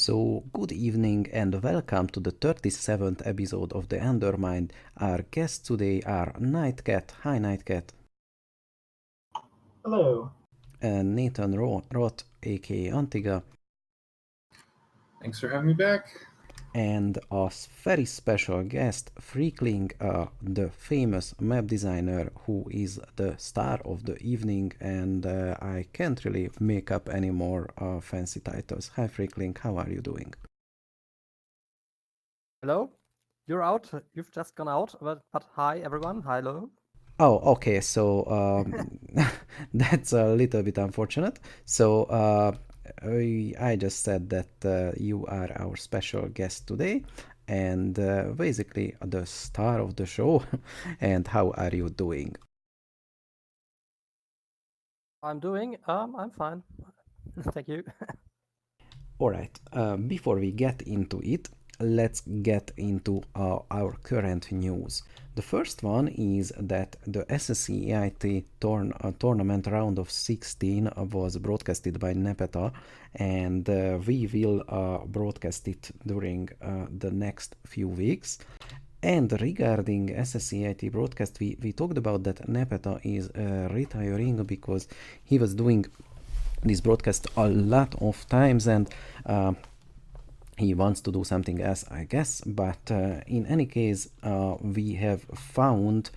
So, good evening and welcome to the 37th episode of the Undermind. Our guests today are NiteKat. Hi, NiteKat. Hello. And Nathan Roth, aka Antiga. Thanks for having me back. And a very special guest, Freakling, the famous map designer who is the star of the evening, and I can't really make up any more fancy titles. Hi, Freakling, how are you doing? Hello? You're out. You've just gone out. But hi, everyone. Hello. Oh, okay. So that's a little bit unfortunate. So I just said that you are our special guest today, and basically the star of the show. And how are you doing? I'm fine. Thank you. All right. Before we get into it, let's get into our current news. The first one is that the SSCAIT tournament round of 16 was broadcasted by NEPETA, and we will broadcast it during the next few weeks. And regarding SSCAIT broadcast, we talked about that NEPETA is retiring because he was doing this broadcast a lot of times, and he wants to do something else, I guess. But in any case, we have found,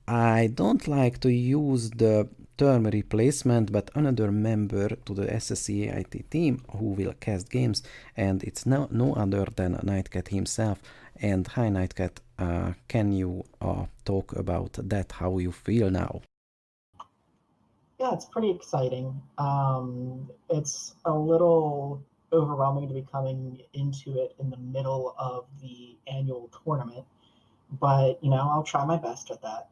I don't like to use the term replacement, but another member to the SSCAIT team who will cast games, and it's no other than NiteKat himself. And hi, NiteKat, can you talk about that, how you feel now? Yeah, it's pretty exciting. It's a little overwhelming to be coming into it in the middle of the annual tournament, but I'll try my best at that.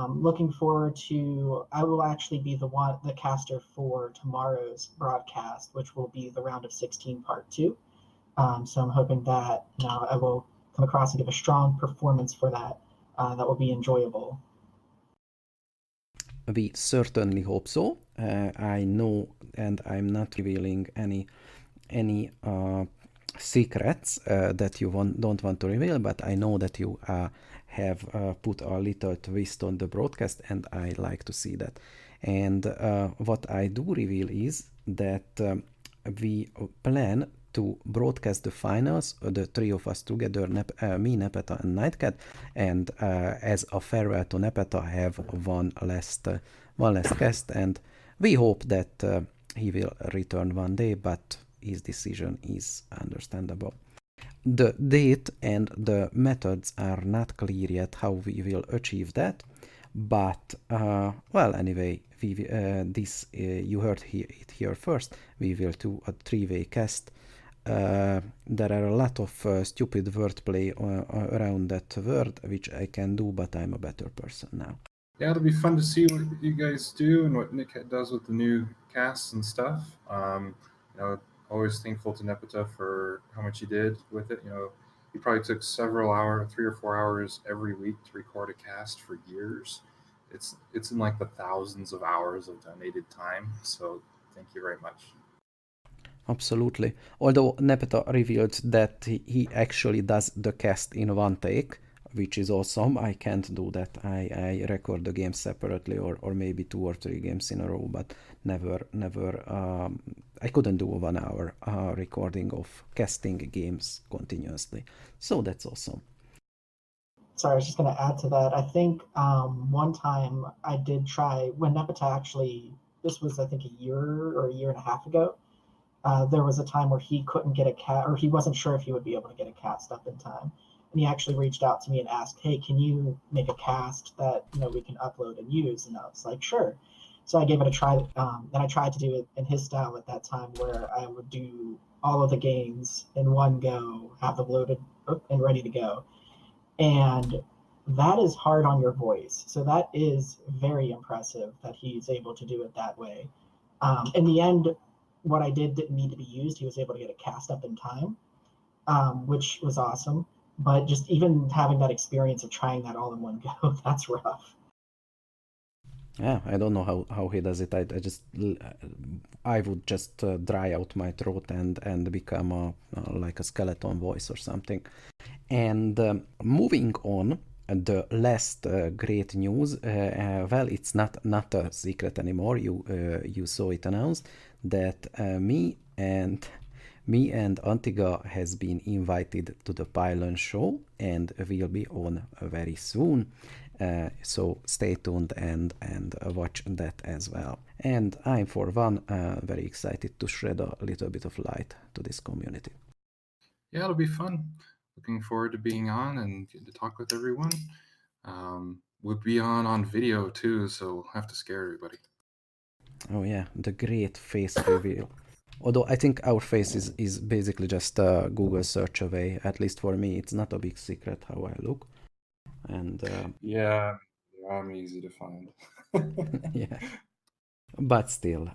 Looking forward to. I will actually be the caster for tomorrow's broadcast, which will be the round of 16 part two. So I'm hoping that I will come across and give a strong performance for that. That will be enjoyable. We certainly hope so. I know, and I'm not revealing any secrets that you don't want to reveal, but I know that you have put a little twist on the broadcast, and I like to see that. And what I do reveal is that we plan to broadcast the finals, the three of us together, me, NEPETA, and NiteKat, and as a farewell to NEPETA, have one last guest, and we hope that he will return one day, but his decision is understandable. The date and the methods are not clear yet how we will achieve that, but well, anyway, you heard it here first. We will do a three-way cast. There are a lot of stupid wordplay around that word, which I can do, but I'm a better person now. Yeah, it'll be fun to see what you guys do and what NiteKat does with the new casts and stuff. Always thankful to NEPETA for how much he did with it. He probably took several hours, 3 or 4 hours every week to record a cast for years. It's in like the thousands of hours of donated time. So thank you very much. Absolutely. Although NEPETA revealed that he actually does the cast in one take, which is awesome. I can't do that. I record the games separately, or maybe 2 or 3 games in a row, but never. I couldn't do a 1 hour recording of casting games continuously. So that's awesome. Sorry, I was just going to add to that. I think one time I did try when NEPETA actually. This was I think a year or a year and a half ago. There was a time where he couldn't get a cast, or he wasn't sure if he would be able to get a cast up in time. And he actually reached out to me and asked, "Hey, can you make a cast that we can upload and use?" And I was like, "Sure." So I gave it a try, and I tried to do it in his style at that time, where I would do all of the games in one go, have them loaded and ready to go, and that is hard on your voice. So that is very impressive that he's able to do it that way. In the end, what I didn't need to be used. He was able to get a cast up in time, which was awesome. But just even having that experience of trying that all in one go, that's rough. Yeah, I don't know how he does it. I would just dry out my throat and become like a skeleton voice or something. And moving on, the last great news. Well, it's not a secret anymore. You saw it announced that me and Antiga has been invited to the Pylon show and will be on very soon. So stay tuned and watch that as well. And I'm for one very excited to shed a little bit of light to this community. Yeah, it'll be fun. Looking forward to being on and getting to talk with everyone. We'll be on video too, so we'll have to scare everybody. Oh yeah, the great face reveal. Although I think our face is basically just a Google search away. At least for me, it's not a big secret how I look. And Yeah, I'm easy to find. yeah, but still,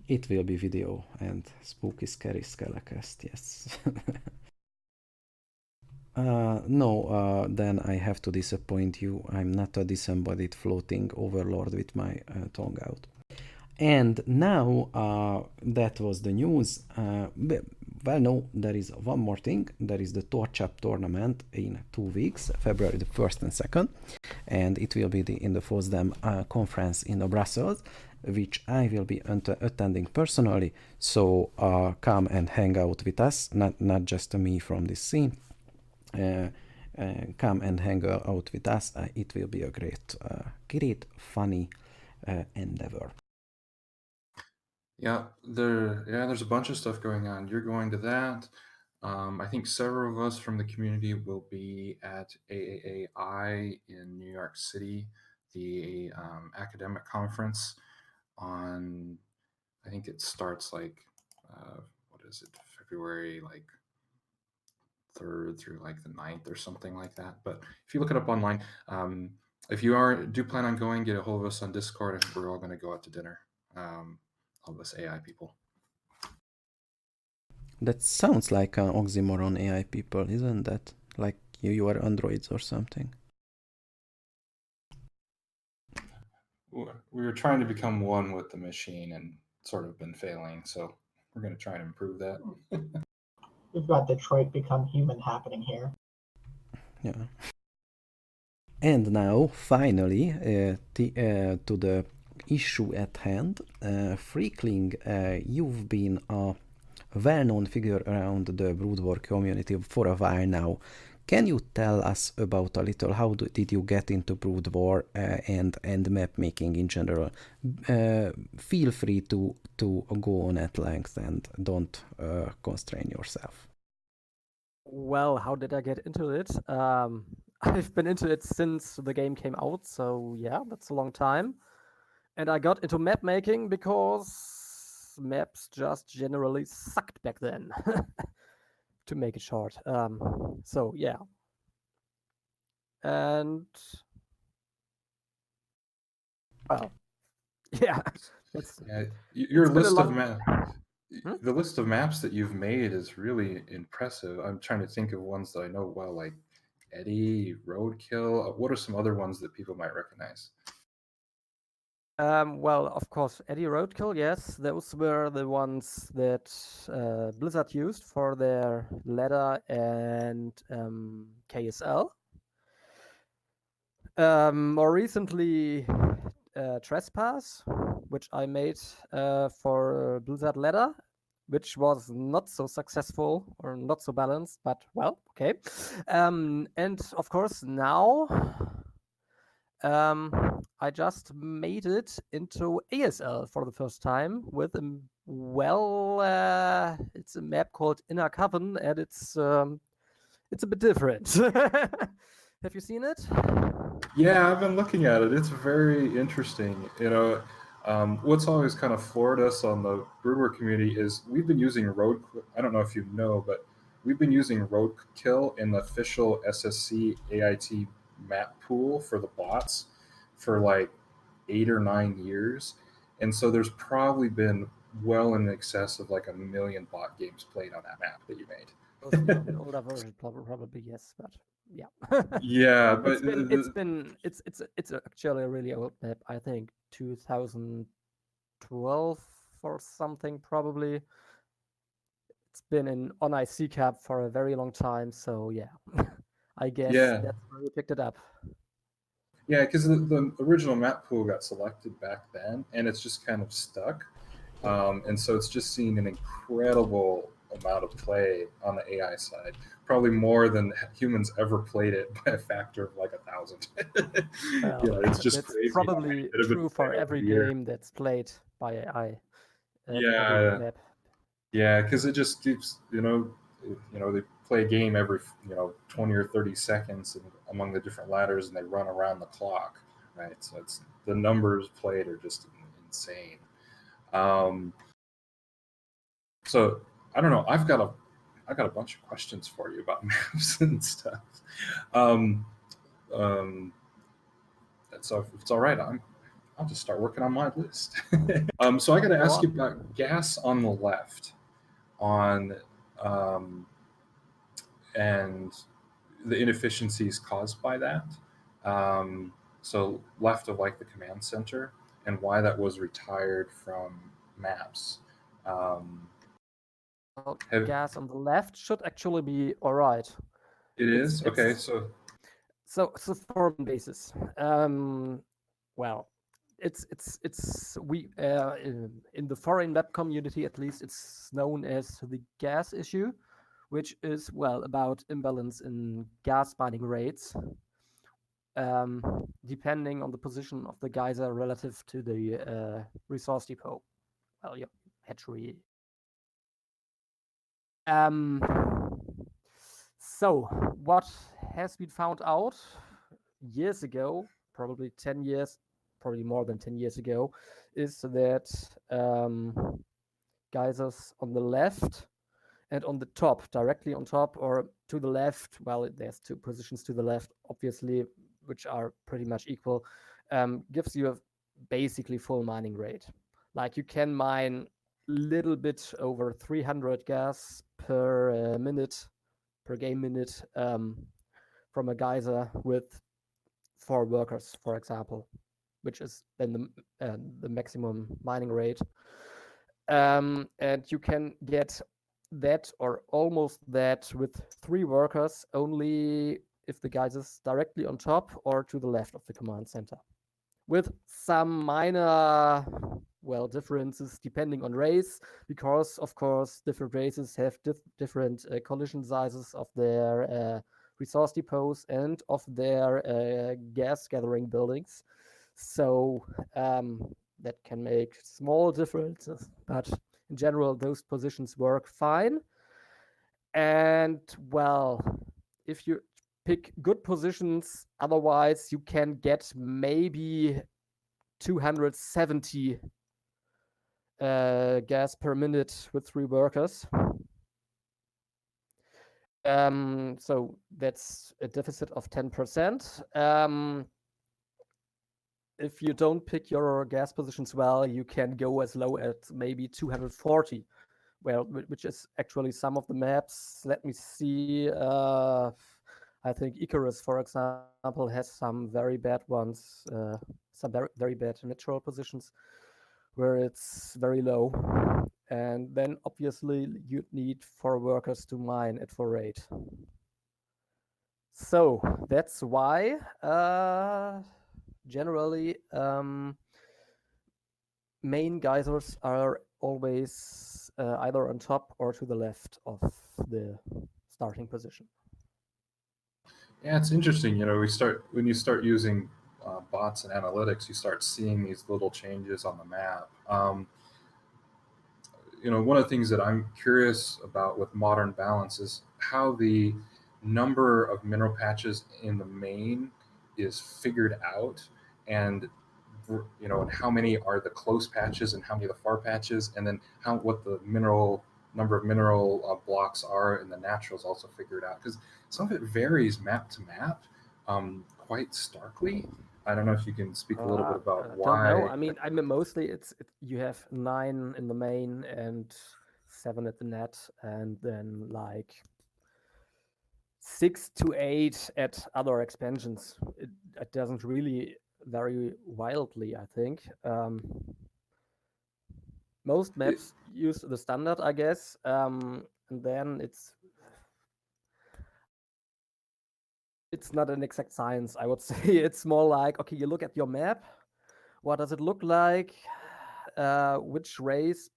it will be video and spooky, scary Skelecast. Yes. No, then I have to disappoint you. I'm not a disembodied floating overlord with my tongue out. And now that was the news. Well, no, there is one more thing. There is the Torch Up tournament in 2 weeks, February the 1st and 2nd. And it will be in the FOSDEM conference in Brussels, which I will be attending personally. So come and hang out with us, not just me from this scene. Come and hang out with us. It will be a great, funny endeavor. Yeah, there's a bunch of stuff going on. You're going to that. I think several of us from the community will be at AAAI in New York City, the academic conference on, I think it starts like, what is it, February like 3rd through like the 9th or something like that. But if you look it up online, if you do plan on going, get a hold of us on Discord. I think we're all going to go out to dinner. All of us AI people. That sounds like an oxymoron, AI people, isn't that? Like you are androids or something. We were trying to become one with the machine and sort of been failing, so we're going to try and improve that. We've got Detroit Become Human happening here. Yeah. And now, finally, to the issue at hand. Freakling, you've been a well-known figure around the Brood War community for a while now. Can you tell us about a little how did you get into Brood War and map making in general? Feel free to go on at length and don't constrain yourself. Well, how did I get into it? I've been into it since the game came out, so yeah, that's a long time. And I got into map making because maps just generally sucked back then, to make it short. So yeah. And well, yeah, that's your it's been a list of long- maps. The list of maps that you've made is really impressive. I'm trying to think of ones that I know well, like Eddie, Roadkill. What are some other ones that people might recognize? Well, of course, Eddie Roadkill, yes. Those were the ones that Blizzard used for their ladder and KSL. More recently, Trespass, which I made for Blizzard ladder, which was not so successful or not so balanced, but well, okay. And of course, now I just made it into ASL for the first time with it's a map called Inner Coven, and it's a bit different. Have you seen it? Yeah, I've been looking at it. It's very interesting. What's always kind of floored us on the Brood War community is we've been using I don't know if you know, but we've been using Roadkill in the official SSCAIT map pool for the bots for like 8 or 9 years. And so there's probably been well in excess of like 1 million bot games played on that map that you made. An older version, probably yes, but yeah. Yeah, but It's actually a really old map. I think 2012 or something probably. It's been on NiteKat for a very long time, so yeah. I guess yeah, that's where we picked it up. yeah, because the original map pool got selected back then, and it's just kind of stuck. And so it's just seen an incredible amount of play on the AI side, probably more than humans ever played it by a factor of like 1,000. It's just That's crazy. probably true for every game that's played by AI. Every Yeah, map. yeah, because it just keeps, they play a game every 20 or 30 seconds among the different ladders, and they run around the clock, right? So it's the numbers played are just insane. So I don't know. I've got a bunch of questions for you about maps and stuff. Um, so if it's all right, I'll just start working on my list. So I got to ask you about gas on the left, um, and the inefficiencies caused by that. So left of like the command center, and why that was retired from maps. Gas on the left should actually be all right. It is okay. So for basis, well, it's we in the foreign web community at least it's known as the gas issue, which is about imbalance in gas binding rates, depending on the position of the geyser relative to the resource depot. Well, your hatchery. So what has been found out years ago, probably 10 years, probably more than 10 years ago, is that geysers on the left and on the top, directly on top or to the left, well, there's two positions to the left, obviously, which are pretty much equal, gives you a basically full mining rate. Like you can mine little bit over 300 gas per minute, per game minute, from a geyser with 4 workers, for example, which is then the maximum mining rate. And you can get that or almost that with 3 workers only if the geyser is directly on top or to the left of the command center, with some minor differences depending on race, because of course different races have different collision sizes of their resource depots and of their gas gathering buildings. So that can make small differences, but in general those positions work fine. And if you pick good positions, otherwise you can get maybe 270 gas per minute with 3 workers. So that's a deficit of 10%. If you don't pick your gas positions well, you can go as low as maybe 240. Which is actually some of the maps. Let me see. I think Icarus, for example, has some very bad ones, some very bad natural positions where it's very low. And then obviously you'd need 4 workers to mine at full rate. So that's why generally main geysers are always either on top or to the left of the starting position. Yeah, it's interesting. When you start using bots and analytics, you start seeing these little changes on the map. One of the things that I'm curious about with modern balance is how the number of mineral patches in the main is figured out, and and how many are the close patches and how many are the far patches, and then what the number of mineral blocks are in the natural is also figured out, because some of it varies map to map quite starkly. I don't know if you can speak a little bit about why. Don't know. I mean, mostly you have 9 in the main and 7 at the net, and then like 6 to 8 at other expansions. It doesn't really vary wildly, I think. Most maps use the standard, I guess, and then it's not an exact science, I would say. It's more like, okay, you look at your map. What does it look like? Which race?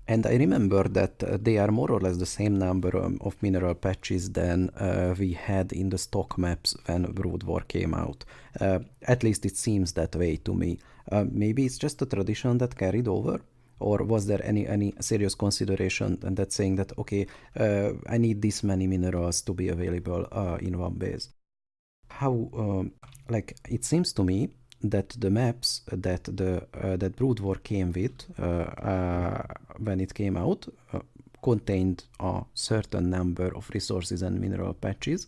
And I remember that they are more or less the same number of mineral patches than we had in the stock maps when Brood War came out. At least it seems that way to me. Maybe it's just a tradition that carried over? Or was there any serious consideration and that saying that, okay, I need this many minerals to be available in one base? How, like, it seems to me that the maps that Brood War came with when it came out contained a certain number of resources and mineral patches,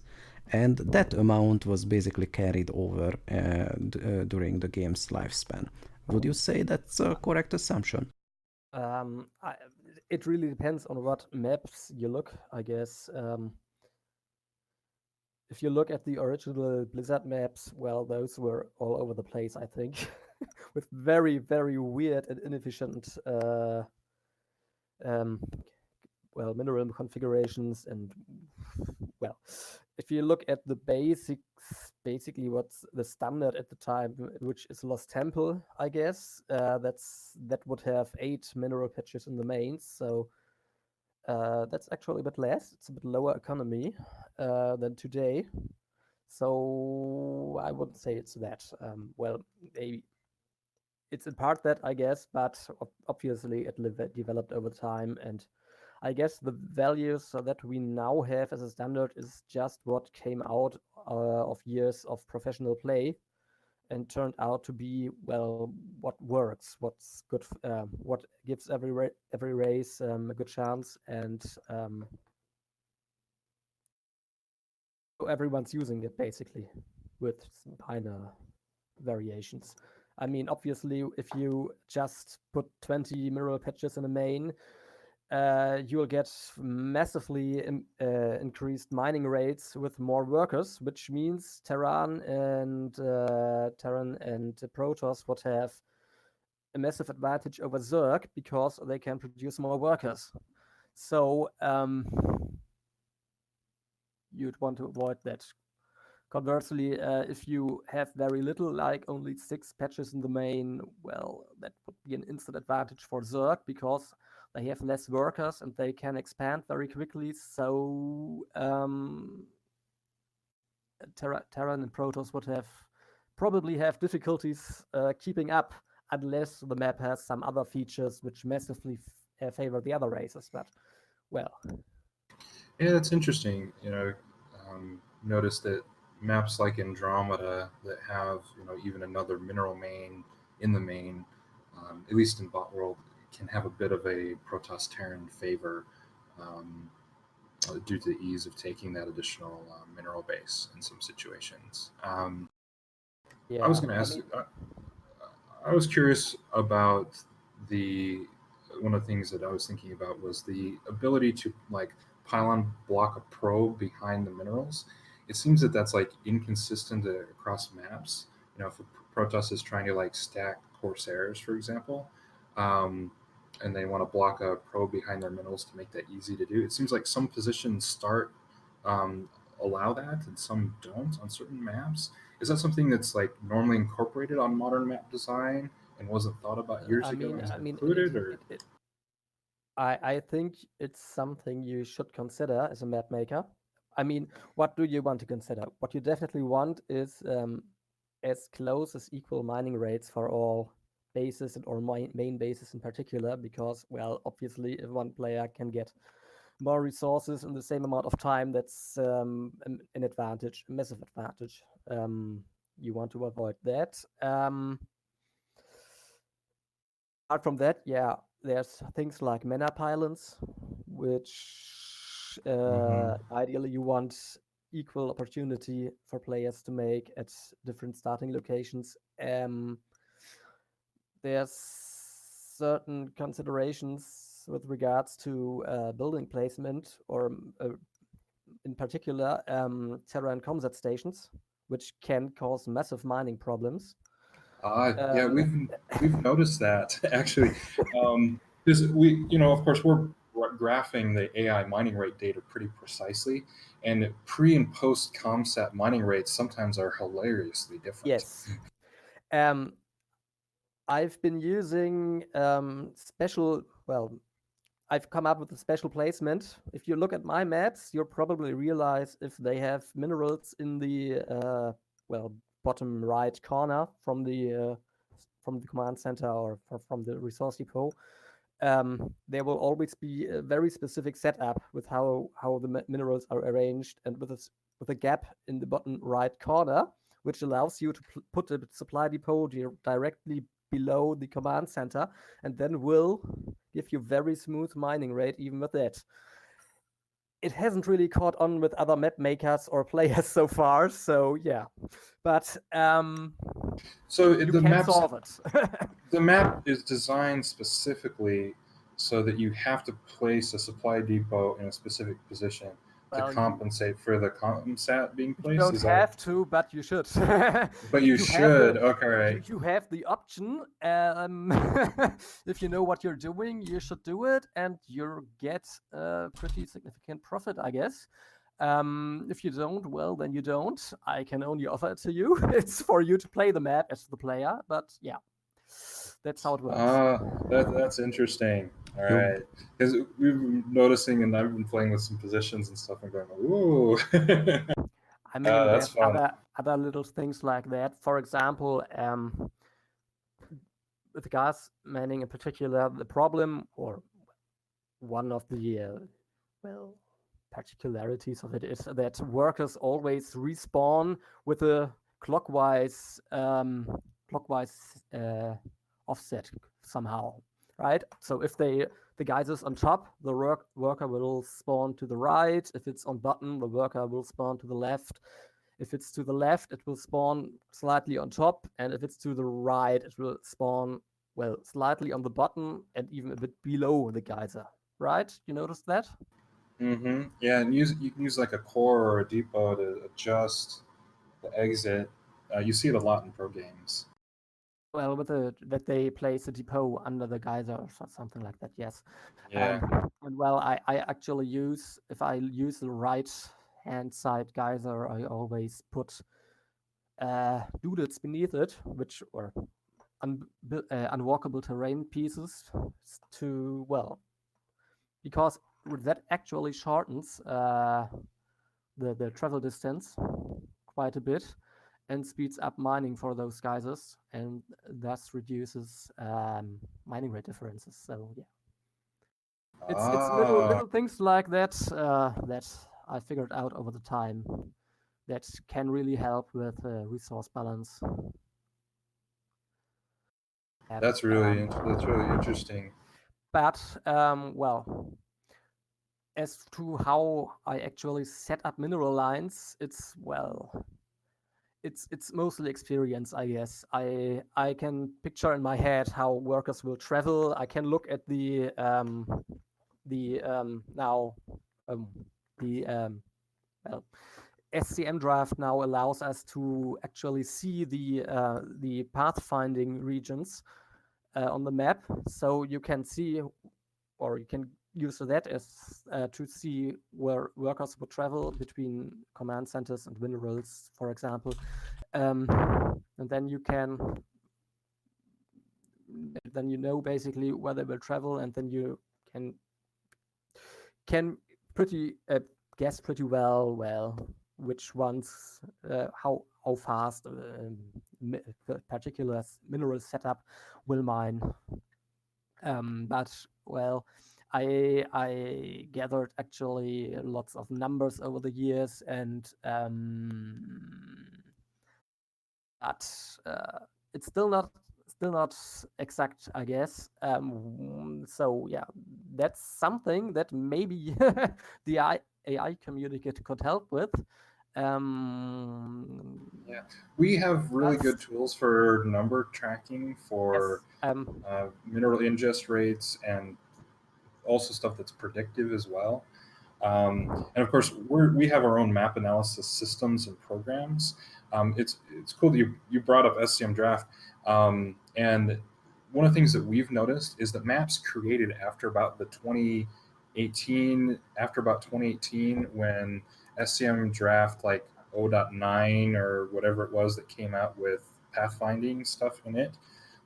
and that amount was basically carried over during the game's lifespan. Would you say that's a correct assumption? It really depends on what maps you look, I guess. If you look at the original Blizzard maps, well, those were all over the place, I think, with very, very weird and inefficient, mineral configurations. And, well, if you look at the basics, basically what's the standard at the time, which is Lost Temple, I guess, that would have 8 mineral patches in the mains, so that's actually a bit less. It's a bit lower economy than today. So I wouldn't say it's that. Maybe it's in part that, I guess, but obviously it developed over time. And I guess the values that we now have as a standard is just what came out of years of professional play and turned out to be, well, what works, what's good, what gives every race a good chance, and everyone's using it basically with minor variations. I mean, obviously, if you just put 20 mineral patches in a main, you will get massively increased mining rates with more workers, which means Terran and Protoss would have a massive advantage over Zerg because they can produce more workers. So you'd want to avoid that. Conversely, if you have very little, like only 6 patches in the main, well, that would be an instant advantage for Zerg because they have less workers and they can expand very quickly. So Terran and Protoss would probably have difficulties keeping up unless the map has some other features which massively favor the other races. But, well. Yeah, that's interesting. Notice that maps like Andromeda that have, even another mineral main in the main, at least in bot world, can have a bit of a Protoss Terran favor due to the ease of taking that additional mineral base in some situations. Yeah, I was going to ask. I was curious about one of the things that I was thinking about was the ability to pylon block a probe behind the minerals. It seems that that's inconsistent across maps. If a Protoss is trying to stack Corsairs, for example, and they want to block a probe behind their minerals to make that easy to do, it seems like some positions allow that and some don't on certain maps. Is that something that's normally incorporated on modern map design and wasn't thought about years ago and isn't included? I think it's something you should consider as a map maker. I mean, what do you want to consider? What you definitely want is as close as equal mining rates for all bases or main bases in particular, because, well, obviously, if one player can get more resources in the same amount of time, that's an advantage, a massive advantage. You want to avoid that. Apart from that, yeah, there's things like mana pylons, which ideally you want equal opportunity for players to make at different starting locations. There's certain considerations with regards to building placement, or in particular terra and comsat stations, which can cause massive mining problems. Yeah, we've noticed that actually, because of course, we're graphing the AI mining rate data pretty precisely, and pre and post ComSat mining rates sometimes are hilariously different. Yes. I've been using I've come up with a special placement. If you look at my maps, you'll probably realize if they have minerals in the bottom right corner from the command center or from the resource depot. There will always be a very specific setup with how the minerals are arranged, and with a gap in the bottom right corner, which allows you to put a supply depot directly below the command center, and then will give you very smooth mining rate even with that. It hasn't really caught on with other map makers or players so far, so yeah. But so you can solve it. The map is designed specifically so that you have to place a supply depot in a specific position to compensate for the ComSat being placed. You don't have to, but you should. But you should. Okay, right. You have the option. If you know what you're doing, you should do it, and you'll get a pretty significant profit, I guess. If you don't, well, then you don't. I can only offer it to you. It's for you to play the map as the player, but yeah, that's how it works. That's interesting. All right, because we've been noticing, and I've been playing with some positions and stuff, and going, ooh. I mean, there's other little things like that. For example, with gas mining in particular, the problem, or one of the particularities of it, is that workers always respawn with a clockwise offset somehow, right? So if the geysers on top, the worker will spawn to the right. If it's on bottom, the worker will spawn to the left. If it's to the left, it will spawn slightly on top, and if it's to the right, it will spawn slightly on the bottom and even a bit below the geyser. Right? You noticed that? Mm-hmm. Yeah, and you can use like a core or a depot to adjust the exit. You see it a lot in pro games. Well, that they place a depot under the geyser or something like that, yes. Yeah. And I actually if I use the right hand side geyser, I always put doodles beneath it, which are unwalkable terrain pieces because that actually shortens the travel distance quite a bit, and speeds up mining for those geysers, and thus reduces mining rate differences. So yeah, it's little things like that that I figured out over the time that can really help with resource balance. That's really interesting. But as to how I actually set up mineral lines, it's mostly experience, I guess. I can picture in my head how workers will travel. I can look at the SCM draft now allows us to actually see the pathfinding regions on the map, so you can see, or you can use that as to see where workers would travel between command centers and minerals, for example, and then you know basically where they will travel, and then you can pretty guess pretty well which ones how fast particular mineral setup will mine. But I gathered actually lots of numbers over the years, and but it's still not exact, I guess. So yeah, that's something that maybe the AI community could help with. Yeah, we have really good tools for number tracking for mineral ingest rates and also stuff that's predictive as well. And of course, we have our own map analysis systems and programs. It's cool that you brought up SCM Draft. And one of the things that we've noticed is that maps created after about 2018, when SCM Draft like 0.9 or whatever it was that came out with pathfinding stuff in it,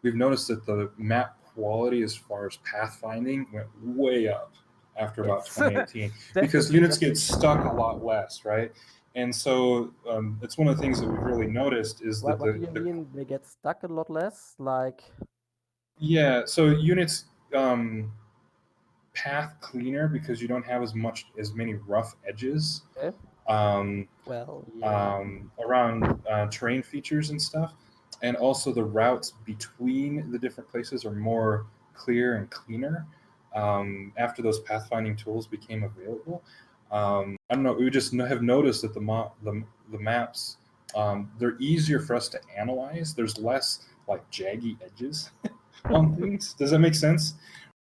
we've noticed that the map quality as far as pathfinding went way up after about 2018 because units get stuck a lot less, right? And so it's one of the things that we've really noticed is that what do you mean they get stuck a lot less? Like, yeah, so units path cleaner because you don't have as many rough edges okay. around terrain features and stuff, and also the routes between the different places are more clear and cleaner after those pathfinding tools became available. I don't know. We just have noticed that the maps they're easier for us to analyze. There's less like jaggy edges on things. Does that make sense?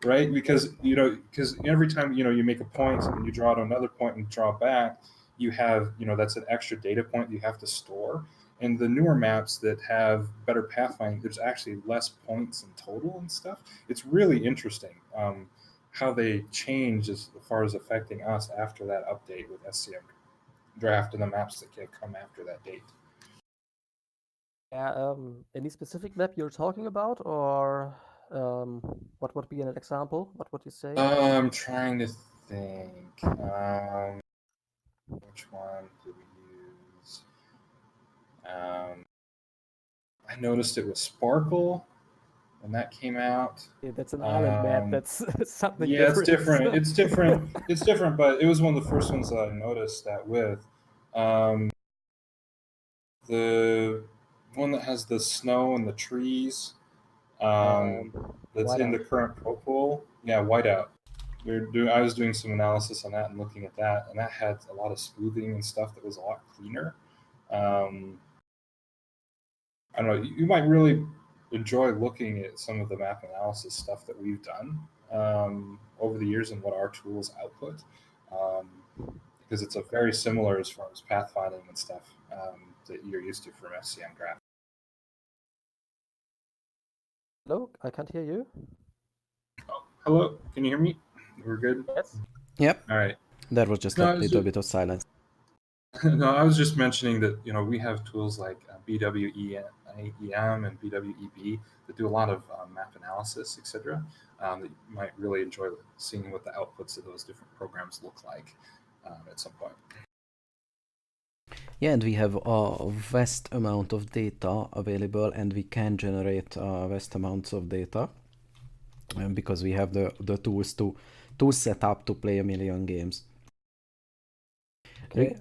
Right? Because every time you make a point and you draw out another point and draw back, you have that's an extra data point you have to store. And the newer maps that have better pathfinding, there's actually less points in total and stuff. It's really interesting how they change as far as affecting us after that update with SCM Draft and the maps that can come after that date. Yeah, any specific map you're talking about, or what would be an example? What would you say? I'm trying to think. Which one did we use? I noticed it was Sparkle when that came out. Yeah, that's an island map. That's something Yeah, different. it's different. It's different. It's different, but it was one of the first ones that I noticed that with. The one that has the snow and the trees that's in the current pro pool. Yeah, Whiteout. I was doing some analysis on that and looking at that, and that had a lot of smoothing and stuff that was a lot cleaner. I don't know. You might really enjoy looking at some of the map analysis stuff that we've done over the years and what our tools output, because it's a very similar as far as pathfinding and stuff that you're used to from SCM Draft. Hello, I can't hear you. Oh, hello, can you hear me? We're good? Yes. Yep. All right. There was just a little bit of silence. No, I was just mentioning that we have tools like BWEM and BWEB that do a lot of map analysis, etc. That you might really enjoy seeing what the outputs of those different programs look like at some point. Yeah, and we have a vast amount of data available, and we can generate vast amounts of data because we have the tools to set up to play a million games. Okay.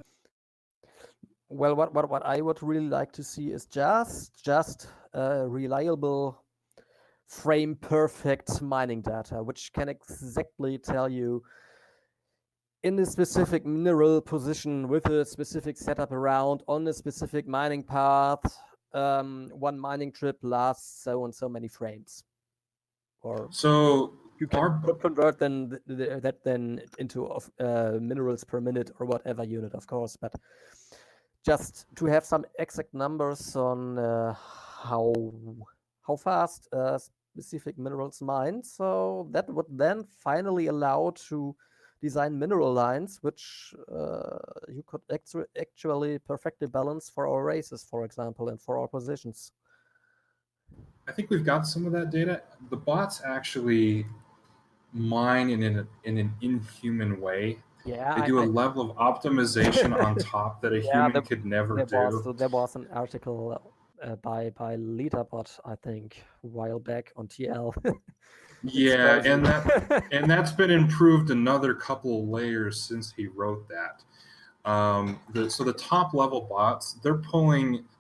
Well, what I would really like to see is just reliable, frame perfect mining data, which can exactly tell you in a specific mineral position with a specific setup around on a specific mining path, one mining trip lasts so and so many frames. Or so you can convert that then into minerals per minute or whatever unit, of course, but just to have some exact numbers on how fast specific minerals mine, so that would then finally allow to design mineral lines which you could actually perfectly balance for our races, for example, and for our positions. I think we've got some of that data. The bots actually mine in an inhuman way. Yeah, they do a level of optimization on top that a human could never do. There was an article by Leaderbot, I think, a while back on TL. Yeah, and that's been improved another couple of layers since he wrote that. So the top level bots, they're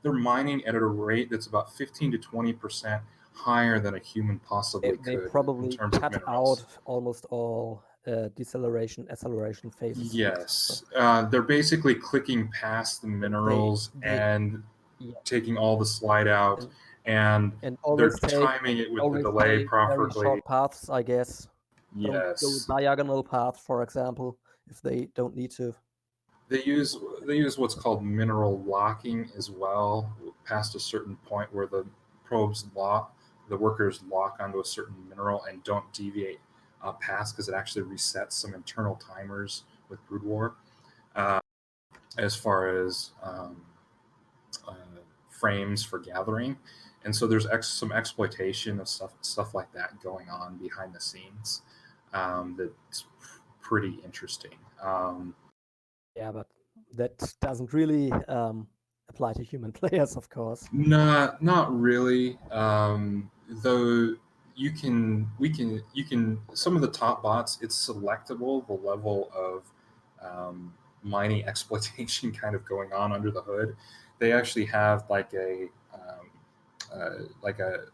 mining at a rate that's about 15 to 20% higher than a human possibly could. They probably in terms cut of minerals. out almost all deceleration, acceleration phases. Yes, they're basically clicking past the minerals and taking all the slide out, and they're timing it with the delay properly. Very short paths, I guess. don't go Yes. diagonal path, for example, if they don't need to. They use what's called mineral locking as well, past a certain point where the probes lock, the workers lock onto a certain mineral and don't deviate past, because it actually resets some internal timers with Brood War, as far as frames for gathering. And so there's some exploitation of stuff like that going on behind the scenes, that's pretty interesting. Yeah, but that doesn't really apply to human players, of course. Not really. Though you can some of the top bots, it's selectable the level of mining exploitation kind of going on under the hood. They actually have like a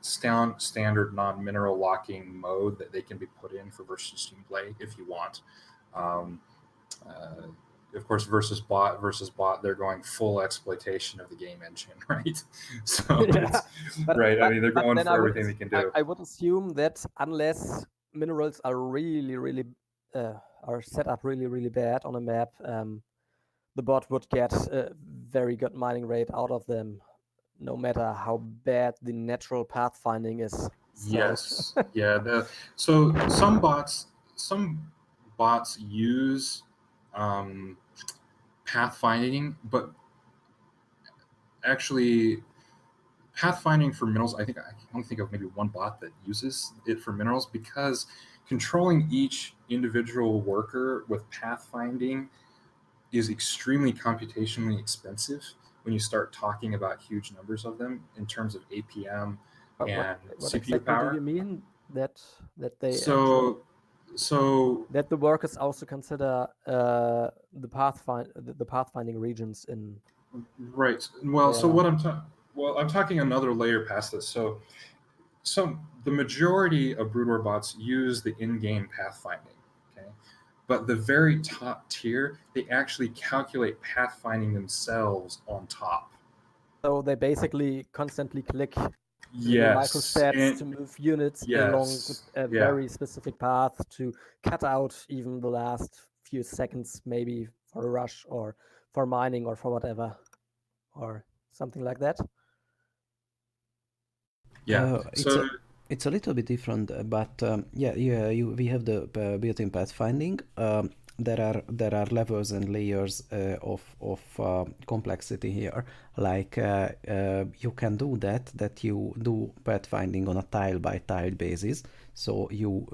standard non-mineral locking mode that they can be put in for versus team play if you want. Of course, versus bot, they're going full exploitation of the game engine, right? So Yeah, right. I mean, they're but going then for everything they can do. I would assume that unless minerals are really are set up really bad on a map, the bot would get a very good mining rate out of them, no matter how bad the natural pathfinding is. So, Yes. Yeah. So some bots use pathfinding, but actually pathfinding for minerals, I only think of maybe one bot that uses it for minerals, because controlling each individual worker with pathfinding is extremely computationally expensive when you start talking about huge numbers of them in terms of APM and what CPU exactly power. do you mean that they So that the workers also consider the pathfinding regions in right. Well, so Yeah. what I'm talking another layer past this. So the majority of Brood War bots use the in-game pathfinding. Okay. But the very top tier, they actually calculate pathfinding themselves on top. So they basically constantly click Yes. microstats to move units along Yes. a very specific path to cut out even the last few seconds, maybe for a rush or for mining or for whatever, or something like that. Yeah. So It's a little bit different, but we have the built-in pathfinding. There are levels and layers of complexity here. Like you can do that you do pathfinding on a tile by tile basis. So you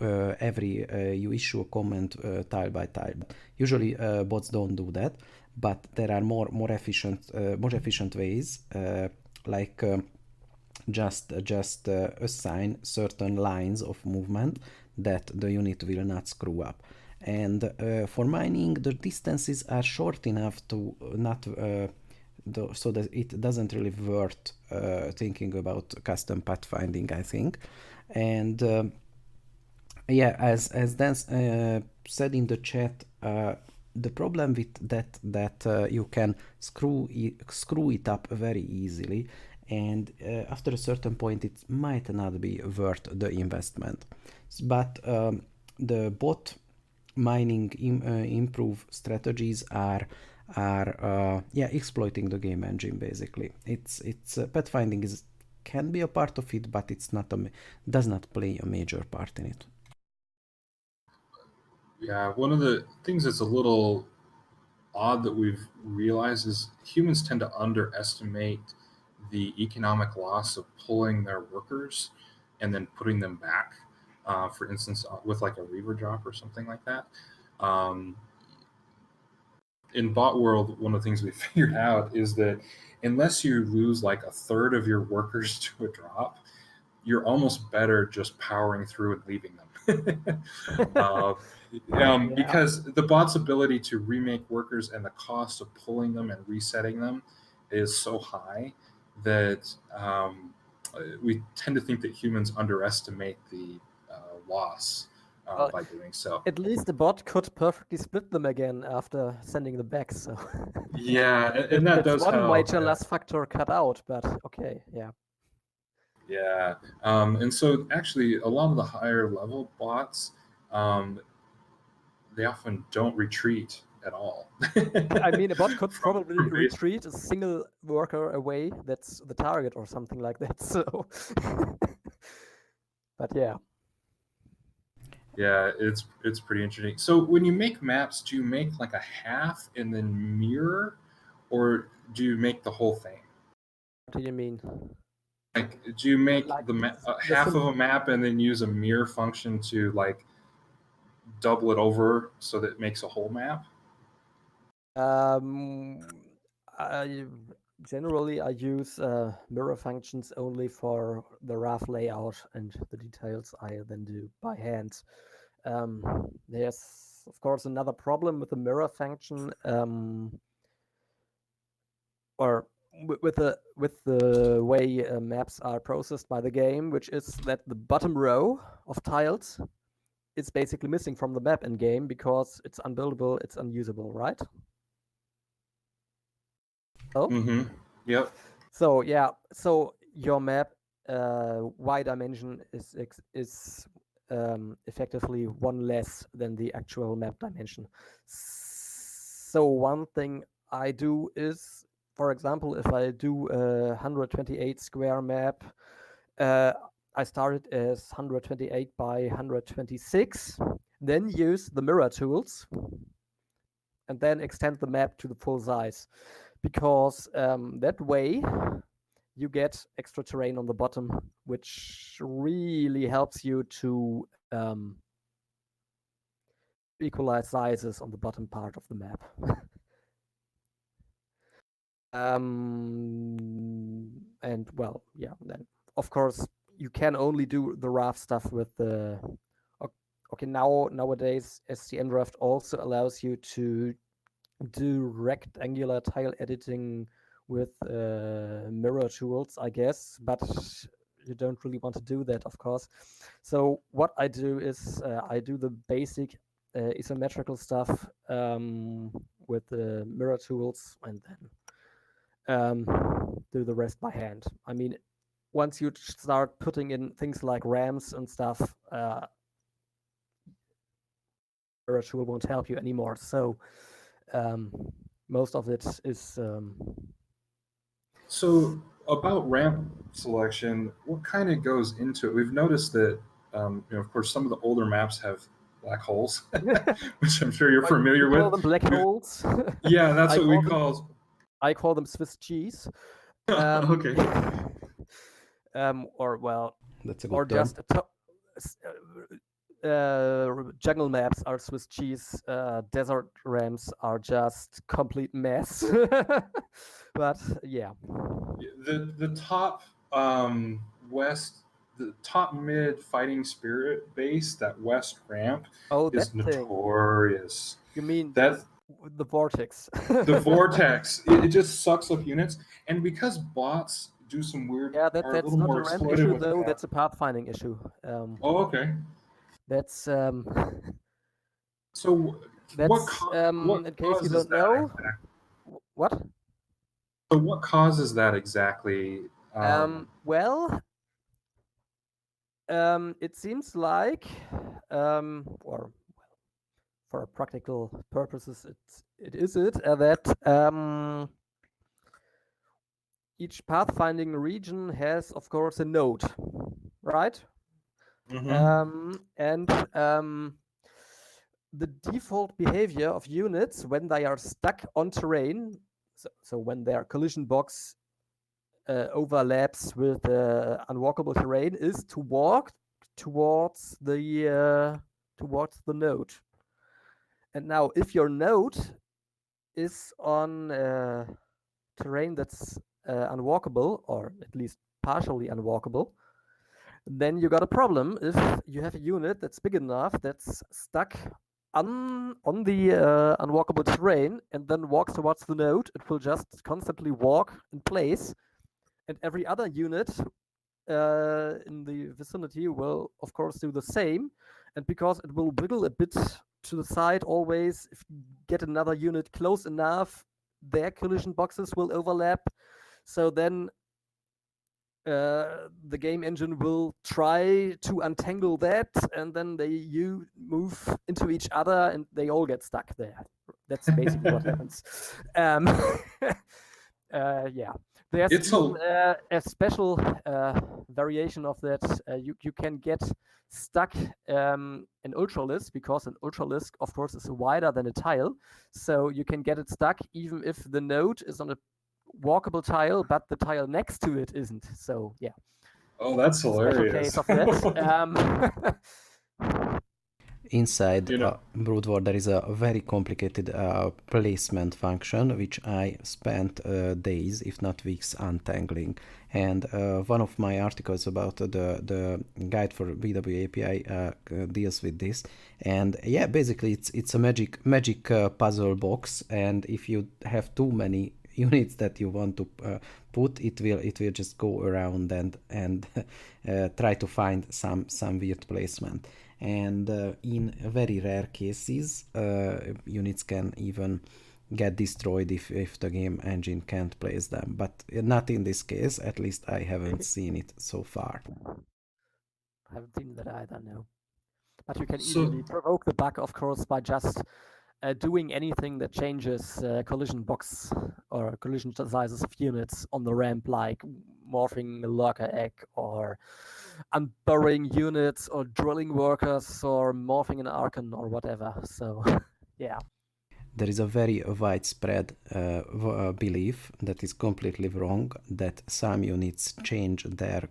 you issue a comment tile by tile. Usually bots don't do that, but there are more efficient ways like. Just assign certain lines of movement that the unit will not screw up. And for mining, the distances are short enough to not so that it doesn't really worth thinking about custom pathfinding, I think. And as Dan said in the chat, the problem with that you can screw it up very easily, and after a certain point it might not be worth the investment. But the bot mining improve strategies are exploiting the game engine. Basically, it's pathfinding can be a part of it, but it's not does not play a major part in it. Yeah, one of the things that's a little odd that we've realized is humans tend to underestimate the economic loss of pulling their workers and then putting them back. For instance, with like a Reaver drop or something like that. In bot world, one of the things we figured out is that unless you lose like a third of your workers to a drop, you're almost better just powering through and leaving them. Because the bot's ability to remake workers and the cost of pulling them and resetting them is so high that we tend to think that humans underestimate the loss by doing so. At least the bot could perfectly split them again after sending them back. So yeah, and that does one help. major loss factor cut out, but okay, yeah. Yeah, and so actually a lot of the higher level bots um, they often don't retreat at all. I mean, a bot could probably from base. retreat a single worker away. That's the target or something like that. So, but yeah. Yeah, it's pretty interesting. So when you make maps, do you make like a half and then mirror, or do you make the whole thing? What do you mean? Like, do you make Like half of a map and then use a mirror function to like double it over so that it makes a whole map? Generally, I use mirror functions only for the rough layout, and the details I then do by hand. There's, of course, another problem with the mirror function, or with the way maps are processed by the game, which is that the bottom row of tiles is basically missing from the map in game because it's unbuildable, it's unusable, right? Oh. Mm-hmm. Yep. So yeah, so your map Y dimension is effectively one less than the actual map dimension. So one thing I do is, for example, if I do a 128 square map, I start it as 128 by 126, then use the mirror tools, and then extend the map to the full size. Because that way you get extra terrain on the bottom, which really helps you to equalize sizes on the bottom part of the map. And well, yeah, then of course you can only do the rough stuff with the nowadays SCM Draft also allows you to do rectangular tile editing with mirror tools, I guess, but you don't really want to do that, of course. So what I do is I do the basic isometrical stuff with the mirror tools, and then do the rest by hand. I mean, once you start putting in things like ramps and stuff, mirror tool won't help you anymore. So most of it is. So about ramp selection, what kind of goes into it? We've noticed that, of course, some of the older maps have black holes, which I'm sure you're familiar with. Call them black holes. Yeah, that's what we call. I call them Swiss cheese. Okay. Or well, That's a good or term. just jungle maps are Swiss cheese. Desert ramps are just complete mess. But yeah, The top west, the top mid fighting spirit base, that west ramp is notorious. You mean that the vortex? The vortex, it just sucks up units, and because bots do some weird, yeah, that's a little not more a ramp exploitive issue with though. that. That's a pathfinding issue. Oh, okay. That's So that's what in case you causes don't that know. exactly? What? So what causes that exactly? Well, it seems like, or for practical purposes, that each pathfinding region has, of course, a node, right? And the default behavior of units when they are stuck on terrain, so when their collision box overlaps with unwalkable terrain, is to walk towards the node. And now, if your node is on terrain that's unwalkable, or at least partially unwalkable, then you got a problem. If you have a unit that's big enough that's stuck on the unwalkable terrain and then walks towards the node, it will just constantly walk in place, and every other unit in the vicinity will, of course, do the same. And because it will wiggle a bit to the side always, if you get another unit close enough, their collision boxes will overlap. So then the game engine will try to untangle that, and then you move into each other, and they all get stuck there. That's basically what happens. Yeah, there's It's even a special variation of that. You can get stuck in Ultralisk, because an Ultralisk, of course, is wider than a tile, so you can get it stuck even if the node is on a walkable tile, but the tile next to it isn't. So yeah. Oh, that's Special hilarious. case of that. Inside Brood War, there is a very complicated placement function, which I spent days, if not weeks, untangling. And one of my articles about the guide for VW API deals with this. And yeah, basically it's a magic puzzle box. And if you have too many units that you want to put, it will just go around and try to find some weird placement. And in very rare cases, units can even get destroyed if the game engine can't place them. But not in this case, at least I haven't seen it so far. I haven't seen that either, no. But you can easily provoke the bug, of course, by just doing anything that changes collision box or collision sizes of units on the ramp, like morphing a lurker egg or unburrowing units or drilling workers or morphing an Archon or whatever. So yeah. There is a very widespread belief that is completely wrong, that some units change their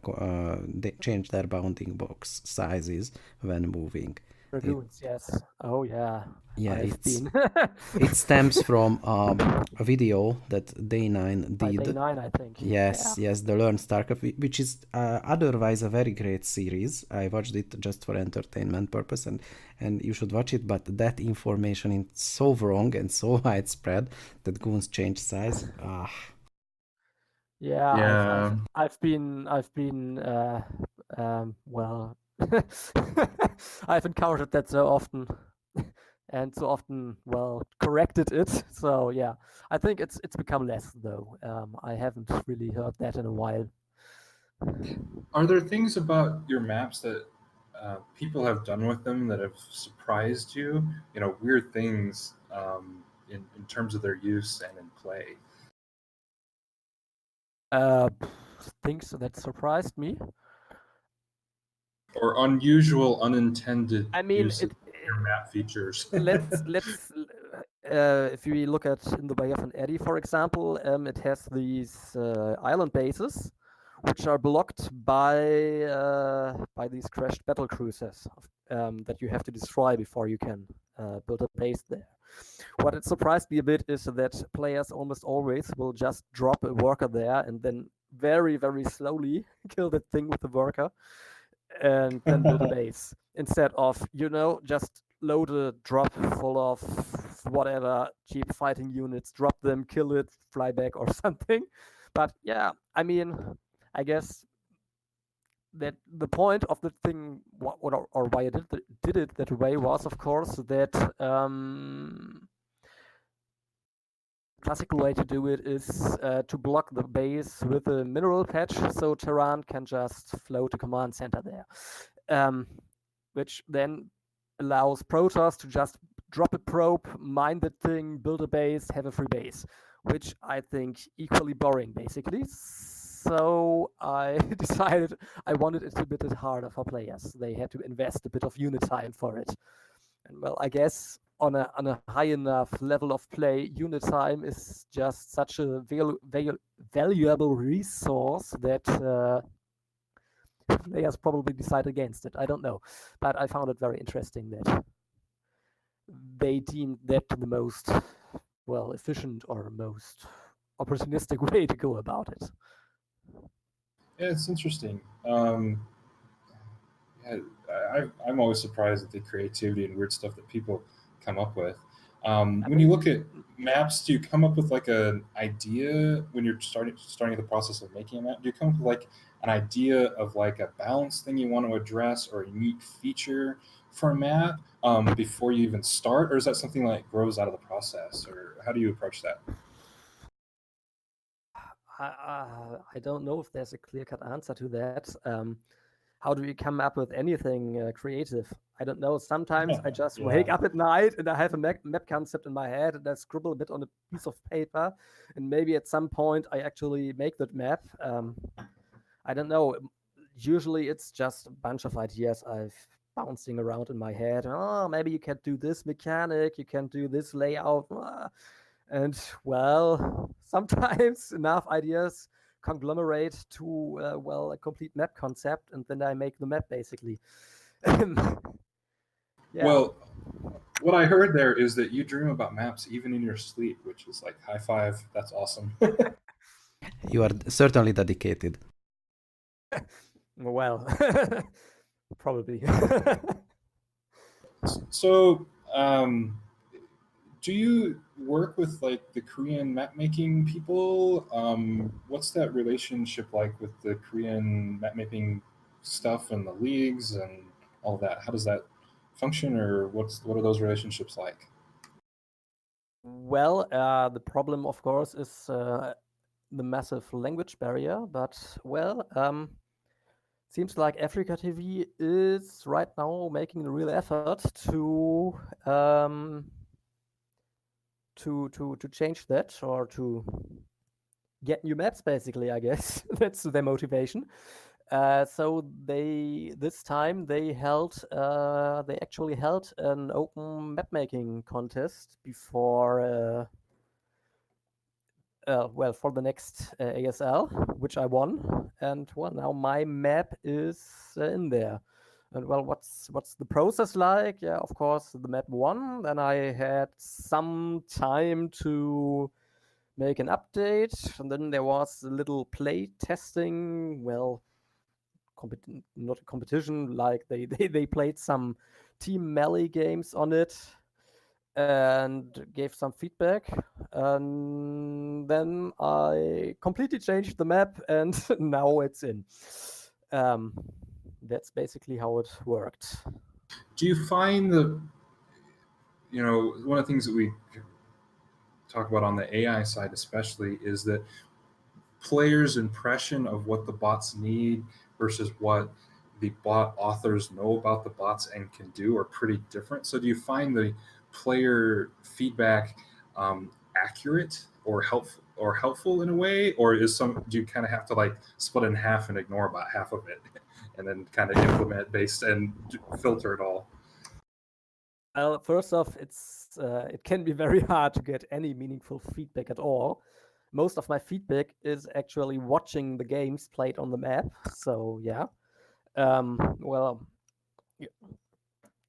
bounding box sizes when moving. Dragoons, yes. Oh yeah. Yeah, it stems from a video that Day9 did. Day9, I think. Yes, the Learn StarCraft, which is otherwise a very great series. I watched it just for entertainment purpose, and you should watch it. But that information is so wrong and so widespread that goons change size. Yeah. I've been well. I've encountered that so often, and so often, corrected it. So yeah, I think it's become less though. I haven't really heard that in a while. Are there things about your maps that people have done with them that have surprised you? You know, weird things in terms of their use and in play. Things that surprised me. Or unusual, unintended use of your map features. let's if we look at in the way of an Eddy, for example, it has these island bases, which are blocked by these crashed battle cruisers that you have to destroy before you can build a base there. What it surprised me a bit is that players almost always will just drop a worker there and then very, very slowly kill that thing with the worker and then build a base instead of, just load a drop full of whatever cheap fighting units, drop them, kill it, fly back or something. But yeah, I mean, I guess that the point of the thing, or why I did it that way, was of course that classical way to do it is to block the base with a mineral patch, so Terran can just float a command center there, which then allows Protoss to just drop a probe, mine the thing, build a base, have a free base, which I think equally boring, basically. So I decided I wanted it a bit harder for players. They had to invest a bit of unit time for it. And well, I guess on a high enough level of play, unit time is just such a valuable resource that players probably decide against it. I don't know. But I found it very interesting that they deemed that the most, efficient or most opportunistic way to go about it. Yeah, it's interesting. I'm always surprised at the creativity and weird stuff that people come up with. When you look at maps, do you come up with like an idea when you're starting the process of making a map? Do you come up with like an idea of like a balance thing you want to address or a unique feature for a map before you even start, or is that something that grows out of the process, or how do you approach that? I don't know if there's a clear-cut answer to that. How do you come up with anything creative? I don't know. Sometimes I just wake up at night and I have a map concept in my head and I scribble a bit on a piece of paper, and maybe at some point I actually make that map. I don't know. Usually it's just a bunch of ideas I've bouncing around in my head. Oh, maybe you can do this mechanic, you can do this layout. And well, sometimes enough ideas conglomerate to a complete map concept, and then I make the map basically. Well, what I heard there is that you dream about maps even in your sleep, which is like high five. That's awesome. You are certainly dedicated. Well, probably. So, do you work with like the Korean map making people? What's that relationship like with the Korean map making stuff and the leagues and all that? How does that function, or what are those relationships like? Well, the problem, of course, is the massive language barrier. But well, seems like Africa TV is right now making a real effort to change that, or to get new maps. Basically, I guess that's their motivation. So this time they actually held an open map making contest before for the next ASL, which I won, and well, now my map is in there. And well, what's the process like? Yeah, of course, the map won. Then I had some time to make an update, and then there was a little play testing. Well, not a competition, like they played some team melee games on it and gave some feedback, and then I completely changed the map and now it's in. That's basically how it worked. Do you find one of the things that we talk about on the AI side especially is that players' impression of what the bots need versus what the bot authors know about the bots and can do are pretty different. So do you find the player feedback accurate or helpful in a way, or do you kind of have to like split in half and ignore about half of it and then kind of implement based and filter it all? Well, first off, it can be very hard to get any meaningful feedback at all. Most of my feedback is actually watching the games played on the map. So yeah, well,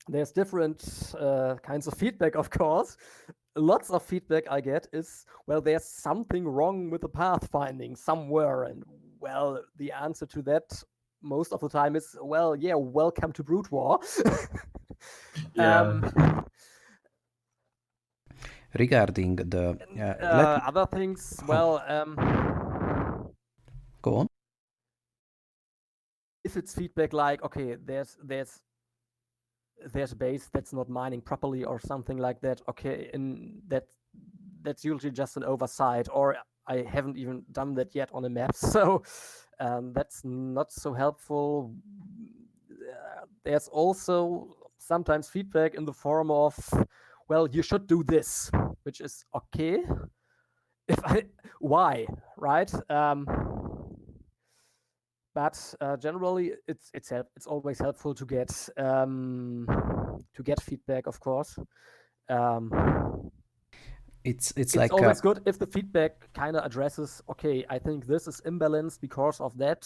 there's different kinds of feedback, of course. Lots of feedback I get is, well, there's something wrong with the pathfinding somewhere, and well, the answer to that most of the time is, well, yeah, welcome to Brood War. Yeah. Regarding the other things, well, go on. If it's feedback like, okay, there's a base that's not mining properly or something like that, okay, and that's usually just an oversight, or I haven't even done that yet on a map, so that's not so helpful. There's also sometimes feedback in the form of, well, you should do this, which is okay. Why, right? But generally, it's always helpful to get feedback, of course. It's like always good if the feedback kind of addresses, okay, I think this is imbalanced because of that.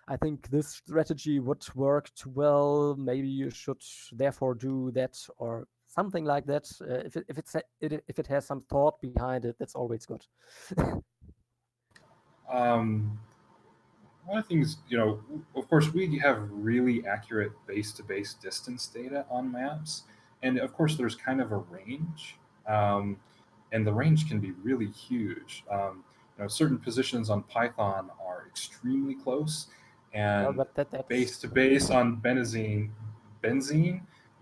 I think this strategy would work too well. Maybe you should therefore do that, or something like that. If it has some thought behind it, that's always good. One of the things, of course, we have really accurate base-to-base distance data on maps, and of course, there's kind of a range, and the range can be really huge. Certain positions on Python are extremely close, and base-to-base on benzene,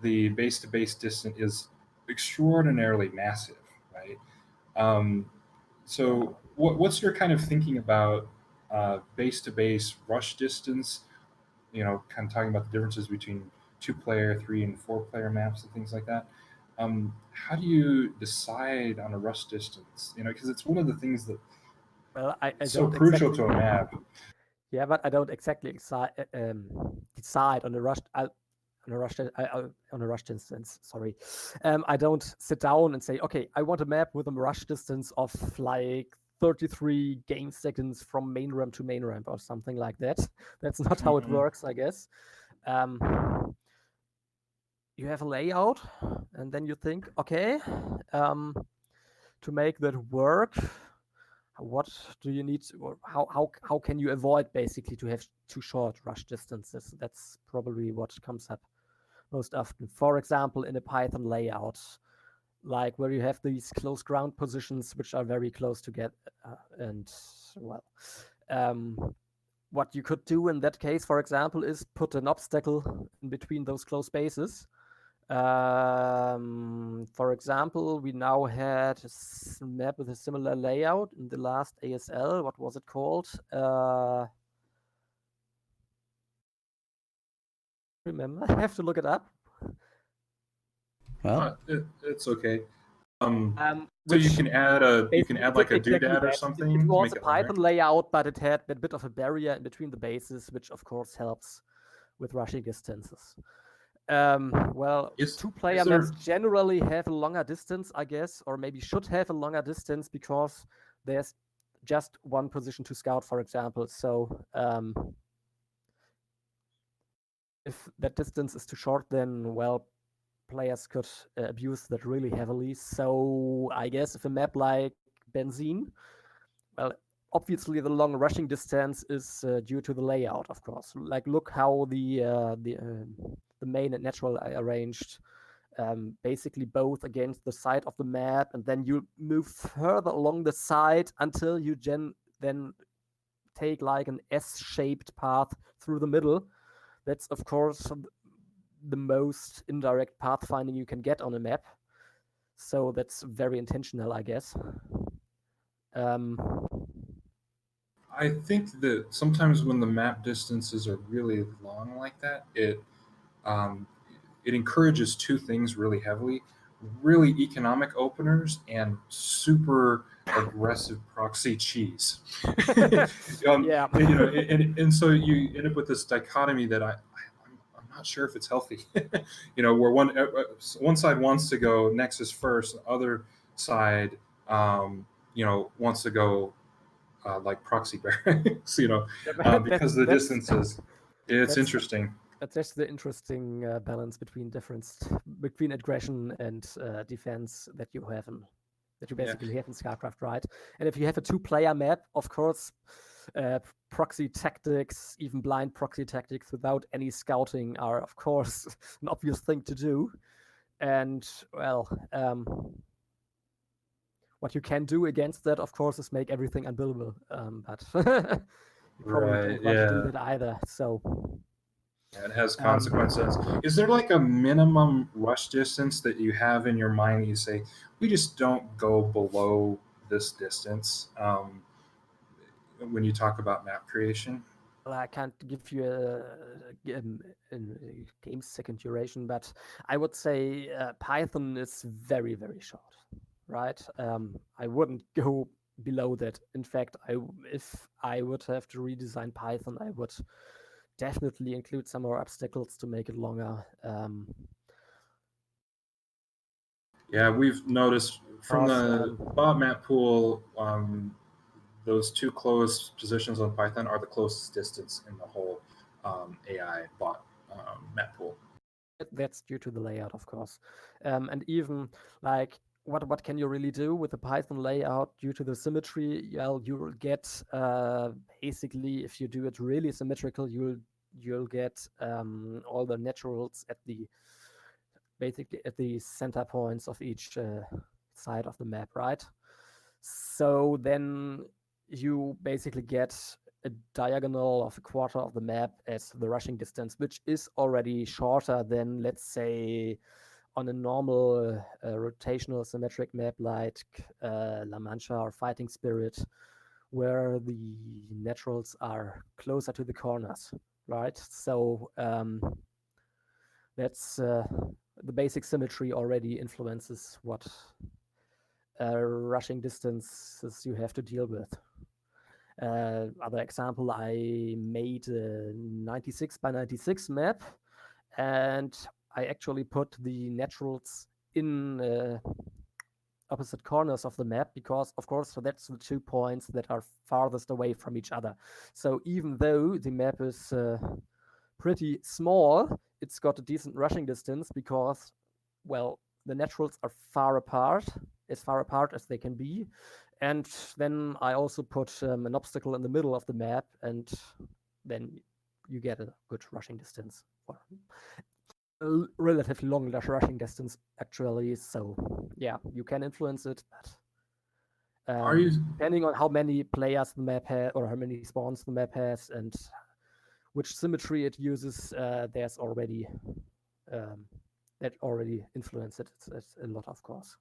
the base-to-base distance is extraordinarily massive, right? So what's your kind of thinking about base to base rush distance? Kind of talking about the differences between 2-player, 3 and 4-player maps and things like that. How do you decide on a rush distance? Because it's one of the things that I so don't crucial exactly, to a map. yeah, but I don't exactly decide on a rush distance. Sorry, I don't sit down and say, okay, I want a map with a rush distance of like 33 game seconds from main ramp to main ramp or something like that. That's not how it Mhm. works, I guess. You have a layout, and then you think, okay, to make that work, what do you need? Or how can you avoid basically to have too short rush distances? That's probably what comes up most often. For example, in a Python layout, like where you have these close ground positions which are very close together, and well, what you could do in that case, for example, is put an obstacle in between those close spaces. For example, we now had a map with a similar layout in the last ASL. What was it called? Remember? I have to look it up. Well, It's okay. So Which you can add basically like a did exactly doodad or that. something It to was make a it longer. Python layout, but it had a bit of a barrier in between the bases, which of course helps with rushing distances. Well, Is 2-player there maps generally have a longer distance, I guess, or maybe should have a longer distance because there's just one position to scout, for example. So if that distance is too short, then well, players could abuse that really heavily. So I guess if a map like Benzene, well, obviously the long rushing distance is due to the layout, of course. Like look how the main and natural are arranged. Basically both against the side of the map, and then you move further along the side until you then take like an S-shaped path through the middle. That's of course the most indirect pathfinding you can get on a map. So that's very intentional, I guess. I think that sometimes when the map distances are really long like that, um, it encourages two things really heavily: really economic openers and super aggressive proxy cheese. Yeah. And so you end up with this dichotomy that I'm not sure if it's healthy. Where one side wants to go Nexus first, the other side, wants to go like proxy barracks. Because the distances. It's interesting. That's just the interesting balance between aggression and defense that you basically have in StarCraft, right? And if you have a 2-player map, of course, proxy tactics, even blind proxy tactics without any scouting are, of course, an obvious thing to do. And well, what you can do against that, of course, is make everything unbuildable. But you probably don't want to do that either. So it has consequences. Is there like a minimum rush distance that you have in your mind that you say, we just don't go below this distance when you talk about map creation? Well, I can't give you a game second duration, but I would say Python is very, very short, right? I wouldn't go below that. In fact, if I would have to redesign Python, I would definitely include some more obstacles to make it longer. Yeah, we've noticed from the bot map pool, those two closed positions on Python are the closest distance in the whole AI bot map pool. That's due to the layout, of course. And even like what can you really do with the Python layout due to the symmetry? Well, you will get basically, if you do it really symmetrical, you'll get all the naturals basically at the center points of each side of the map, right? So then you basically get a diagonal of a quarter of the map as the rushing distance, which is already shorter than, let's say, on a normal rotational symmetric map like La Mancha or Fighting Spirit, where the naturals are closer to the corners, right? So that's the basic symmetry already influences what rushing distances you have to deal with. Other example, I made a 96 by 96 map, and I actually put the naturals in opposite corners of the map because, of course, that's the 2 points that are farthest away from each other. So even though the map is pretty small, it's got a decent rushing distance because, well, the naturals are as far apart as they can be. And then I also put an obstacle in the middle of the map, and then you get a good rushing distance. Or a relatively long rushing distance, actually. So, yeah, you can influence it, but Are you depending on how many players the map has, or how many spawns the map has, and which symmetry it uses, there's already that already influences it a lot, of course.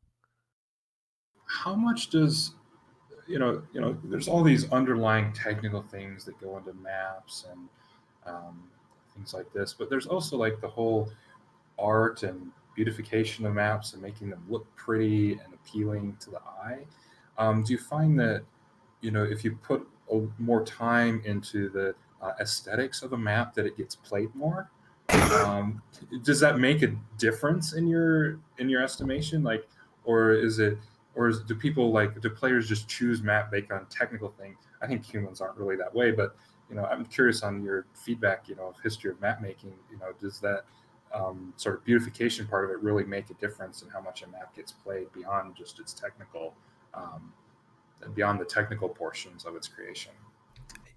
how much does there's all these underlying technical things that go into maps and things like this, but there's also like the whole art and beautification of maps and making them look pretty and appealing to the eye. Do you find that if you put more time into the aesthetics of a map, that it gets played more? Does that make a difference in your estimation? Like, or do players just choose map based on technical thing? I think humans aren't really that way, but I'm curious on your feedback, of history of map making. Does that sort of beautification part of it really make a difference in how much a map gets played beyond just its technical, beyond the technical portions of its creation?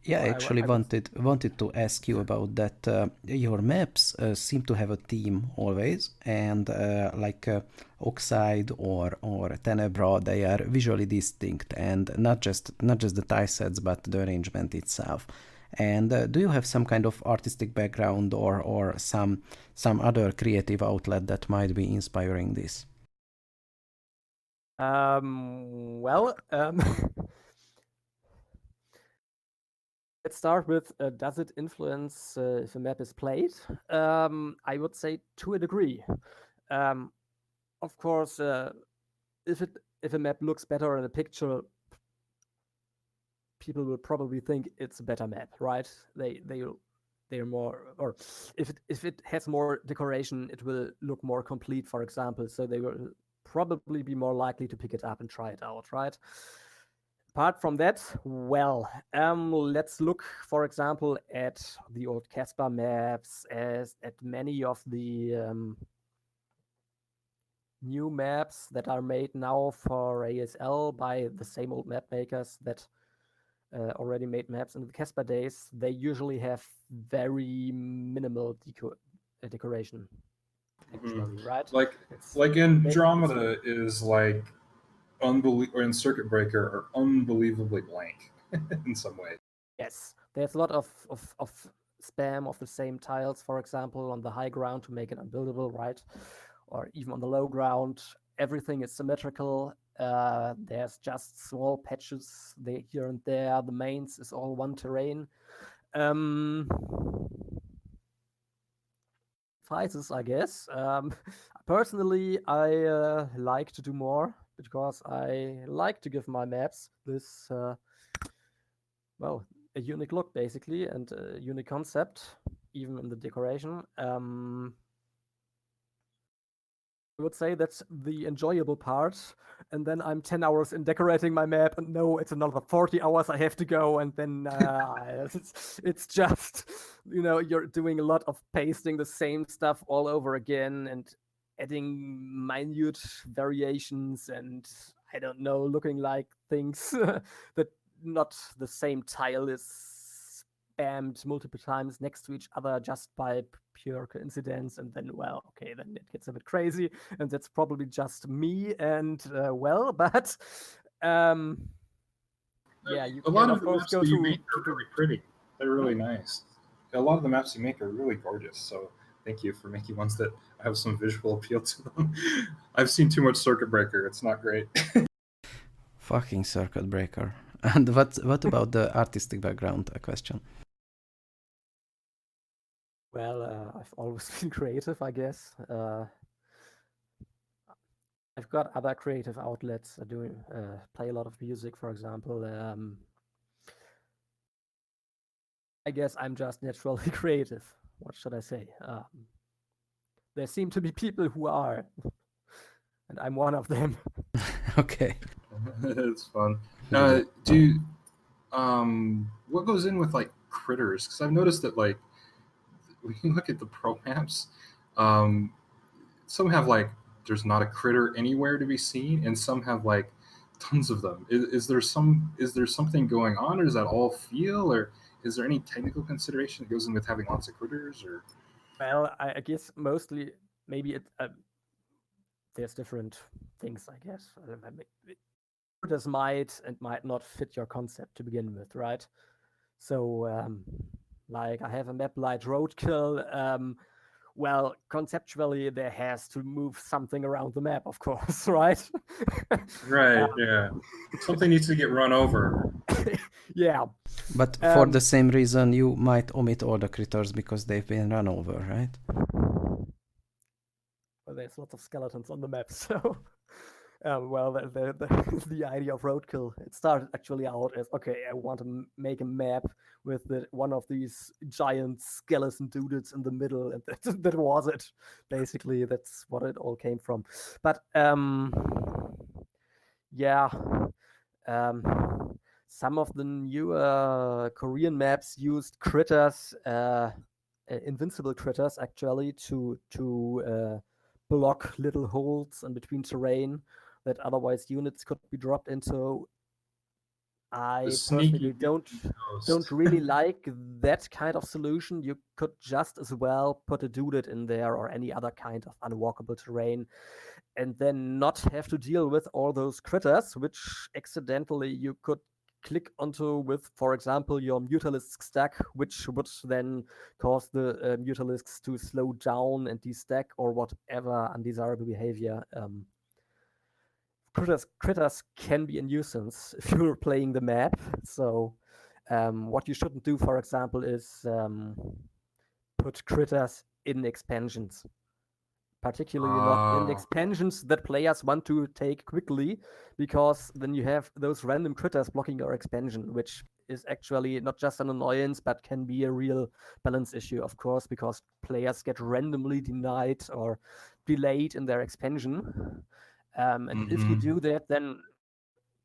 Yeah, I Well, actually I would- wanted to ask you about that. Your maps seem to have a theme always, and like Oxide or Tenebra, they are visually distinct, and not just the tile sets, but the arrangement itself. And do you have some kind of artistic background or some other creative outlet that might be inspiring this? Well, let's start with does it influence if a map is played? I would say to a degree. Of course, if a map looks better in a picture, people will probably think it's a better map, right? They're more, or if it has more decoration, it will look more complete, for example. So they will probably be more likely to pick it up and try it out, right? Apart from that, well, let's look, for example, at the old Casper maps, as at many of the new maps that are made now for ASL by the same old map makers that already made maps in the Casper days. They usually have very minimal decoration, actually, right? Like It's Andromeda is like or in Circuit Breaker are unbelievably blank in some way. Yes, there's a lot of spam of the same tiles, for example, on the high ground to make it unbuildable, right? Or even on the low ground, everything is symmetrical. There's just small patches there, here and there. The mains is all one terrain. Suffices, I guess. Personally, I like to do more because I like to give my maps this, well, a unique look basically and a unique concept, even in the decoration. I would say that's the enjoyable part, and then I'm 10 hours in decorating my map, and no, it's another 40 hours I have to go, and then it's just, you're doing a lot of pasting the same stuff all over again and adding minute variations, and I don't know, looking like things that not the same tile is spammed multiple times next to each other just by pure coincidence, and then, well, okay, then it gets a bit crazy, and that's probably just me, and but yeah, you A can lot of of the course maps go that you to make are really pretty. They're really nice. A lot of the maps you make are really gorgeous. So thank you for making ones that have some visual appeal to them. I've seen too much Circuit Breaker. It's not great. Fucking Circuit Breaker. And what about the artistic background question? Well, I've always been creative, I guess. I've got other creative outlets. I do play a lot of music, for example. I guess I'm just naturally creative. What should I say? There seem to be people who are, and I'm one of them. Okay. It's fun. What goes in with like critters? Because I've noticed that like when you look at the pro maps, some have like there's not a critter anywhere to be seen, and some have like tons of them. Is there something going on, or does that all feel, or is there any technical consideration that goes in with having lots of critters? Or Well, I guess mostly maybe there's different things. I guess critters might and might not fit your concept to begin with, right? So, like I have a map like Roadkill. Well, conceptually, there has to move something around the map, of course, right? right, yeah, something needs to get run over. Yeah. But for the same reason, you might omit all the critters because they've been run over, right? Well, there's lots of skeletons on the map, so well, the idea of Roadkill, it started actually out as, okay, I want to make a map with one of these giant skeleton dudes in the middle, and that was it. Basically, that's what it all came from. But yeah, some of the newer Korean maps used critters, invincible critters, actually, to block little holes in between terrain that otherwise units could be dropped into. I personally don't really like that kind of solution. You could just as well put a dudet in there or any other kind of unwalkable terrain, and then not have to deal with all those critters, which accidentally you could click onto with, for example, your Mutalisk stack, which would then cause the Mutalisks to slow down and destack or whatever undesirable behavior. Critters can be a nuisance if you're playing the map. So what you shouldn't do, for example, is put critters in expansions. Particularly not in expansions that players want to take quickly, because then you have those random critters blocking your expansion, which is actually not just an annoyance, but can be a real balance issue, of course, because players get randomly denied or delayed in their expansion. And if you do that, then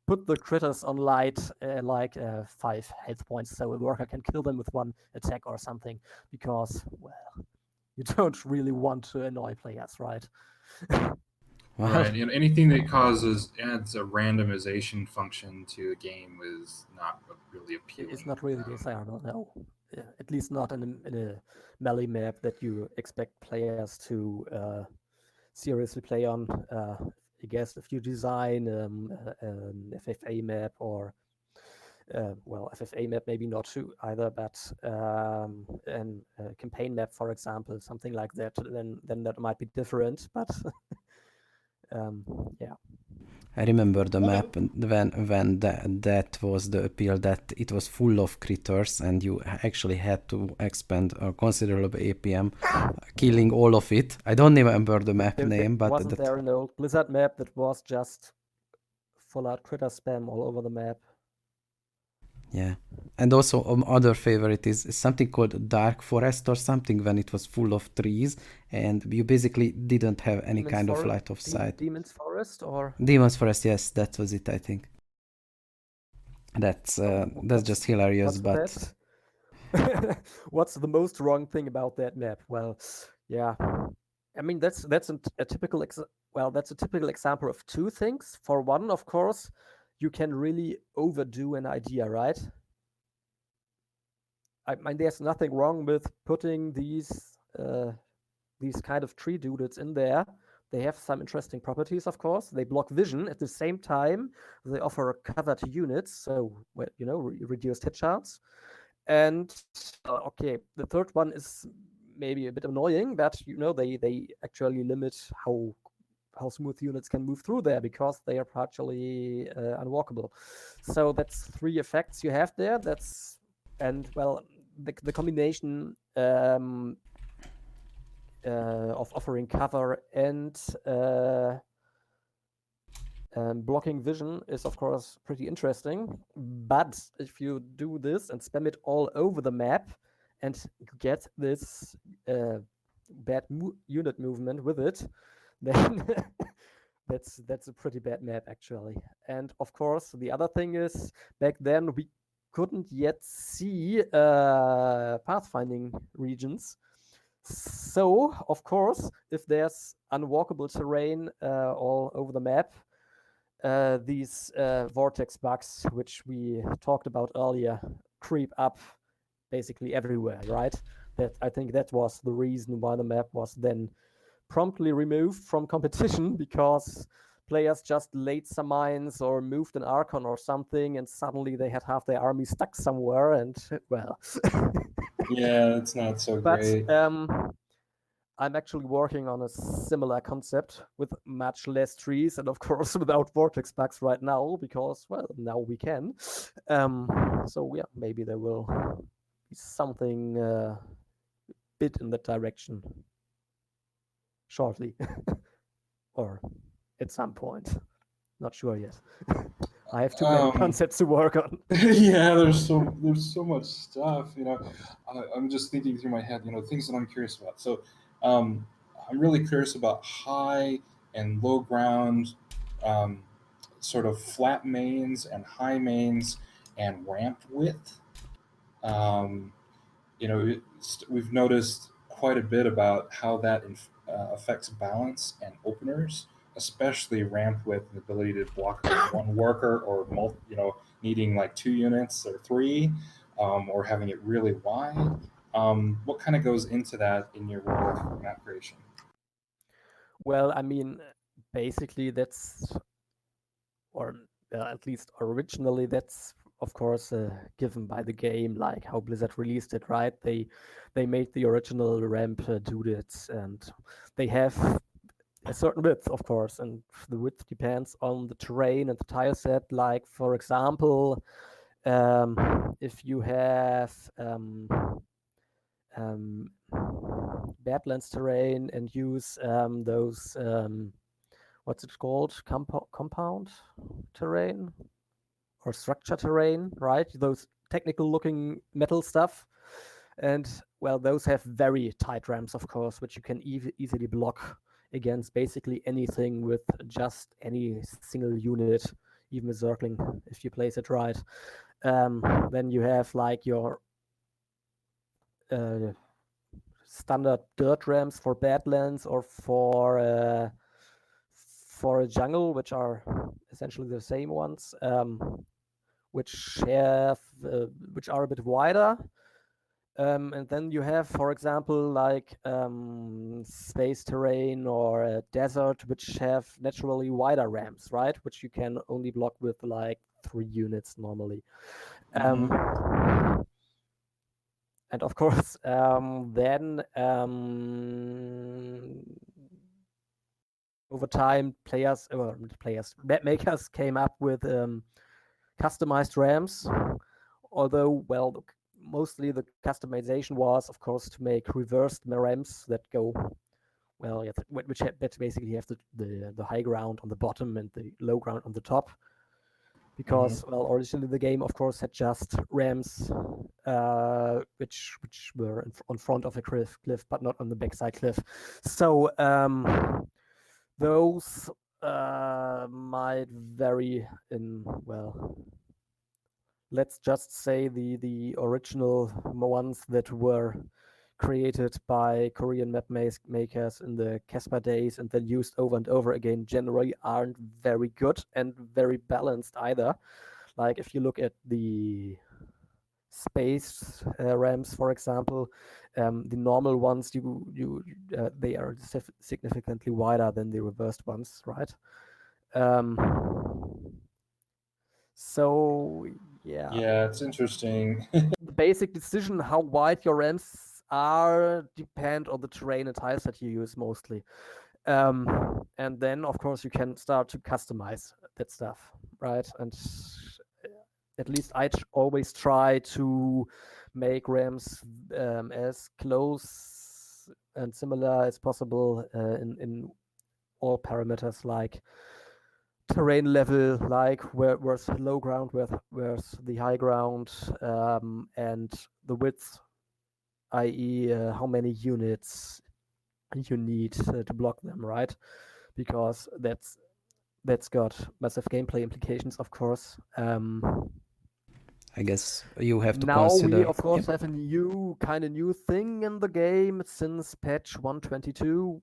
put the critters on light, 5 health points, so a worker can kill them with one attack or something, because, well, you don't really want to annoy players, right? Right, and anything that adds a randomization function to a game is not really appealing. It's not really desirable, no. Yeah, at least not in a melee map that you expect players to seriously play on. I guess if you design an FFA map or FFA map maybe not too either, but a campaign map, for example, something like that, then that might be different. But yeah. I remember the map when that was the appeal, that it was full of critters and you actually had to expend a considerable APM killing all of it. I don't remember the map name, but wasn't there an old Blizzard map that was just full out critter spam all over the map? Yeah, and also other favorite is something called Dark Forest or something, when it was full of trees and you basically didn't have any kind of light of sight. Demon's Forest or Demon's Forest, yes, that was it, I think. That's just hilarious, but what's the most wrong thing about that map? Well, yeah, I mean that's a typical example of two things. For one, of course, you can really overdo an idea, right? I mean, there's nothing wrong with putting these kind of tree dudes in there. They have some interesting properties, of course. They block vision. At the same time, they offer a cover to units, so reduced hit chance. And okay, the third one is maybe a bit annoying, but they actually limit how smooth units can move through there because they are partially unwalkable. So that's 3 effects you have there. And well, the combination of offering cover and blocking vision is of course pretty interesting. But if you do this and spam it all over the map and get this bad unit movement with it, then that's a pretty bad map actually. And of course, the other thing is back then we couldn't yet see pathfinding regions. So of course, if there's unwalkable terrain all over the map, these vortex bugs, which we talked about earlier, creep up basically everywhere, right? I think that was the reason why the map was then promptly removed from competition, because players just laid some mines or moved an Archon or something, and suddenly they had half their army stuck somewhere, and well. Yeah, it's not so But great. I'm actually working on a similar concept with much less trees and of course without vortex bugs right now, because well, now we can. So yeah, maybe there will be something bit in that direction shortly or at some point. Not sure yet. I have too many concepts to work on. Yeah, there's so much stuff. I'm just thinking through my head. Things that I'm curious about. So, I'm really curious about high and low ground, sort of flat mains and high mains and ramp width. We've noticed quite a bit about how that affects balance and openers, especially ramp width and the ability to block one worker or needing like 2 units or 3, or having it really wide. What kind of goes into that in your world for map creation? Well, I mean, basically that's, or at least originally, that's of course given by the game, like how Blizzard released it, right? They made the original ramp do that, and they have a certain width, of course, and the width depends on the terrain and the tile set. Like for example, if you have Badlands terrain and use those what's it called, compound terrain or structure terrain, right? Those technical looking metal stuff, and well, those have very tight ramps, of course, which you can easily block against basically anything with just any single unit, even with circling, if you place it right. Then you have like your standard dirt ramps for Badlands or for a jungle, which are essentially the same ones, which are a bit wider. And then you have, for example, like space terrain or a desert, which have naturally wider ramps, right? Which you can only block with like 3 units normally. And of course, then over time, map makers came up with customized ramps. Although, well, mostly the customization was, of course, to make reversed ramps that go, well, yeah, which basically have the high ground on the bottom and the low ground on the top. Because, well, originally the game, of course, had just ramps which were on front of a cliff, but not on the backside cliff. So those might vary in, well, let's just say the original ones that were created by Korean map makers in the Casper days and then used over and over again generally aren't very good and very balanced either. Like if you look at the space ramps, for example, the normal ones they are significantly wider than the reversed ones, right? So yeah, it's interesting. The basic decision how wide your ramps are depend on the terrain and tiles that you use mostly. And then, of course, you can start to customize that stuff, right? And at least I always try to make RAMs as close and similar as possible in all parameters, like terrain level, like where's low ground, where's the high ground, and the width, i.e. How many units you need to block them, right? Because that's got massive gameplay implications, of course. I guess you have to Now consider. we, of course, have a new thing in the game since patch 122.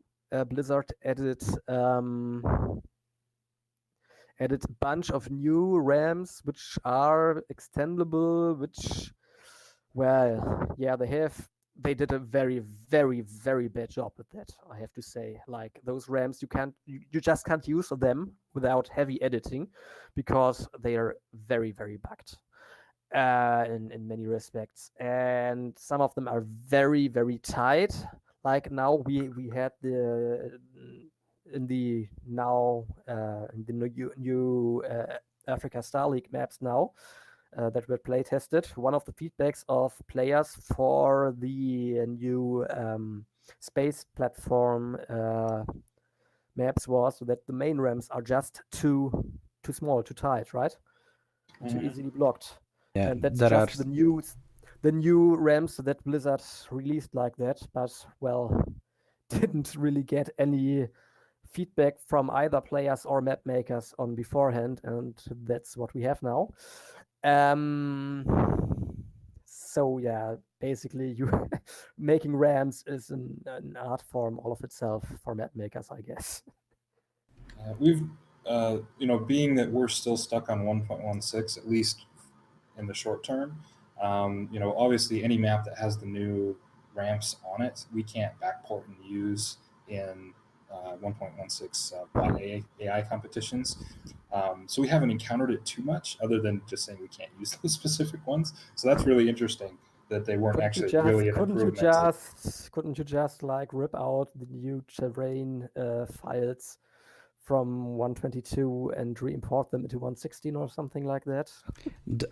Blizzard added a bunch of new RAMs which are extendable, which, well, yeah, they did a very, very, very bad job with that, I have to say. Like, those RAMs, you just can't use them without heavy editing because they are very, very bugged in many respects. And some of them are very, very tight. Like now we had in the new Africa Star League maps now that were play tested. One of the feedbacks of players for the new space platform maps was that the main ramps are just too small, too tight, right? Too easily blocked. Yeah, And that's there just are the new ramps that Blizzard released like that, but well, didn't really get any feedback from either players or map makers on beforehand, and that's what we have now. So yeah, basically, you making RAMs is an art form all of itself for map makers, I guess. We've, being that we're still stuck on 1.16, at least in the short term, obviously any map that has the new ramps on it, we can't backport and use in 1.16 bot AI competitions. So we haven't encountered it too much, other than just saying we can't use those specific ones. So that's really interesting that they weren't really an improvement. Couldn't you just like rip out the new terrain files from 122 and re-import them into 116 or something like that?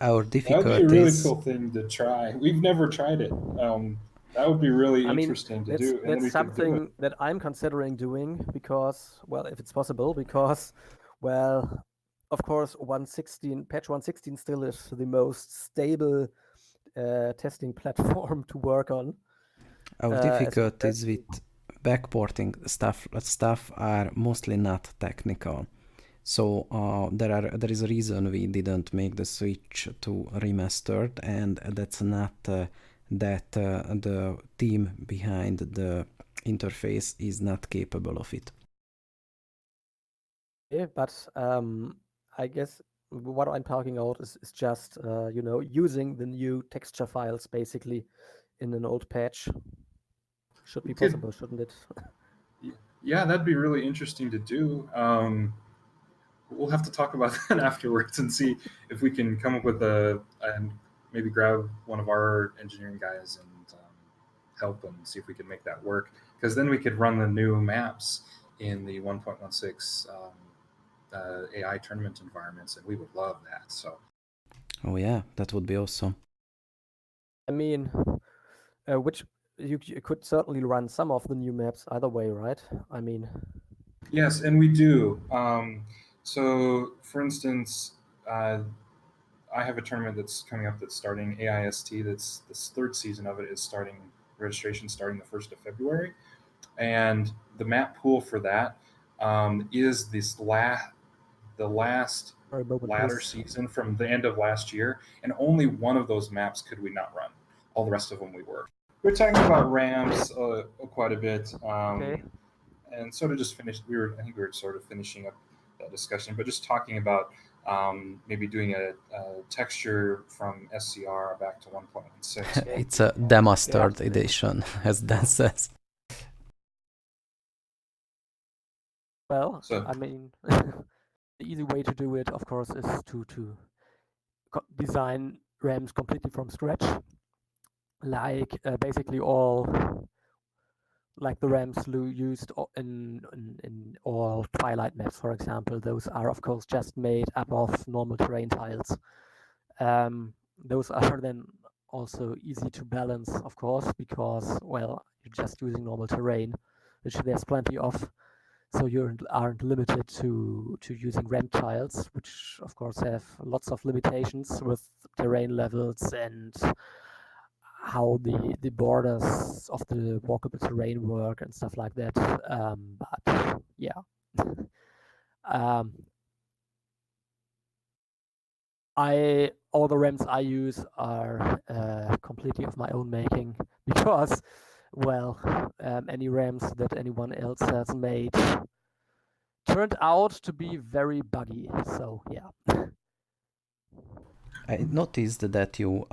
Our That would be a really difficulties. cool thing to try. We've never tried it. That would be really interesting to do. And then we That's could do it. something that I'm considering doing because, well, if it's possible, because, well, of course, patch 116 still is the most stable testing platform to work on. Our difficulties with backporting stuff are mostly not technical. So there is a reason we didn't make the switch to remastered, and that's not that the team behind the interface is not capable of it. Yeah, but I guess what I'm talking about is just using the new texture files basically in an old patch. Should be possible, shouldn't it? Yeah, that'd be really interesting to do. We'll have to talk about that afterwards and see if we can come up with and maybe grab one of our engineering guys and help and see if we can make that work. Because then we could run the new maps in the 1.16 AI tournament environments, and we would love that. So. Oh yeah, that would be awesome. I mean, which you could certainly run some of the new maps either way, right? I mean. Yes, and we do. So, for instance, I have a tournament that's coming up that's starting AIST. That's this third season of it is starting registration starting the 1st of February, and the map pool for that is the last ladder season from the end of last year, and only one of those maps could we not run. All the rest of them we were. We're talking about ramps quite a bit. Okay. And sort of just finished. I think we were sort of finishing up that discussion, but just talking about maybe doing a texture from SCR back to 1.16. It's a demastered edition, as Dan says. Well, I mean, the easy way to do it, of course, is to design RAMs completely from scratch, like basically all like the ramps used in all Twilight maps, for example. Those are, of course, just made up of normal terrain tiles. Those are then also easy to balance, of course, because, well, you're just using normal terrain, which there's plenty of. So you aren't limited to using ramp tiles, which of course have lots of limitations with terrain levels and how the borders of the walkable terrain work and stuff like that. But yeah. All the ramps I use are completely of my own making because, well, any ramps that anyone else has made turned out to be very buggy. So yeah. I noticed that you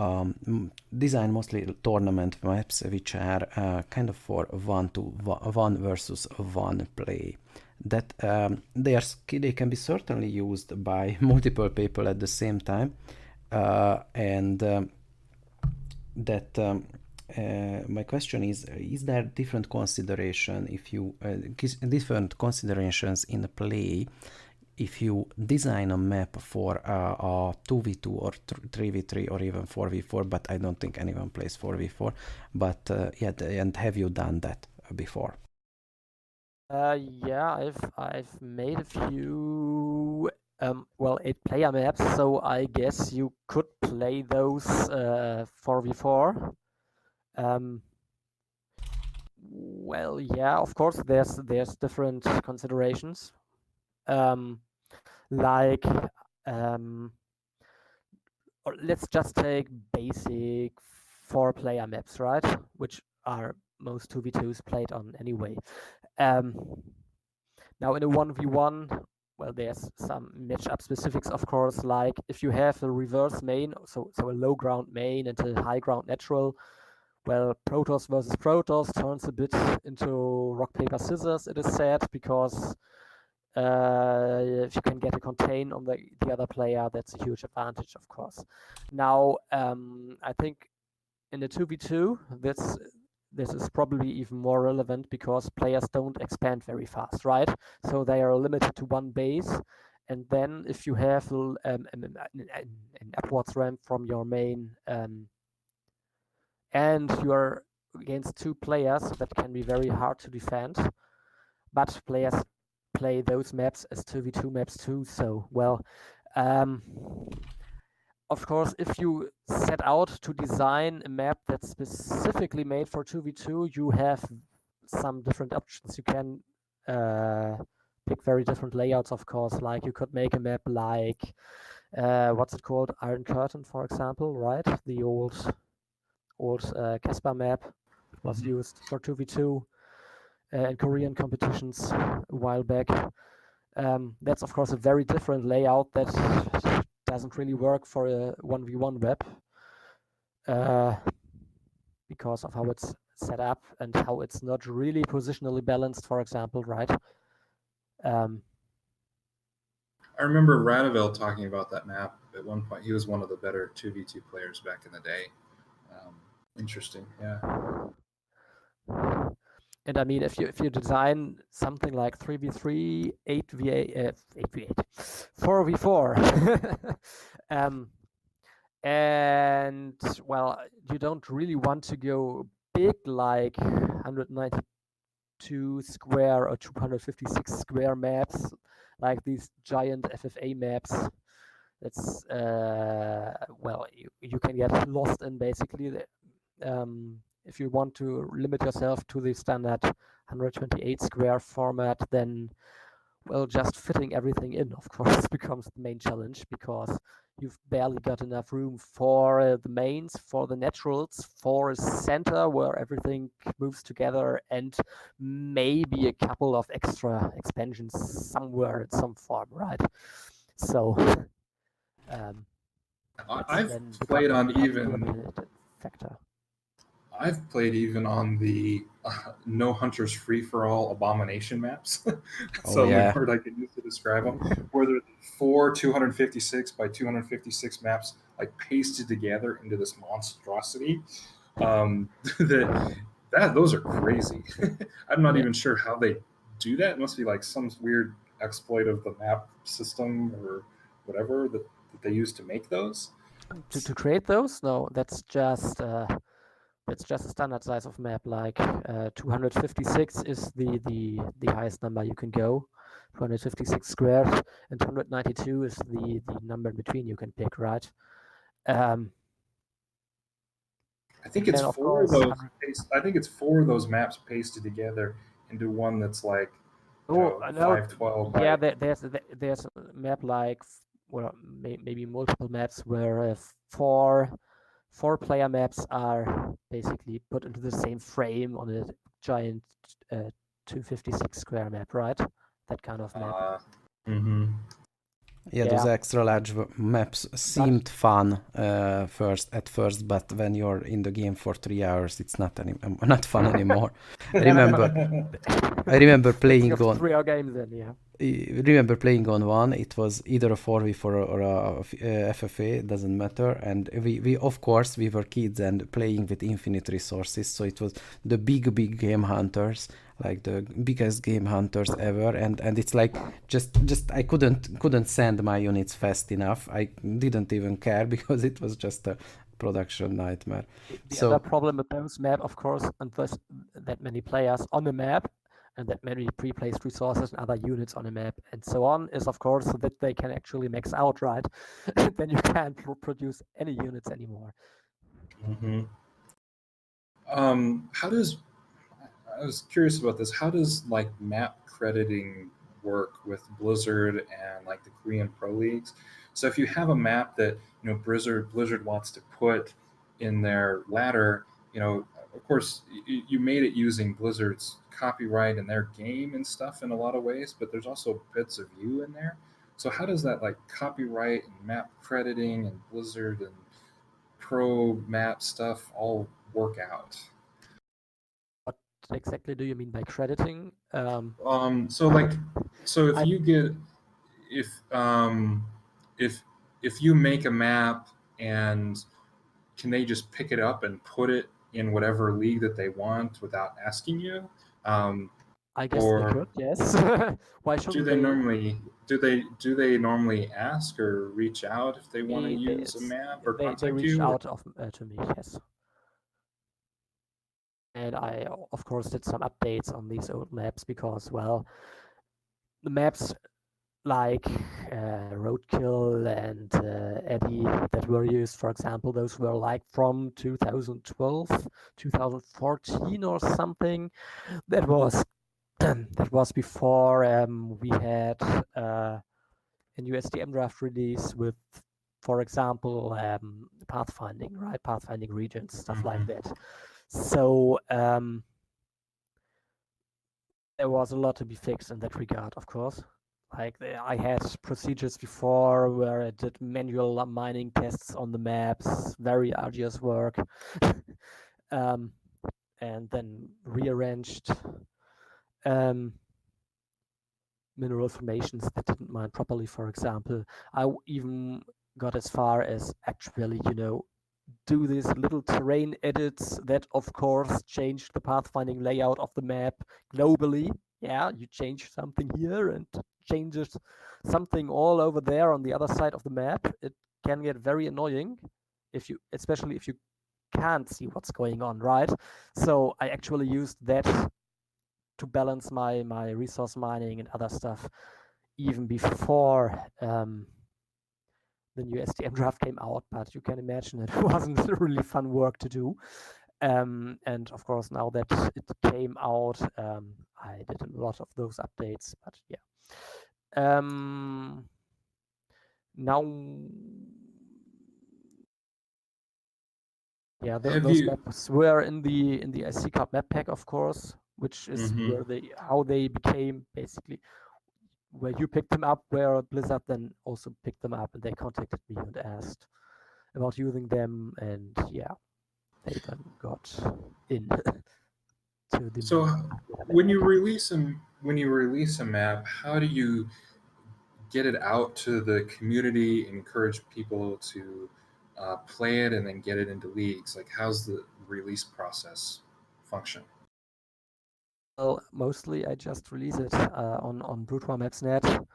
design mostly tournament maps, which are kind of for one versus one play. That they can be certainly used by multiple people at the same time, and that. My question is there different consideration if you different considerations in a play if you design a map for a 2v2 or 3v3 or even 4v4, but I don't think anyone plays 4v4, but and have you done that before? Yeah, I've made a few 8-player maps, so I guess you could play those 4v4. Well, yeah, of course, there's different considerations. Like, or let's just take basic 4-player maps, right? Which are most 2v2s played on anyway. Now in a 1v1, well, there's some matchup specifics, of course, like if you have a reverse main, so a low ground main and a high ground natural, well, Protoss versus Protoss turns a bit into rock, paper, scissors, it is said, because if you can get a contain on the other player, that's a huge advantage, of course. Now, I think in the 2v2, this is probably even more relevant because players don't expand very fast, right? So they are limited to one base. And then if you have an upwards ramp from your main and you are against two players, that can be very hard to defend. But players play those maps as 2v2 maps too. So, well, of course, if you set out to design a map that's specifically made for 2v2, you have some different options. You can pick very different layouts, of course. Like you could make a map like, what's it called? Iron Curtain, for example, right? The old Casper map was used for 2v2 in Korean competitions a while back. That's, of course, a very different layout that doesn't really work for a 1v1 web because of how it's set up and how it's not really positionally balanced, for example, right? I remember Radovel talking about that map at one point. He was one of the better 2v2 players back in the day. Interesting, yeah. And I mean, if you design something like 3v3, 8v8, 4v4, and well, you don't really want to go big like 192 square or 256 square maps, like these giant FFA maps. That's well, you can get lost in basically. If you want to limit yourself to the standard 128 square format, then, well, just fitting everything in, of course, becomes the main challenge because you've barely got enough room for the mains, for the naturals, for a center where everything moves together, and maybe a couple of extra expansions somewhere in some form, right? So, I've played on even factor. I've played even on the No Hunters Free for All Abomination maps. That's the only word I could use to describe them. Where there are 4 256 by 256 maps like pasted together into this monstrosity. That those are crazy. I'm not Yeah. even sure how they do that. It must be like some weird exploit of the map system or whatever that they use to make those. To create those? No, that's just a standard size of map. Like 256 is the highest number you can go. 256 squared, and 292 is the number in between you can pick, right? Um, I think and it's then of four of course, those. I think it's four of those maps pasted together into one that's like, I know. 512 Yeah, by. there's a map like well, maybe multiple maps where four player maps are basically put into the same frame on a giant 256 square map, right? That kind of map. Mm-hmm. Yeah, those Yeah, extra large maps but seemed fun at first, but when you're in the game for 3 hours, it's not fun anymore. I remember I remember speaking playing of on 3 hour games, then yeah. remember playing on one. It was either a 4v4 or a FFA, it doesn't matter. And we of course we were kids and playing with infinite resources, so it was the big game hunters, like the biggest game hunters ever. And it's like just I couldn't send my units fast enough. I didn't even care because it was just a production nightmare. The other So problem with those map, of course, and thus that many players on the map and that many pre-placed resources and other units on a map and so on is of course so that they can actually max out, right? Then you can't produce any units anymore. Mm-hmm. How does I was curious about this. How does like map crediting work with Blizzard and like the Korean Pro Leagues? So if you have a map that Blizzard wants to put in their ladder, of course you made it using Blizzard's copyright and their game and stuff in a lot of ways, but there's also bits of you in there. So how does that like copyright and map crediting and Blizzard and pro map stuff all work out? What exactly do you mean by crediting? So like, so if I you get if if if you make a map and can they just pick it up and put it in whatever league that they want without asking you? Um, I guess they or could, yes. Why do shouldn't they they? normally do they normally ask or reach out if they want to use a map or They contact reach you? Or, out to me, yes. And I of course did some updates on these old maps because well, the maps like Roadkill and Eddie that were used, for example, those were like from 2012, 2014 or something. That was that was before we had a new STM draft release with, for example, pathfinding, right? Pathfinding regions, stuff like that. So there was a lot to be fixed in that regard, of course. Like I had procedures before where I did manual mining tests on the maps, very arduous work, and then rearranged mineral formations that didn't mine properly. For example, I even got as far as actually, do these little terrain edits that, of course, changed the pathfinding layout of the map globally. Yeah, you change something here and changes something all over there on the other side of the map. It can get very annoying especially if you can't see what's going on, right? So I actually used that to balance my resource mining and other stuff even before the new STM draft came out, but you can imagine it wasn't really fun work to do. And of course, now that it came out, I did a lot of those updates. But yeah, now, yeah, have those you? maps were in the SCAIT map pack, of course, which is Mm-hmm. where how they became basically where you picked them up, where Blizzard then also picked them up, and they contacted me and asked about using them, and yeah, they then got in to the So when you release a map, how do you get it out to the community, encourage people to play it, and then get it into leagues? Like, how's the release process function? Well, mostly I just release it on Brute1Maps.net,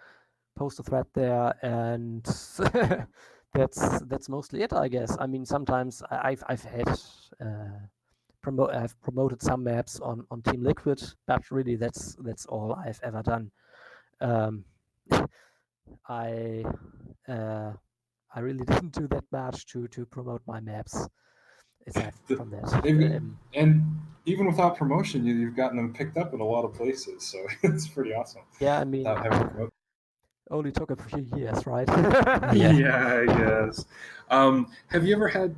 post a thread there, and that's mostly it, I guess. I mean, sometimes I've had I've promoted some maps on Team Liquid, but really that's all I've ever done. I really didn't do that much to promote my maps. Aside from that, and even without promotion, you've gotten them picked up in a lot of places, so it's pretty awesome. yeah, I mean, Without having to promote. Only took a few years, right? Yeah, I guess. Have you ever had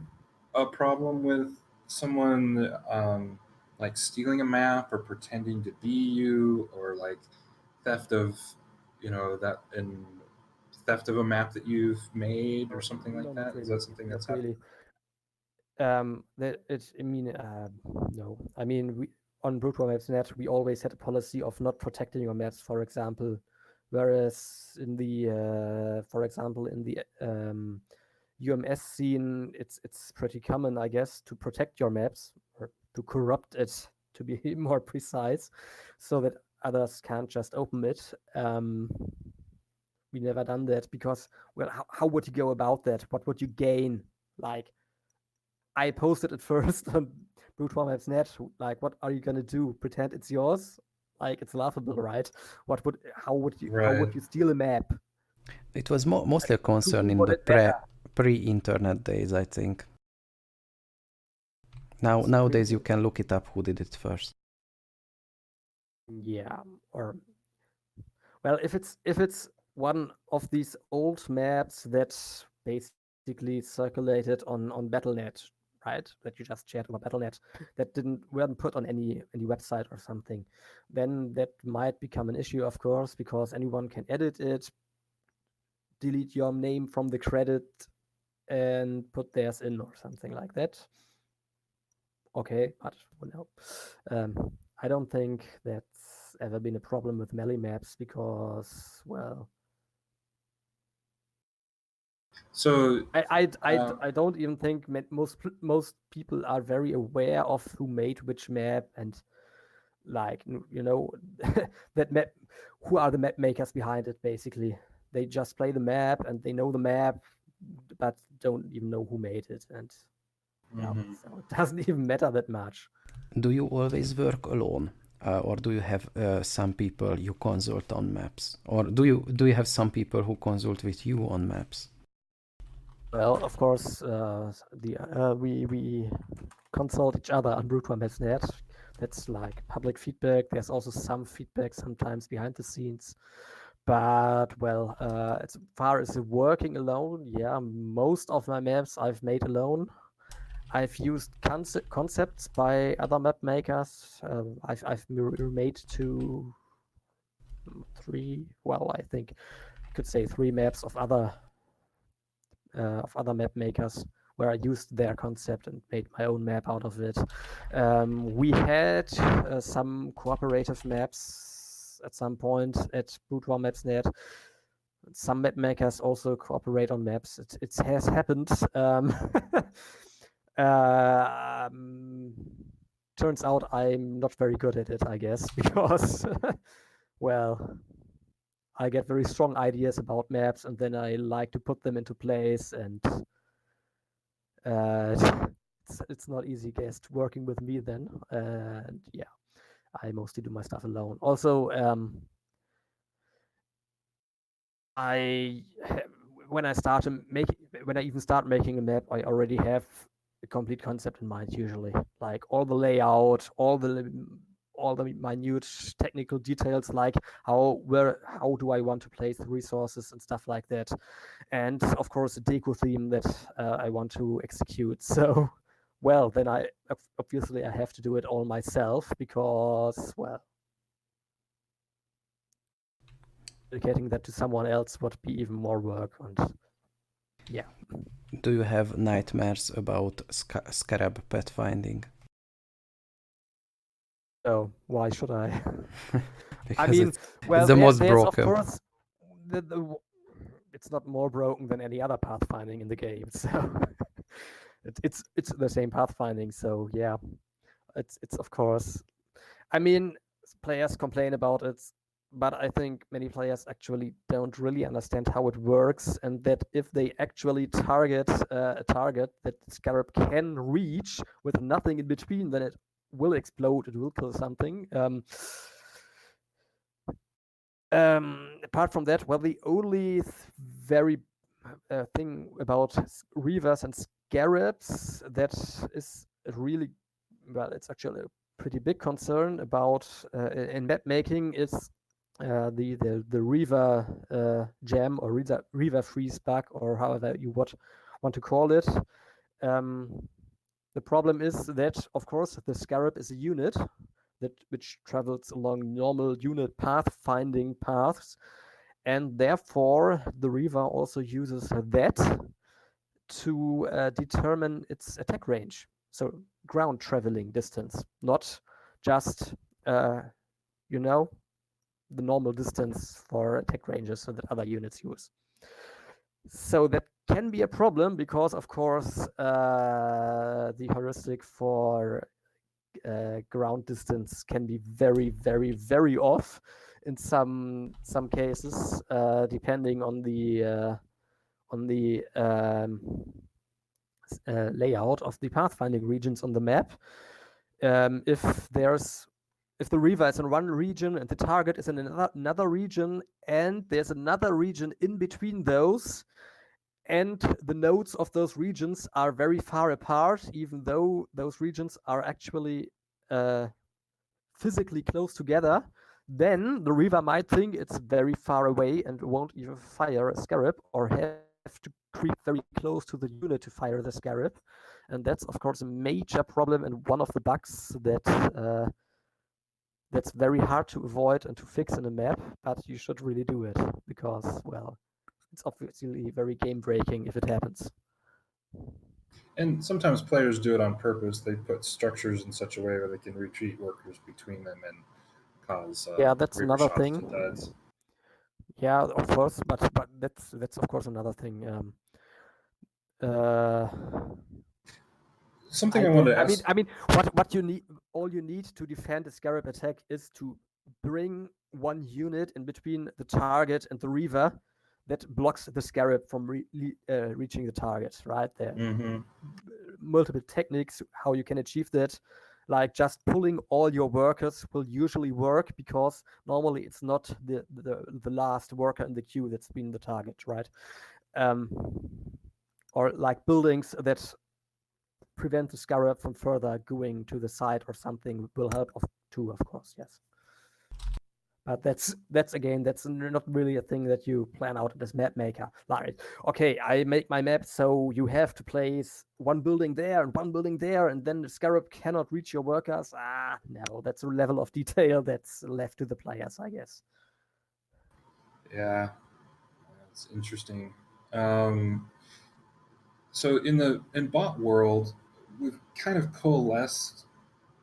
a problem with someone like stealing a map or pretending to be you, or like theft of, that and theft of a map that you've made or something like that? Really. Is that something that's happened? Really. No. I mean, we on Brute1Maps.net we always had a policy of not protecting your maps, for example. Whereas in the, for example, in the UMS scene, it's pretty common, I guess, to protect your maps or to corrupt it, to be more precise, so that others can't just open it. We never done that because, well, how would you go about that? What would you gain? Like, I posted it first on Brute1Maps.net. Like, what are you gonna do? Pretend it's yours? Like, it's laughable, right? How would you steal a map? It was mostly a concern in the pre-internet days, I think. Nowadays you can look it up who did it first. Yeah, or well, if it's one of these old maps that basically circulated on Battle.net, right? That you just shared over Battle.net, that weren't put on any website or something, then that might become an issue, of course, because anyone can edit it, delete your name from the credit, and put theirs in or something like that. Okay, but no, I don't think that's ever been a problem with melee maps because, well, so I don't even think most people are very aware of who made which map and, like, that map, who are the map makers behind it. Basically, they just play the map and they know the map, but don't even know who made it, and so it doesn't even matter that much. Do you always work alone, or do you have some people you consult on maps, or do you have some people who consult with you on maps? Well, of course, we consult each other on Brute1Maps.net. That's like public feedback. There's also some feedback sometimes behind the scenes. But, well, as far as working alone, yeah, most of my maps I've made alone. I've used concepts by other map makers. I've made I think you could say 3 maps of other map makers where I used their concept and made my own map out of it. We had some cooperative maps at some point at Brute1Maps.net. Some map makers also cooperate on maps. It has happened. Turns out I'm not very good at it, I guess, because, well, I get very strong ideas about maps and then I like to put them into place, and it's not easy, guess, working with me then. And yeah, I mostly do my stuff alone. Also, when I even start making a map, I already have a complete concept in mind. Usually, like all the layout, all the minute technical details, like how do I want to place the resources and stuff like that, and of course a deco theme that I want to execute. So, well, then I obviously I have to do it all myself because, well, dedicating that to someone else would be even more work. And yeah. Do you have nightmares about scarab pathfinding? Oh, why should I? Because I mean, it's the most broken. Of course, it's not more broken than any other pathfinding in the game. So it's the same pathfinding. So yeah, it's of course. I mean, players complain about it, but I think many players actually don't really understand how it works, and that if they actually target a target that Scarab can reach with nothing in between, then it will explode. It will kill something. Apart from that, well, the only very thing about Reavers and Scarabs that is really, well, it's actually a pretty big concern about in map making is the Reaver jam or Reaver freeze bug, or however you want to call it. The problem is that, of course, the Scarab is a unit which travels along normal unit pathfinding paths, and therefore the Reaver also uses that to determine its attack range. So ground traveling distance, not just the normal distance for attack ranges that other units use. So that can be a problem because, of course, the heuristic for ground distance can be very, very, very off in some cases, depending on the layout of the pathfinding regions on the map. If the Reaver is in one region and the target is in another region, and there's another region in between those, and the nodes of those regions are very far apart, even though those regions are actually physically close together, then the Reaver might think it's very far away and won't even fire a Scarab, or have to creep very close to the unit to fire the Scarab. And that's, of course, a major problem and one of the bugs that's very hard to avoid and to fix in a map, but you should really do it because, well, it's obviously very game breaking if it happens. And sometimes players do it on purpose. They put structures in such a way where they can retreat workers between them and cause that's Reaper another shots thing. to duds. Yeah, of course, but that's of course another thing. Something I wanted to ask. I mean, what you need, all you need to defend a Scarab attack is to bring one unit in between the target and the Reaver that blocks the Scarab from reaching the target. Right there, multiple techniques how you can achieve that. Like just pulling all your workers will usually work because normally it's not the last worker in the queue that's been the target, right? Or like buildings that prevent the Scarab from further going to the side or something will help too, of course, yes. But that's not really a thing that you plan out as map maker. Like, okay, I make my map so you have to place one building there and one building there, and then the Scarab cannot reach your workers. No, that's a level of detail that's left to the players, I guess. Yeah, that's interesting. So in bot world, we've kind of coalesced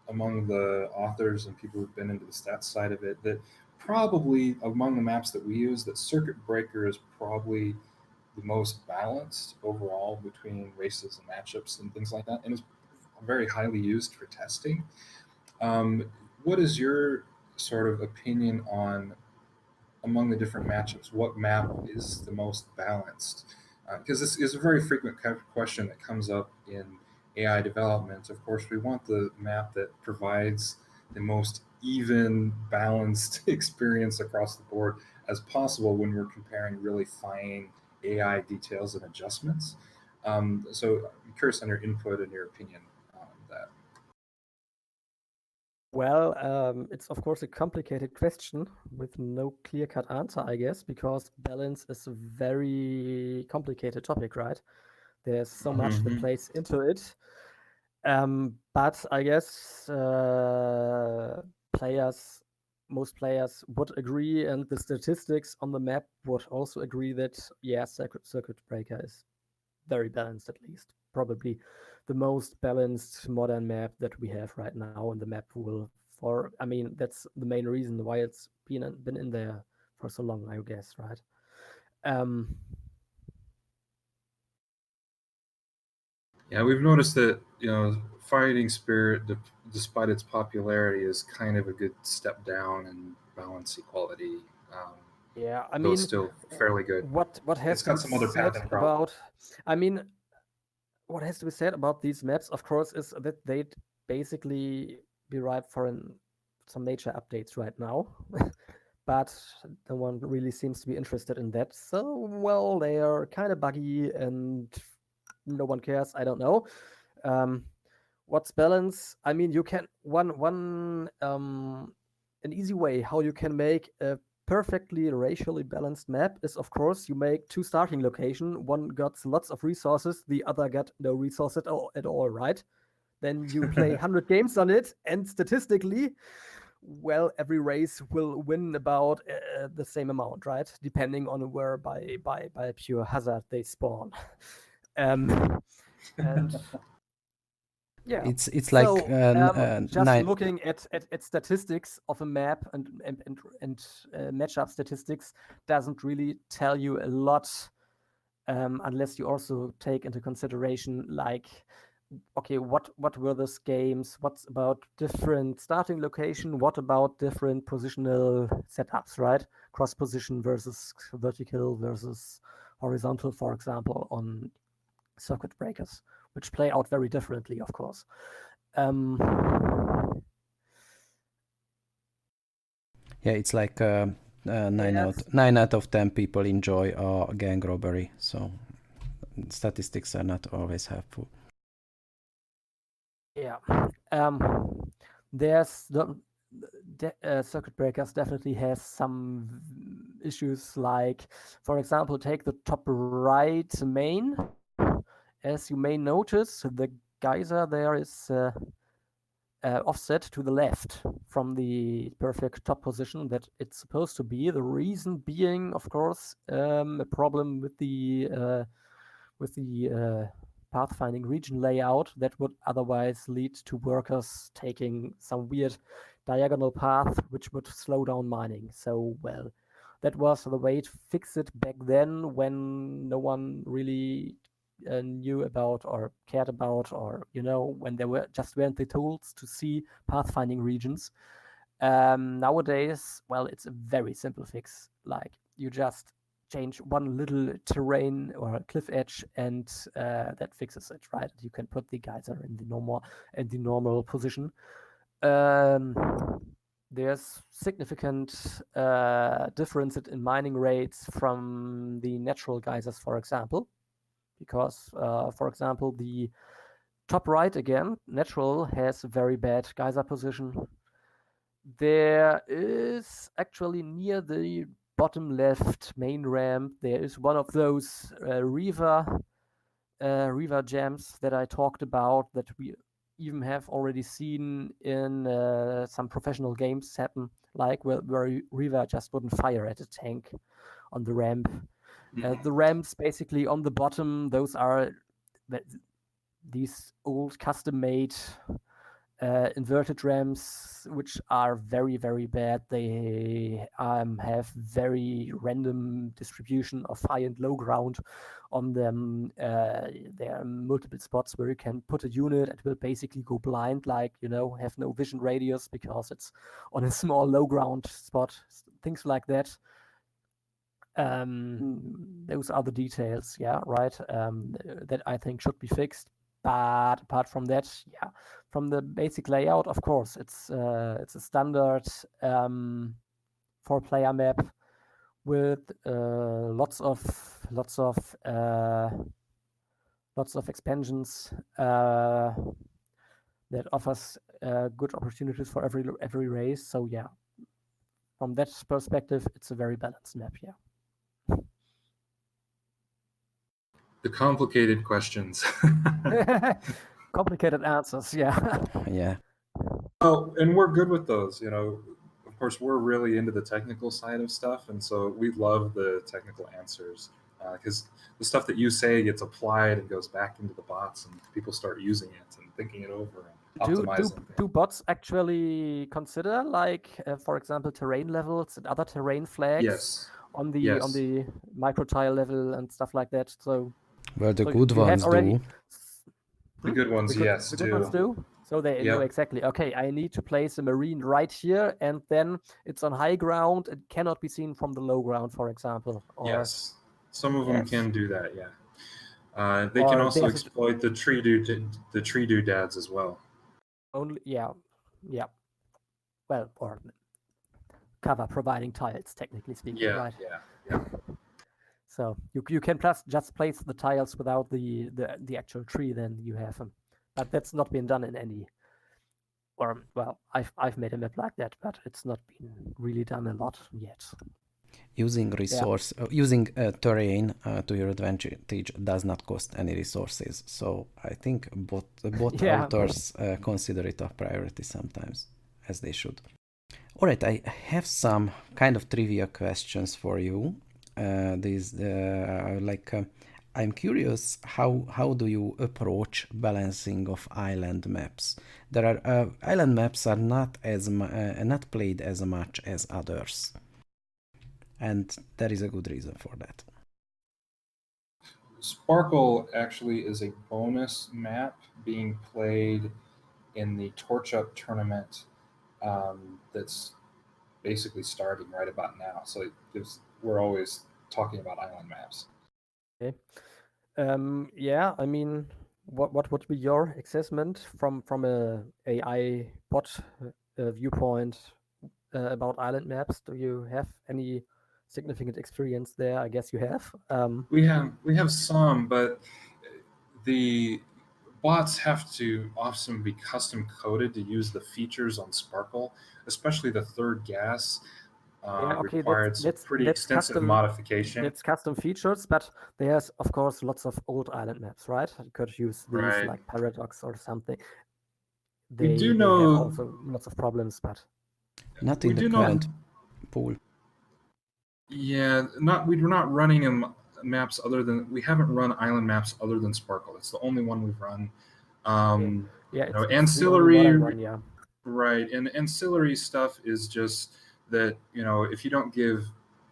among the authors and people who've been into the stats side of it that probably among the maps that we use, that Circuit Breaker is probably the most balanced overall between races and matchups and things like that, and is very highly used for testing. What is your sort of opinion on, among the different matchups, what map is the most balanced? Because this is a very frequent question that comes up in AI development. Of course, we want the map that provides the most even, balanced experience across the board as possible when we're comparing really fine AI details and adjustments. So I'm curious on your input and your opinion on that. Well, it's of course a complicated question with no clear-cut answer, I guess, because balance is a very complicated topic, right? There's so much that plays into it. But I guess most players would agree, and the statistics on the map would also agree that, yeah, Circuit Breaker is very balanced, at least. Probably the most balanced modern map that we have right now, and the map will that's the main reason why it's been in there for so long, I guess, right? Yeah, we've noticed that, fighting spirit, despite its popularity, is kind of a good step down in balance equality. Yeah, I Though it's mean, still fairly good. what has It's to got be some other said pathing problems. about? I mean, what has to be said about these maps, of course, is that they'd basically be ripe for some major updates right now. But no one really seems to be interested in that. So, well, they are kind of buggy and no one cares. I don't know. What's balance? I mean, you can an easy way how you can make a perfectly racially balanced map is, of course, you make two starting location. One got lots of resources, the other got no resource at all, right? Then you play 100 games on it, and statistically, well, every race will win about the same amount, right? Depending on where by pure hazard they spawn. And yeah, It's so like just nine. looking at statistics of a map and matchup statistics doesn't really tell you a lot, unless you also take into consideration, like, okay, what were those games? What's about different starting location? What about different positional setups, right? Cross position versus vertical versus horizontal, for example, on circuit breakers, which play out very differently, of course. Yeah, it's like nine Yes. out of 10 people enjoy gang robbery. So statistics are not always helpful. Yeah. There's circuit breakers definitely has some issues, like, for example, take the top right main. As you may notice, the geyser there is offset to the left from the perfect top position that it's supposed to be. The reason being, of course, a problem with the pathfinding region layout that would otherwise lead to workers taking some weird diagonal path, which would slow down mining. So, well, that was the way to fix it back then, when no one really knew about or cared about, or when there weren't the tools to see pathfinding regions. Nowadays, well, it's a very simple fix. Like, you just change one little terrain or cliff edge, and that fixes it, right? You can put the geyser in the normal position. There's significant differences in mining rates from the natural geysers, for example, because, for example, the top right again, natural, has a very bad geyser position. There is actually near the bottom left main ramp, there is one of those river jams that I talked about, that we even have already seen in some professional games happen, like where Riva just wouldn't fire at a tank on the ramp. The ramps basically on the bottom, those are these old custom-made inverted ramps, which are very, very bad. They have very random distribution of high and low ground on them. There are multiple spots where you can put a unit and will basically go blind, like, have no vision radius because it's on a small low ground spot, things like that. Those are the details, yeah, right, that I think should be fixed. But apart from that, yeah, from the basic layout, of course, it's a standard 4-player map with lots of expansions that offers good opportunities for every race. So yeah, from that perspective, it's a very balanced map. Yeah. The complicated questions. Complicated answers, yeah. Yeah. Oh, and we're good with those. Of course, we're really into the technical side of stuff, and so we love the technical answers, because the stuff that you say gets applied and goes back into the bots, and people start using it and thinking it over and optimizing. Do bots actually consider, like, for example, terrain levels and other terrain flags? Yes. On the micro tile level and stuff like that? So Well, the so good you have ones already do. The good ones, yes, The good ones do. do. So they know Yep. exactly, okay, I need to place a marine right here, and then it's on high ground. It cannot be seen from the low ground, for example. Or Yes. Some of them yes. can do that, yeah. They Or can also there's exploit the tree doodads as well. only, yeah. Well, or cover providing tiles, technically speaking, Yeah, right? yeah. So you can just place the tiles without the actual tree, then you have them. But that's not been done in any. Or well, I've made a map like that, but it's not been really done a lot yet. Using terrain to your advantage does not cost any resources. So I think both Yeah. authors consider it a priority sometimes, as they should. All right, I have some kind of trivia questions for you. I'm curious, how do you approach balancing of island maps? There are island maps are not not played as much as others, and there is a good reason for that. Sparkle actually is a bonus map being played in the Torch Up tournament that's basically starting right about now. So we're always talking about island maps. Okay. Yeah, I mean, what would be your assessment from a AI bot viewpoint about island maps? Do you have any significant experience there? I guess you have. We have some, but the bots have to often be custom coded to use the features on Sparkle, especially the third gas. Yeah, okay, Required some pretty extensive modification. That's custom features, but there's of course lots of old island maps, right? You could use these Right. like Paradox or something. We do They know have also lots of problems, but Not we in the do know. current pool. Yeah, we're not running maps other than we haven't run island maps other than Sparkle. It's the only one we've run. Yeah, it's ancillary, the only modern one, yeah. right? And ancillary stuff is just that if you don't give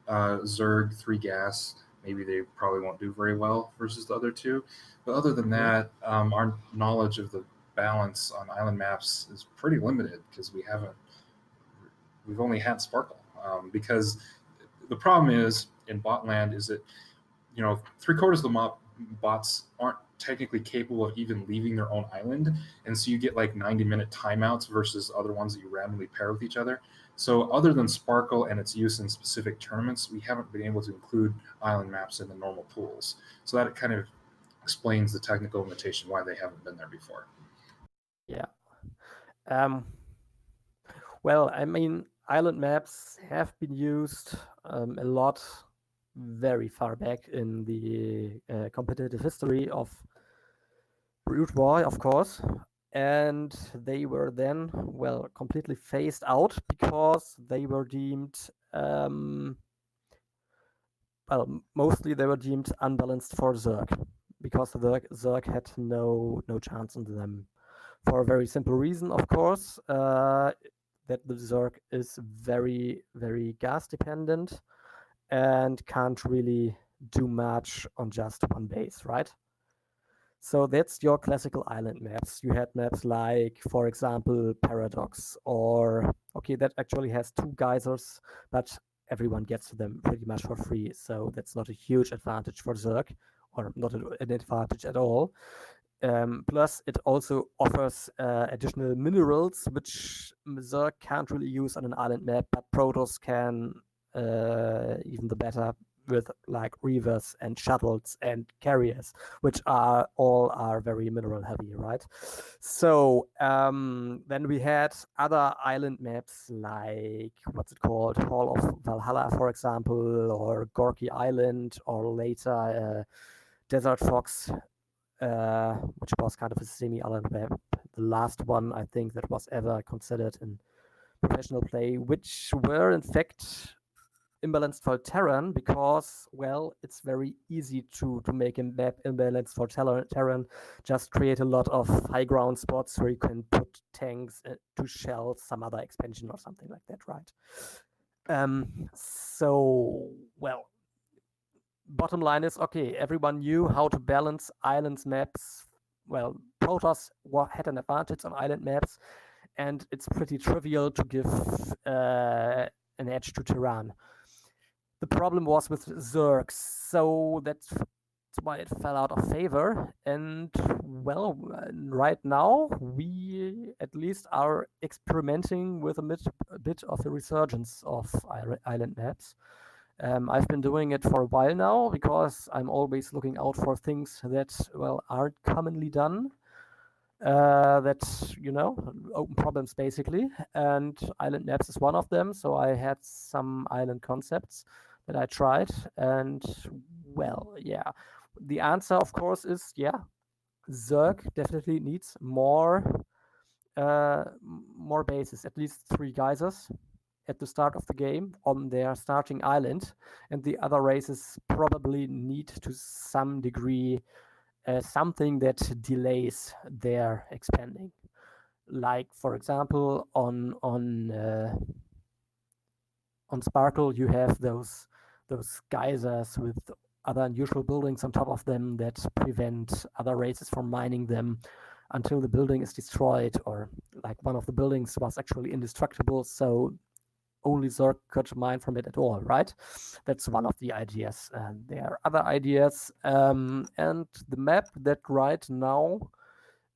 Zerg 3 gas, maybe they probably won't do very well versus the other two. But other than that, our knowledge of the balance on island maps is pretty limited because we've only had Sparkle because the problem is in bot land is that 3/4 of the bots aren't technically capable of even leaving their own island, and so you get like 90-minute timeouts versus other ones that you randomly pair with each other. So other than Sparkle and its use in specific tournaments, we haven't been able to include island maps in the normal pools. So that kind of explains the technical limitation why they haven't been there before. Yeah. Well, I mean, island maps have been used a lot very far back in the competitive history of Brood War, of course. And they were then, well, completely phased out because they were deemed, mostly they were deemed unbalanced for Zerg, because the Zerg had no chance in them. For a very simple reason, of course, that the Zerg is very, very gas dependent and can't really do much on just one base, right? So that's your classical island maps. You had maps like, for example, Paradox, or okay, that actually has 2 geysers, but everyone gets to them pretty much for free. So that's not a huge advantage for Zerg, or not an advantage at all. Plus, it also offers additional minerals, which Zerg can't really use on an island map, but Protoss can even the better with like reavers and shuttles and carriers, which are very mineral heavy, right? So then we had other island maps like what's it called, Hall of Valhalla, for example, or Gorky Island, or later Desert Fox, which was kind of a semi-island map. The last one I think that was ever considered in professional play, which were in fact imbalanced for Terran because, well, it's very easy to make a map imbalanced for Terran. Just create a lot of high ground spots where you can put tanks to shell some other expansion or something like that, right? So, well, bottom line is, okay, everyone knew how to balance islands maps well, Protoss had an advantage on island maps, and it's pretty trivial to give an edge to Tehran. The problem was with Zerg, so that's why it fell out of favor. And well, right now we at least are experimenting with a bit of a resurgence of island maps. I've been doing it for a while now because I'm always looking out for things that, well, aren't commonly done. That, open problems basically. And island maps is one of them. So I had some island concepts that I tried. And well, yeah. The answer, of course, is yeah, Zerg definitely needs more bases, at least 3 geysers at the start of the game on their starting island, and the other races probably need to some degree something that delays their expanding. Like for example, on Sparkle, you have those geysers with other unusual buildings on top of them that prevent other races from mining them until the building is destroyed, or like one of the buildings was actually indestructible, so only Zerg could mine from it at all, right? That's one of the ideas. And there are other ideas. And the map that right now,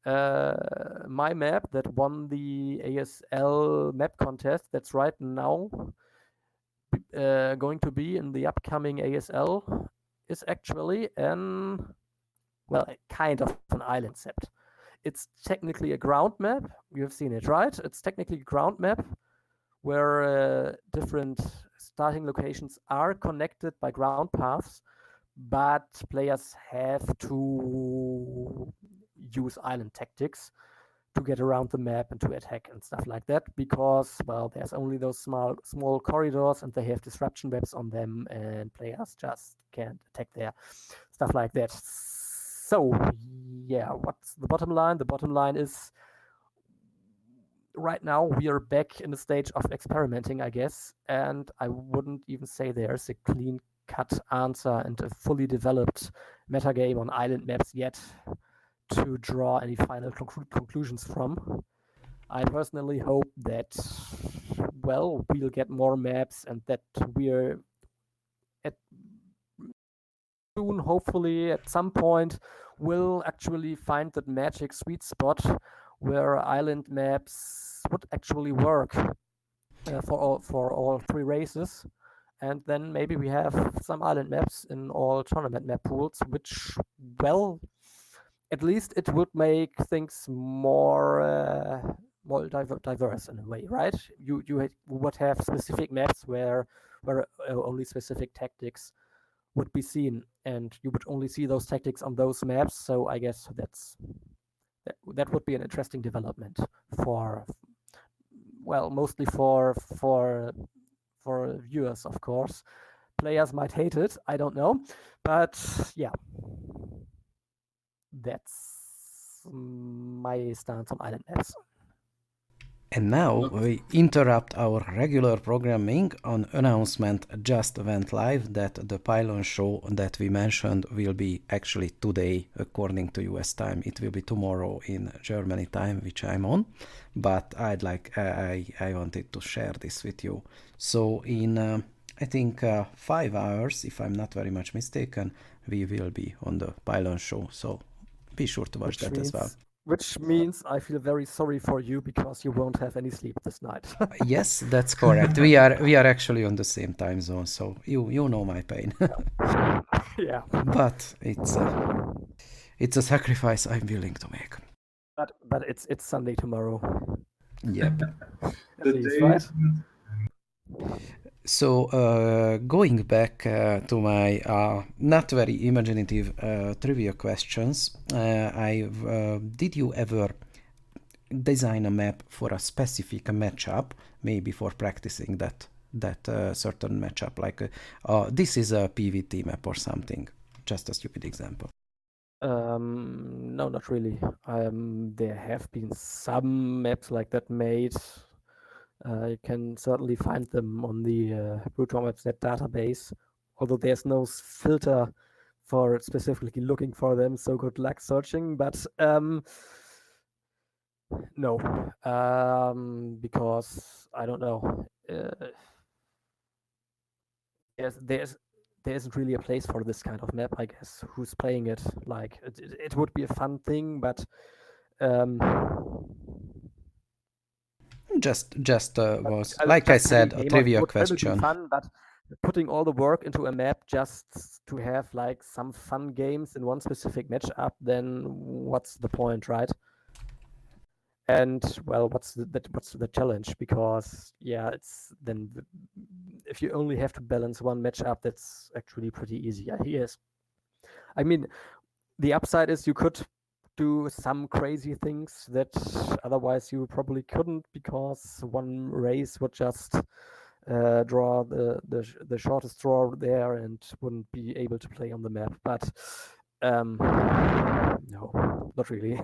my map that won the ASL map contest, that's right now going to be in the upcoming ASL, is actually kind of an island set. It's technically a ground map. You've seen it, right? It's technically a ground map where different starting locations are connected by ground paths, but players have to use island tactics to get around the map and to attack and stuff like that, because, well, there's only those small corridors and they have disruption webs on them and players just can't attack there, stuff like that. So, yeah, what's the bottom line? The bottom line is right now we are back in the stage of experimenting, I guess, and I wouldn't even say there's a clean-cut answer and a fully developed metagame on island maps yet to draw any final conclusions from. I personally hope that, well, we'll get more maps and that we're soon, hopefully, at some point, will actually find that magic sweet spot where island maps would actually work for all 3 races. And then maybe we have some island maps in all tournament map pools, which, well, at least it would make things more diverse in a way, right? You would have specific maps where only specific tactics would be seen, and you would only see those tactics on those maps. So I guess that would be an interesting development for, well, mostly for viewers, of course. Players might hate it, I don't know, but yeah, that's my stance on island maps. And now we interrupt our regular programming. An announcement just went live that the Pylon show that we mentioned will be actually today according to US time. It will be tomorrow in Germany time, which I'm on, but I wanted to share this with you. So in I think 5 hours, if I'm not very much mistaken, we will be on the Pylon show. So be sure to watch that as well. Which means I feel very sorry for you because you won't have any sleep this night. Yes, that's correct. We are actually on the same time zone, so you know my pain. Yeah. But it's a sacrifice I'm willing to make. But it's Sunday tomorrow. Yep. The least, day right? So going back to my not very imaginative trivia questions, did you ever design a map for a specific matchup, maybe for practicing that certain matchup, like this is a PvT map or something? Just a stupid example. No, not really. There have been some maps like that made. You can certainly find them on the Brutor Maps.net database, although there's no filter for specifically looking for them. So good luck searching. But no, because I don't know. There isn't really a place for this kind of map, I guess. Who's playing it? Like it would be a fun thing, but Just was, I like I just being said, a gamer, it trivia would probably be question. fun, but putting all the work into a map just to have like some fun games in one specific matchup, then what's the point, right? And well, what's the challenge? Because yeah, it's then if you only have to balance one matchup, that's actually pretty easy. Yes, I mean the upside is you could do some crazy things that otherwise you probably couldn't, because one race would just draw the shortest draw there and wouldn't be able to play on the map. But no, not really.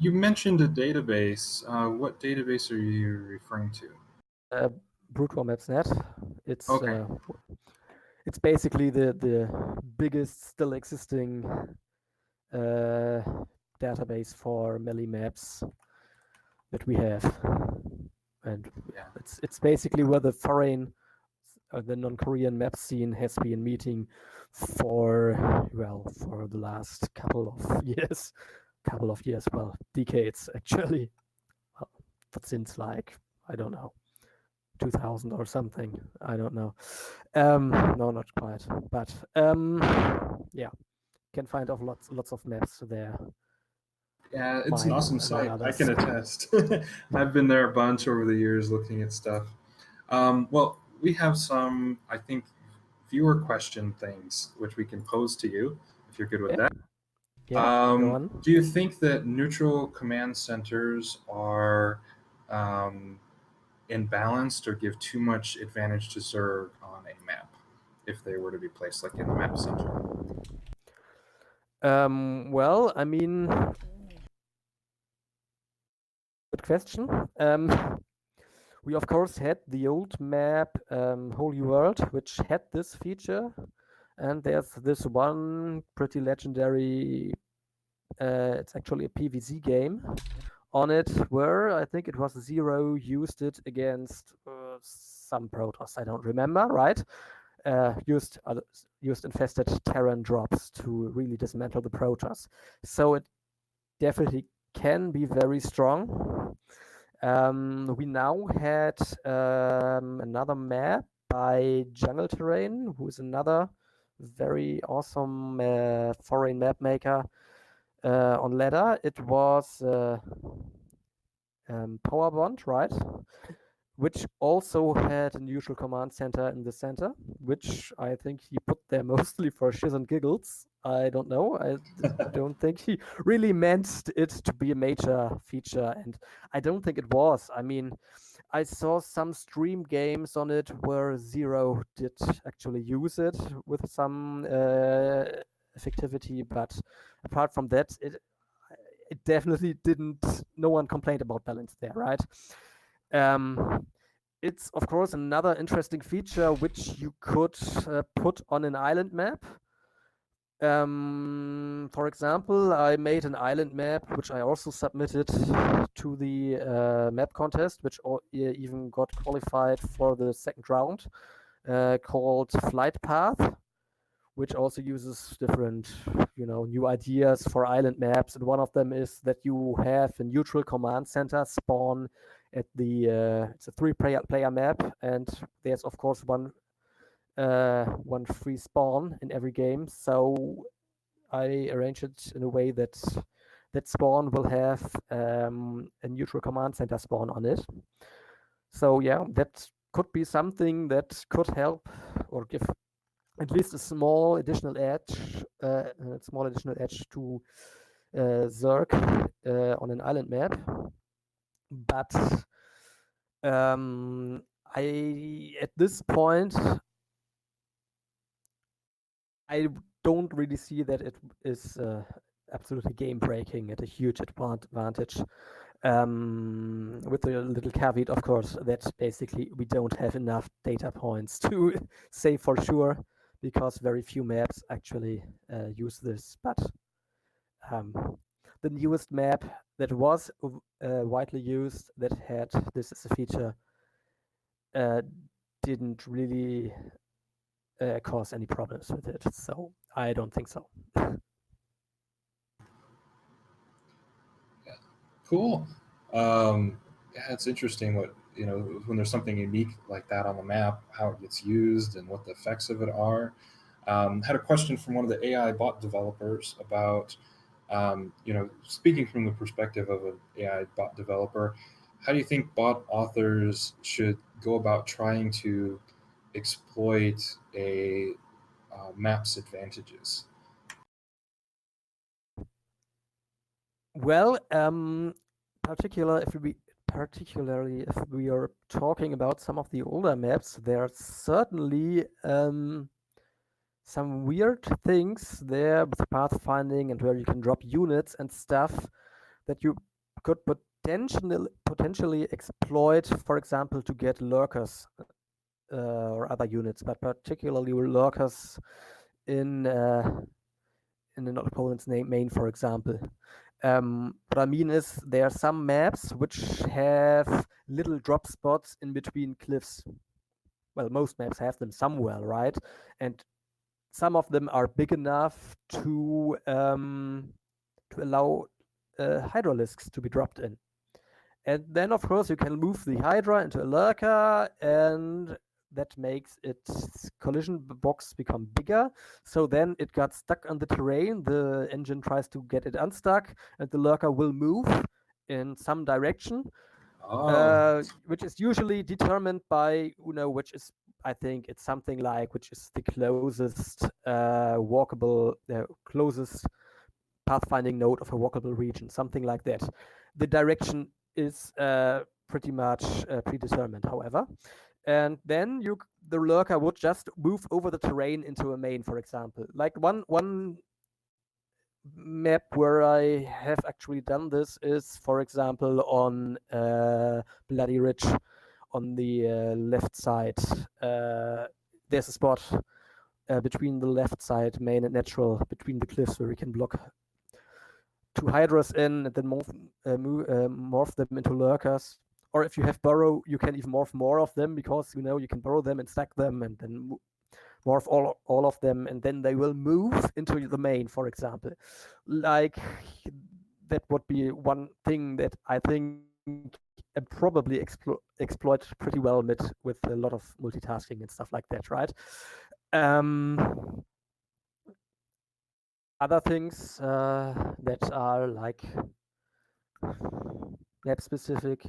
You mentioned a database. What database are you referring to? BruteWar.net. It's Okay. It's basically the biggest still existing database for melee maps that we have, and Yeah. it's basically where the foreign, the non-Korean map scene has been meeting for the last couple of years, well, decades actually, well, but since like I don't know, 2000 or something, I don't know. No, not quite, but yeah, can find of lots of maps there. Yeah, it's an Mine, awesome among site. I others. can attest. I've been there a bunch over the years looking at stuff. Well, we have some, I think, viewer question things which we can pose to you if you're good with that. Yeah, go on. Do you think that neutral command centers are imbalanced or give too much advantage to Zerg on a map if they were to be placed like in the map center? Well, I mean, good question. We of course had the old map, Holy World, which had this feature, and there's this one pretty legendary. It's actually a PvZ game on it, where I think it was Zero used it against some Protoss. I don't remember, right? Used infested Terran drops to really dismantle the Protoss. So it definitely can be very strong. We now had another map by Jungle Terrain, who is another very awesome foreign map maker on ladder. It was Power Bond, right? Which also had a neutral command center in the center, which I think he put there mostly for shiz and giggles. I don't know. I don't think he really meant it to be a major feature, and I don't think it was. I mean, I saw some stream games on it where Zero did actually use it with some effectivity, but apart from that, it definitely didn't. No one complained about balance there, right? It's of course another interesting feature which you could put on an island map. For example, I made an island map which I also submitted to the map contest, which even got qualified for the second round, called Flight Path, which also uses different, new ideas for island maps. And one of them is that you have a neutral command center spawn at the it's a 3-player map, and there's of course one free spawn in every game. So I arrange it in a way that spawn will have a neutral command center spawn on it. So yeah, that could be something that could help or give at least a small additional edge to Zerg on an island map. But at this point, I don't really see that it is absolutely game breaking at a huge advantage. With a little caveat, of course, that basically we don't have enough data points to say for sure, because very few maps actually use this. But the newest map that was widely used that had this as a feature didn't really cause any problems with it. So I don't think so. Cool. Yeah, it's interesting what, when there's something unique like that on the map, how it gets used and what the effects of it are. Had a question from one of the AI bot developers about, speaking from the perspective of an AI bot developer, how do you think bot authors should go about trying to exploit a map's advantages? Well, particularly if we are talking about some of the older maps, there are certainly some weird things there with pathfinding and where you can drop units and stuff that you could potentially exploit, for example, to get lurkers or other units, but particularly lurkers in an opponent's main, for example. What I mean is there are some maps which have little drop spots in between cliffs. Well, most maps have them somewhere, right? And some of them are big enough to allow hydralisks to be dropped in. And then, of course, you can move the Hydra into a lurker, and that makes its collision box become bigger. So then it got stuck on the terrain. The engine tries to get it unstuck, and the lurker will move in some direction, which is usually determined by, which is, I think it's something like which is the closest walkable, closest pathfinding node of a walkable region, something like that. The direction is pretty much predetermined, however. And then the lurker would just move over the terrain into a main, for example. Like one map where I have actually done this is, for example, on Bloody Ridge on the left side. There's a spot between the left side main and natural, between the cliffs, where we can block two Hydras in and then morph them into lurkers. Or if you have burrow, you can even morph more of them, because you can burrow them and stack them and then morph all of them, and then they will move into the main, for example. Like, that would be one thing that I think probably exploit pretty well with a lot of multitasking and stuff like that, right? Other things that are like map specific,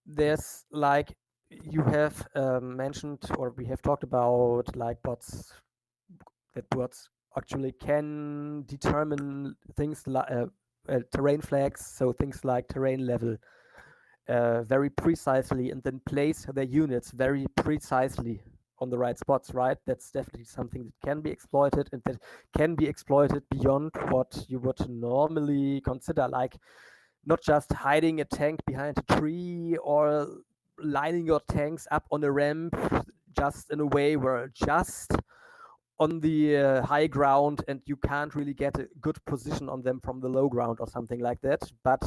there's like, you have mentioned, or we have talked about, like bots actually can determine things like terrain flags, so things like terrain level, very precisely, and then place their units very precisely on the right spots, right? That's definitely something that can be exploited, and that can be exploited beyond what you would normally consider, like not just hiding a tank behind a tree or lining your tanks up on a ramp just in a way where just on the high ground and you can't really get a good position on them from the low ground or something like that. But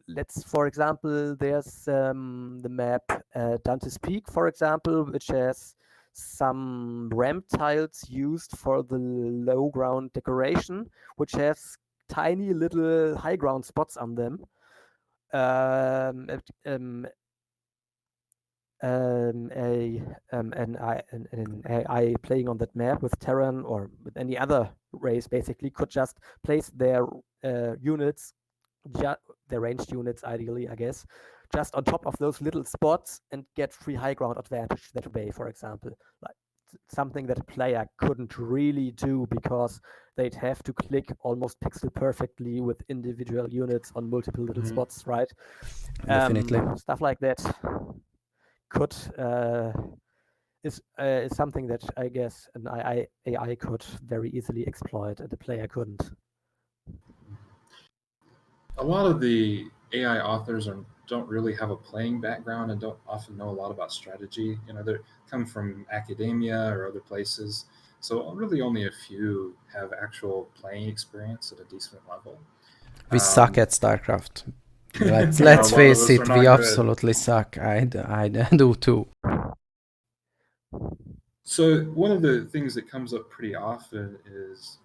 let's, for example, there's the map Dante's Peak, for example, which has some ramp tiles used for the low ground decoration, which has tiny little high ground spots on them. An AI playing on that map with Terran or with any other race basically could just place their units, their ranged units ideally, I guess, just on top of those little spots and get free high ground advantage that way, for example. Like something that a player couldn't really do, because they'd have to click almost pixel perfectly with individual units on multiple little spots, right? Definitely. Stuff like that could is something that I guess an AI could very easily exploit, and the player couldn't. A lot of the AI authors are don't really have a playing background and don't often know a lot about strategy. They're come from academia or other places, so really only a few have actual playing experience at a decent level. We suck at StarCraft. Let's A lot face of us are it, not we good. absolutely suck. I do too. So one of the things that comes up pretty often is,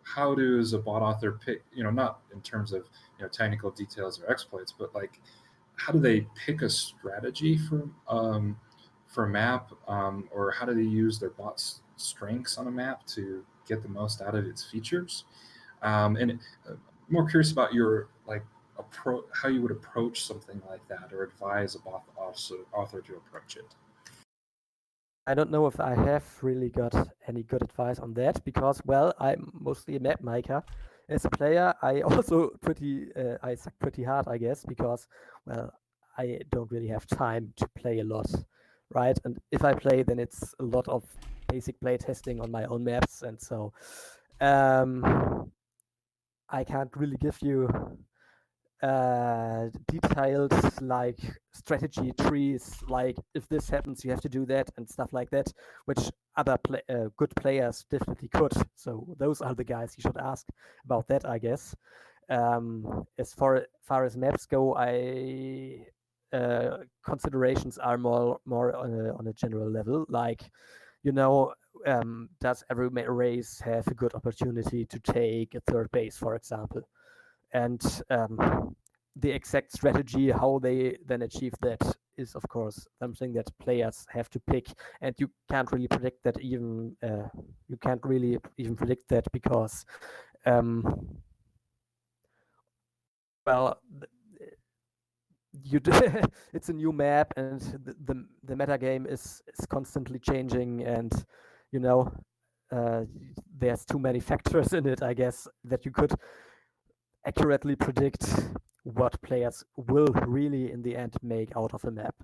how does a bot author pick, not in terms of, technical details or exploits, but like, how do they pick a strategy for a map, or how do they use their bot's strengths on a map to get the most out of its features? And more curious about your how you would approach something like that, or advise a bot author to approach it. I don't know if I have really got any good advice on that because, well, I'm mostly a map maker. As a player, I also I suck pretty hard, I guess, because, well, I don't really have time to play a lot, right? And if I play, then it's a lot of basic play testing on my own maps, and so I can't really give you detailed like strategy trees, like if this happens you have to do that and stuff like that, which other good players definitely could. So those are the guys you should ask about that, I guess. As far as maps go, I considerations are more on a general level, like, does every race have a good opportunity to take a third base, for example? And the exact strategy, how they then achieve that, is of course something that players have to pick, and you can't really predict that because, well, it's a new map, and the meta game is constantly changing, and there's too many factors in it, I guess, that you could accurately predict what players will really in the end make out of a map.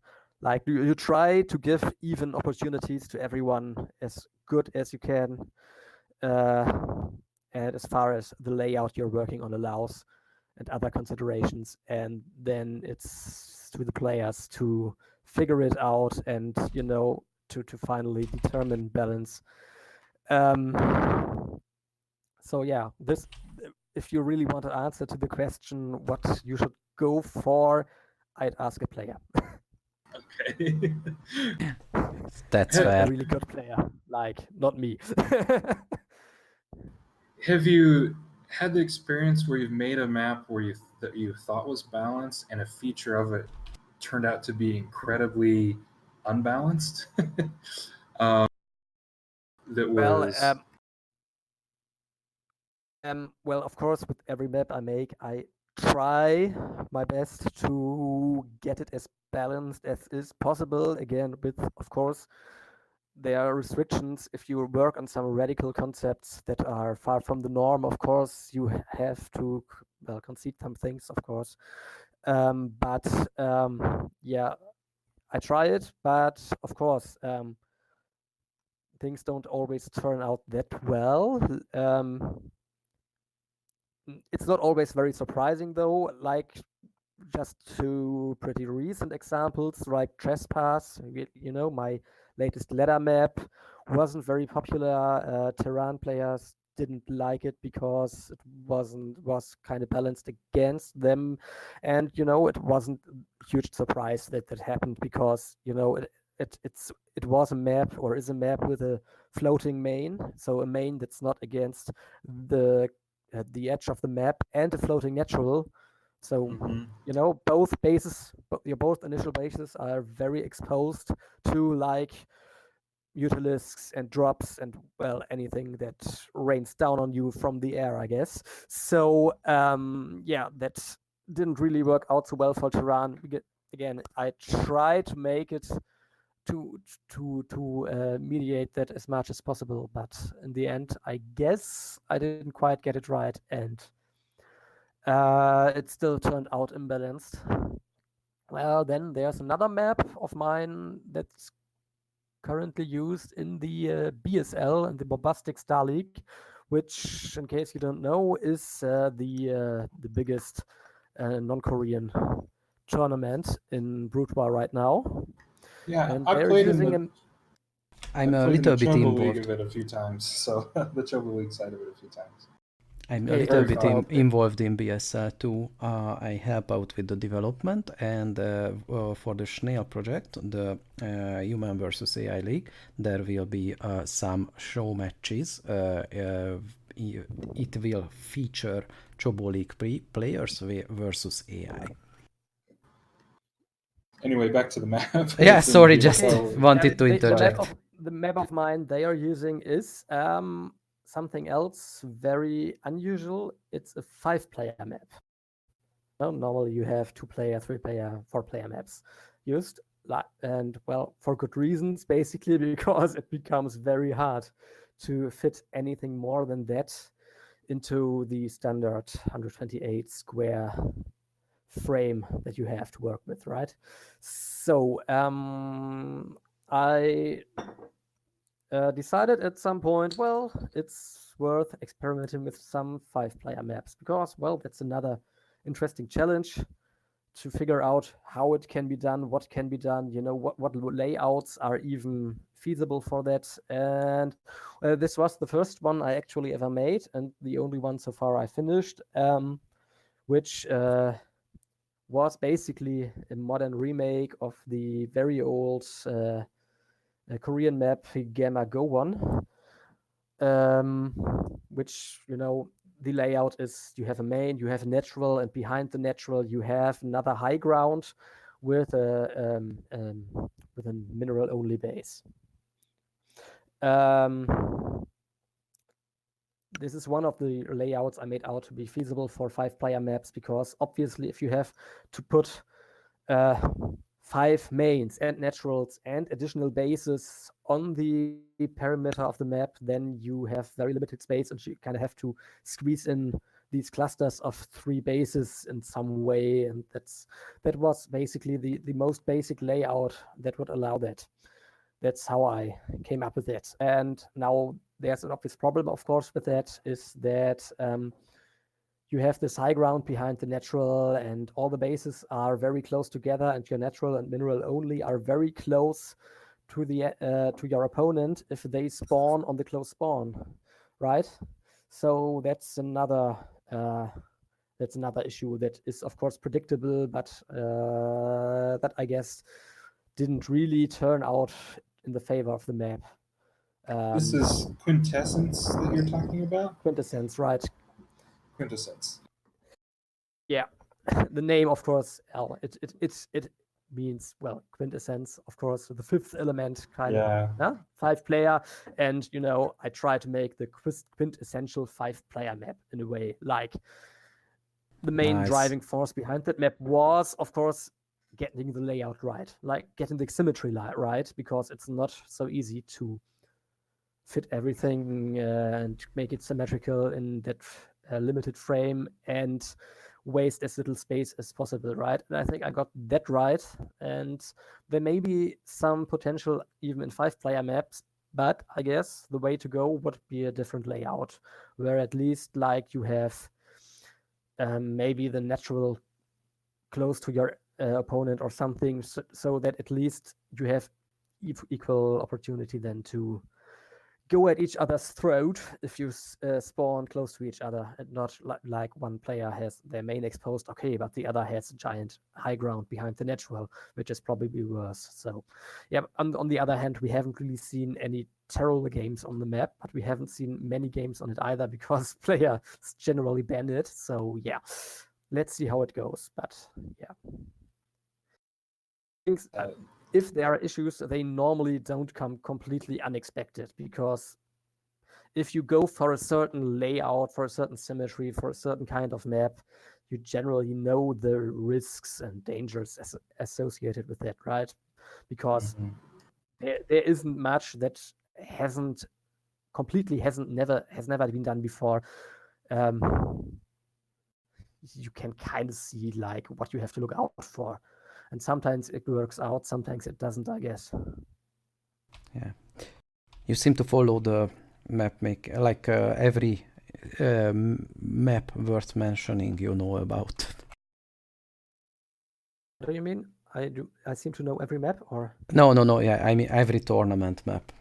Like you try to give even opportunities to everyone as good as you can, and as far as the layout you're working on allows and other considerations, and then it's to the players to figure it out and to finally determine balance. So yeah, this, if you really want to answer to the question what you should go for, I'd ask a player. Okay. That's A fair. really good player, like not me. Have you had the experience where you've made a map where that you thought was balanced and a feature of it turned out to be incredibly unbalanced? That was well, of course, with every map I make, I try my best to get it as balanced as is possible. Again, with, of course, there are restrictions. If you work on some radical concepts that are far from the norm, of course, you have to, well, concede some things, of course. But yeah, I try it, but of course, things don't always turn out that well. It's not always very surprising though, like just two pretty recent examples, like Trespass, my latest ladder map wasn't very popular. Terran players didn't like it because it was kind of balanced against them, and it wasn't a huge surprise that happened because it was a map, or is a map, with a floating main, so a main that's not against the edge of the map, and a floating natural. So both bases, both initial bases are very exposed to like mutalisks and drops and, well, anything that rains down on you from the air, I guess. So yeah, that didn't really work out so well for Tehran. Again, I tried to make it to mediate that as much as possible, but in the end, I guess I didn't quite get it right, and it still turned out imbalanced. Well, then there's another map of mine that's currently used in the BSL and the Bombastic Star League, which, in case you don't know, is the biggest non-Korean tournament in Brood War right now. Yeah, And I they're played in using the. I'm I a played in the little bit Chobo League involved. of it a few times, so the Chobo League side of it a few times. I'm a Okay, little very bit fun. involved in BSL too. I help out with the development, and for the Snail project, the Human versus AI League, there will be some show matches. It will feature Chobo League players versus AI. Anyway, back to the map. Yeah, It's in sorry, just BSL. wanted to the interject. map of mine they are using is something else very unusual. It's a 5-player map. No, normally you have 2-player, 3-player, 4-player maps used, and well, for good reasons, basically because it becomes very hard to fit anything more than that into the standard 128 square frame that you have to work with, right? So I decided at some point, well, it's worth experimenting with some 5-player maps because, well, that's another interesting challenge to figure out how it can be done, what can be done, what layouts are even feasible for that. And this was the first one I actually ever made and the only one so far I finished, which was basically a modern remake of the very old Korean map Gamma Go One, which the layout is you have a main, you have a natural, and behind the natural you have another high ground with a mineral only base. This is one of the layouts I made out to be feasible for 5-player maps because obviously if you have to put 5 mains and naturals and additional bases on the perimeter of the map, then you have very limited space and you kind of have to squeeze in these clusters of 3 bases in some way, and that was basically the most basic layout that would allow that. That's how I came up with it. And now there's an obvious problem, of course, with that, is that you have this high ground behind the natural and all the bases are very close together, and your natural and mineral only are very close to your opponent if they spawn on the close spawn, right? So that's another issue that is of course predictable, but that I guess didn't really turn out in the favor of the map. This is Quintessence that you're talking about? Quintessence, right? Quintessence. Yeah, the name, of course, it means, well, quintessence, of course, the 5th element kind of 5-player, and I try to make the quintessential 5-player map in a way. Like the main driving force behind that map was, of course, getting the layout right, like getting the symmetry right, because it's not so easy to fit everything and make it symmetrical in that limited frame and waste as little space as possible, right? And I think I got that right. And there may be some potential even in 5-player maps, but I guess the way to go would be a different layout, where at least like you have maybe the natural close to your opponent or something, so that at least you have equal opportunity then to go at each other's throat if you spawn close to each other, and not like one player has their main exposed, okay, but the other has a giant high ground behind the natural, which is probably worse. So yeah, on the other hand, we haven't really seen any terrible games on the map, but we haven't seen many games on it either because players generally ban it. So yeah, let's see how it goes. But yeah, things if there are issues, they normally don't come completely unexpected, because if you go for a certain layout, for a certain symmetry, for a certain kind of map, you generally know the risks and dangers associated with that, right? Because there isn't much that has never been done before. You can kind of see like what you have to look out for, and sometimes it works out, sometimes it doesn't, I guess. Yeah, you seem to follow the map like every map worth mentioning, about. do you mean? I seem to know every map, or? No. Yeah, I mean every tournament map,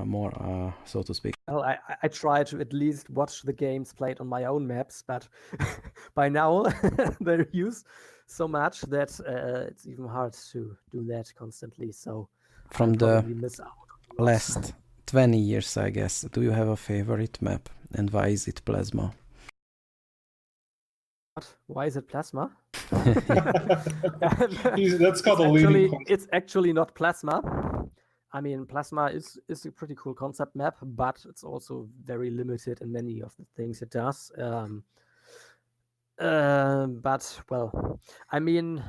more so to speak. Well, I try to at least watch the games played on my own maps, but by now they're used so much that it's even hard to do that constantly. So From I the probably miss out on lots. last 20 years, I guess, do you have a favorite map, and why is it Plasma? Why is it Plasma? That's called a leading question. It's actually not Plasma. I mean, Plasma is a pretty cool concept map, but it's also very limited in many of the things it does. But, well, I mean,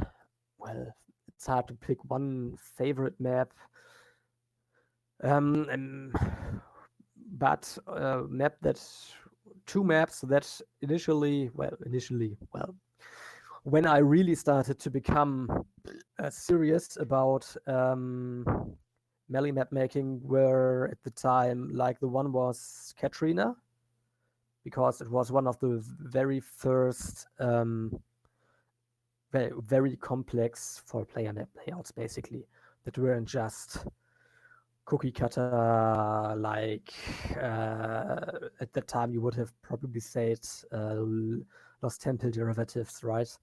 well, it's hard to pick one favorite map. But two maps that initially, when I really started to become serious about melee map making were at the time, like the one was Katrina, because it was one of the very first very complex for player map layouts, basically, that weren't just cookie cutter, like at that time you would have probably said Lost Temple derivatives, right?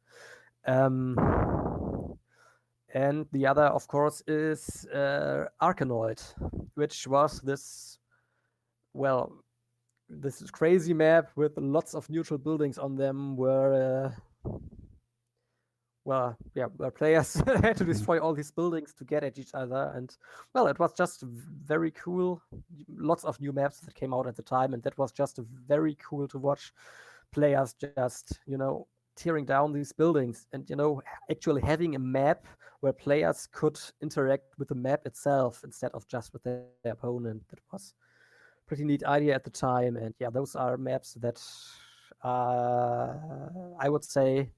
And the other, of course, is Arkanoid, which was this crazy map with lots of neutral buildings on them where players had to destroy all these buildings to get at each other. And, well, it was just very cool. Lots of new maps that came out at the time, and that was just very cool to watch players just, tearing down these buildings and, actually having a map where players could interact with the map itself instead of just with their opponent. That was a pretty neat idea at the time. And, yeah, those are maps that I would say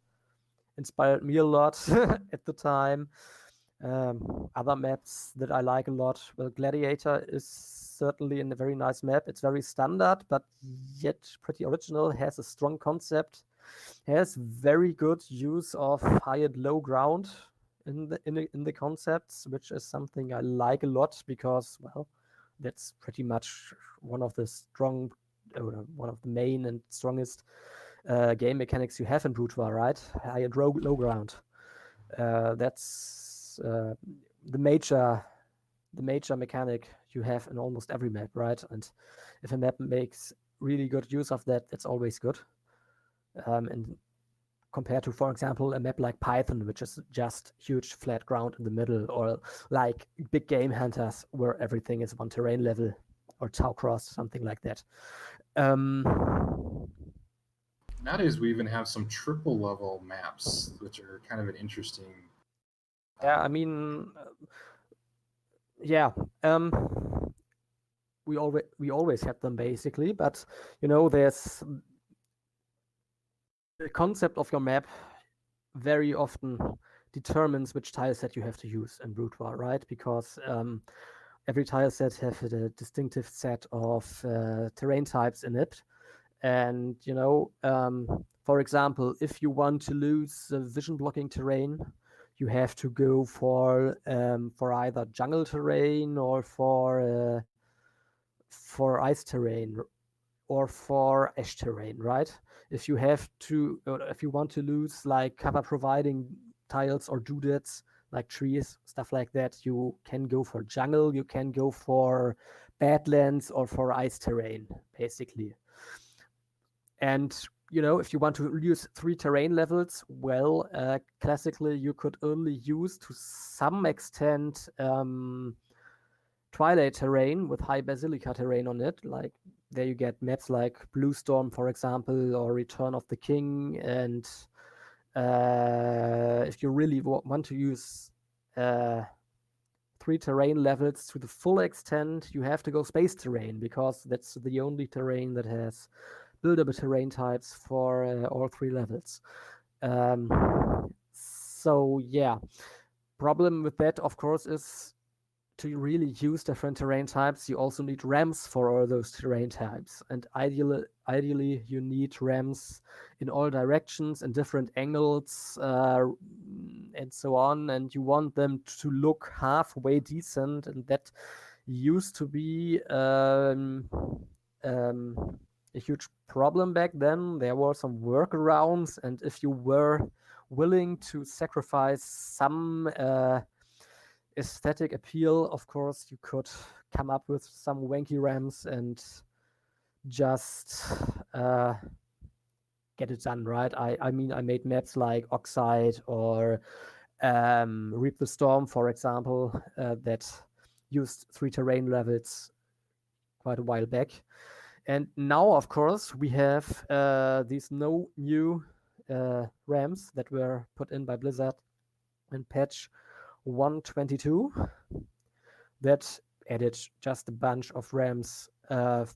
inspired me a lot at the time. Other maps that I like a lot, well, Gladiator is certainly a very nice map. It's very standard, but yet pretty original, has a strong concept, has very good use of high and low ground in the concepts, which is something I like a lot because, well, that's pretty much one of the main and strongest game mechanics you have in Brutoir, right? High and low ground. That's the major mechanic you have in almost every map, right? And if a map makes really good use of that, that's always good. And compared to, for example, a map like Python, which is just huge flat ground in the middle, or like Big Game Hunters, where everything is one terrain level, or Tau Cross, something like that. Nowadays, we even have some triple level maps, which are kind of an interesting. Yeah, I mean, we always had them basically, but there's the concept of your map very often determines which tile set you have to use in Brutoir, right? Because every tile set has a distinctive set of terrain types in it. And, for example, if you want to lose vision blocking terrain, you have to go for either jungle terrain or for ice terrain or for ash terrain, right? If you want to lose like cover providing tiles or doodads like trees, stuff like that, you can go for jungle, you can go for badlands or for ice terrain, basically. And if you want to use 3 terrain levels, well, classically you could only use to some extent twilight terrain with high basilica terrain on it. Like there you get maps like Blue Storm, for example, or Return of the King. And if you really want to use 3 terrain levels to the full extent, you have to go space terrain, because that's the only terrain that has buildable terrain types for all 3 levels. So yeah, problem with that, of course, is to really use different terrain types, you also need ramps for all those terrain types. And ideally you need ramps in all directions and different angles and so on, and you want them to look halfway decent, and that used to be a huge problem back then. There were some workarounds, and if you were willing to sacrifice some aesthetic appeal, of course, you could come up with some wanky RAMs and just get it done, right? I mean, I made maps like Oxide or Reap the Storm, for example, that used 3 terrain levels quite a while back. And now, of course, we have these new RAMs that were put in by Blizzard in patch 122 that added just a bunch of RAMs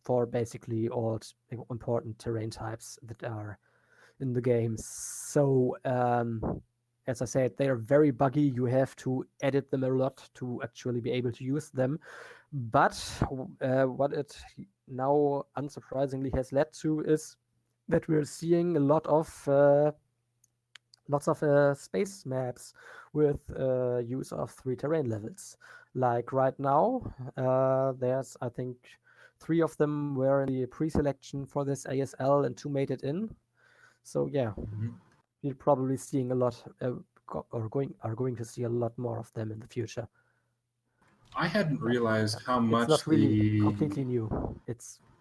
for basically all important terrain types that are in the game. So, as I said, they are very buggy. You have to edit them a lot to actually be able to use them. But what it now unsurprisingly has led to is that we're seeing a lot of lots of space maps with use of 3 terrain levels. Like right now, there's, I think, 3 of them were in the pre-selection for this ASL and 2 made it in. So yeah, we're probably seeing a lot, are going to see a lot more of them in the future. I hadn't realized how much It's not really completely new.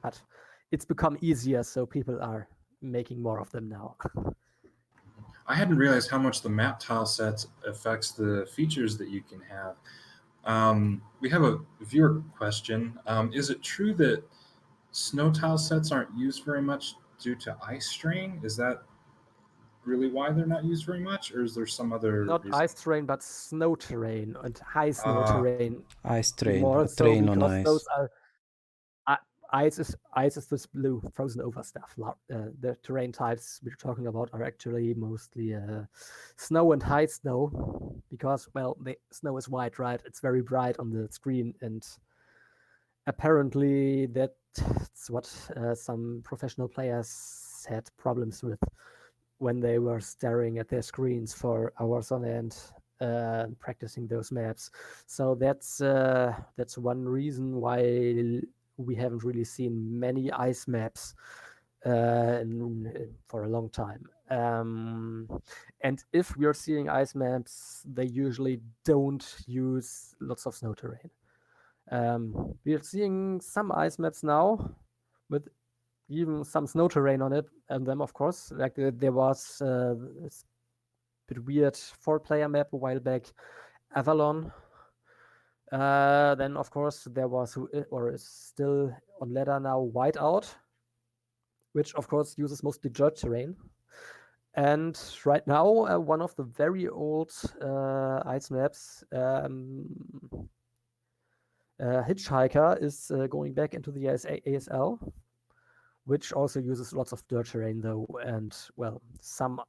But it's become easier, so people are making more of them now. I hadn't realized how much the map tile sets affects the features that you can have. We have a viewer question. Is it true that snow tile sets aren't used very much due to ice strain? Is that really why they're not used very much, or is there some other Not reason? ice terrain, but snow terrain and high snow terrain. Ice train, More a so train on because ice. those are ice is this blue frozen over stuff. The terrain types we're talking about are actually mostly snow and high snow, because, well, the snow is white, right? It's very bright on the screen, and apparently that's what some professional players had problems with when they were staring at their screens for hours on end practicing those maps. So that's one reason why we haven't really seen many ice maps for a long time. And if we are seeing ice maps, they usually don't use lots of snow terrain. We are seeing some ice maps now with even some snow terrain on it, and them, of course, like there was this bit weird 4-player map a while back, Avalon. Then, of course, there was, or is still on ladder now, Whiteout, which, of course, uses mostly dirt terrain. And right now, one of the very old ice maps, Hitchhiker, is going back into the ASL, which also uses lots of dirt terrain, though, and, well, some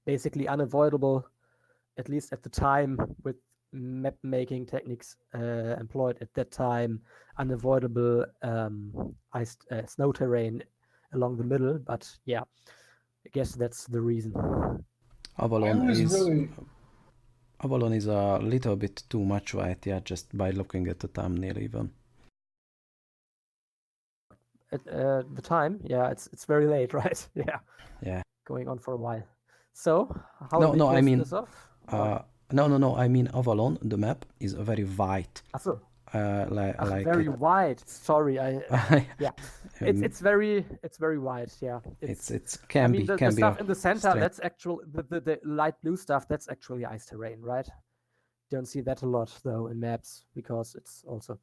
basically unavoidable, at least at the time, with map making techniques employed at that time, unavoidable snow terrain along the middle. But yeah, I guess that's the reason. Avalon is a little bit too much white, yeah, just by looking at the thumbnail even. At the time, yeah, it's very late, right? Yeah. Going on for a while. So how No, do we no, I close mean, this off? No, I mean Avalon, the map is very white. So like very wide. Sorry, yeah. It's very wide. Yeah, it can be. The stuff in the center, straight. that's actual the light blue stuff. That's actually ice terrain, right? Don't see that a lot though in maps, because it's also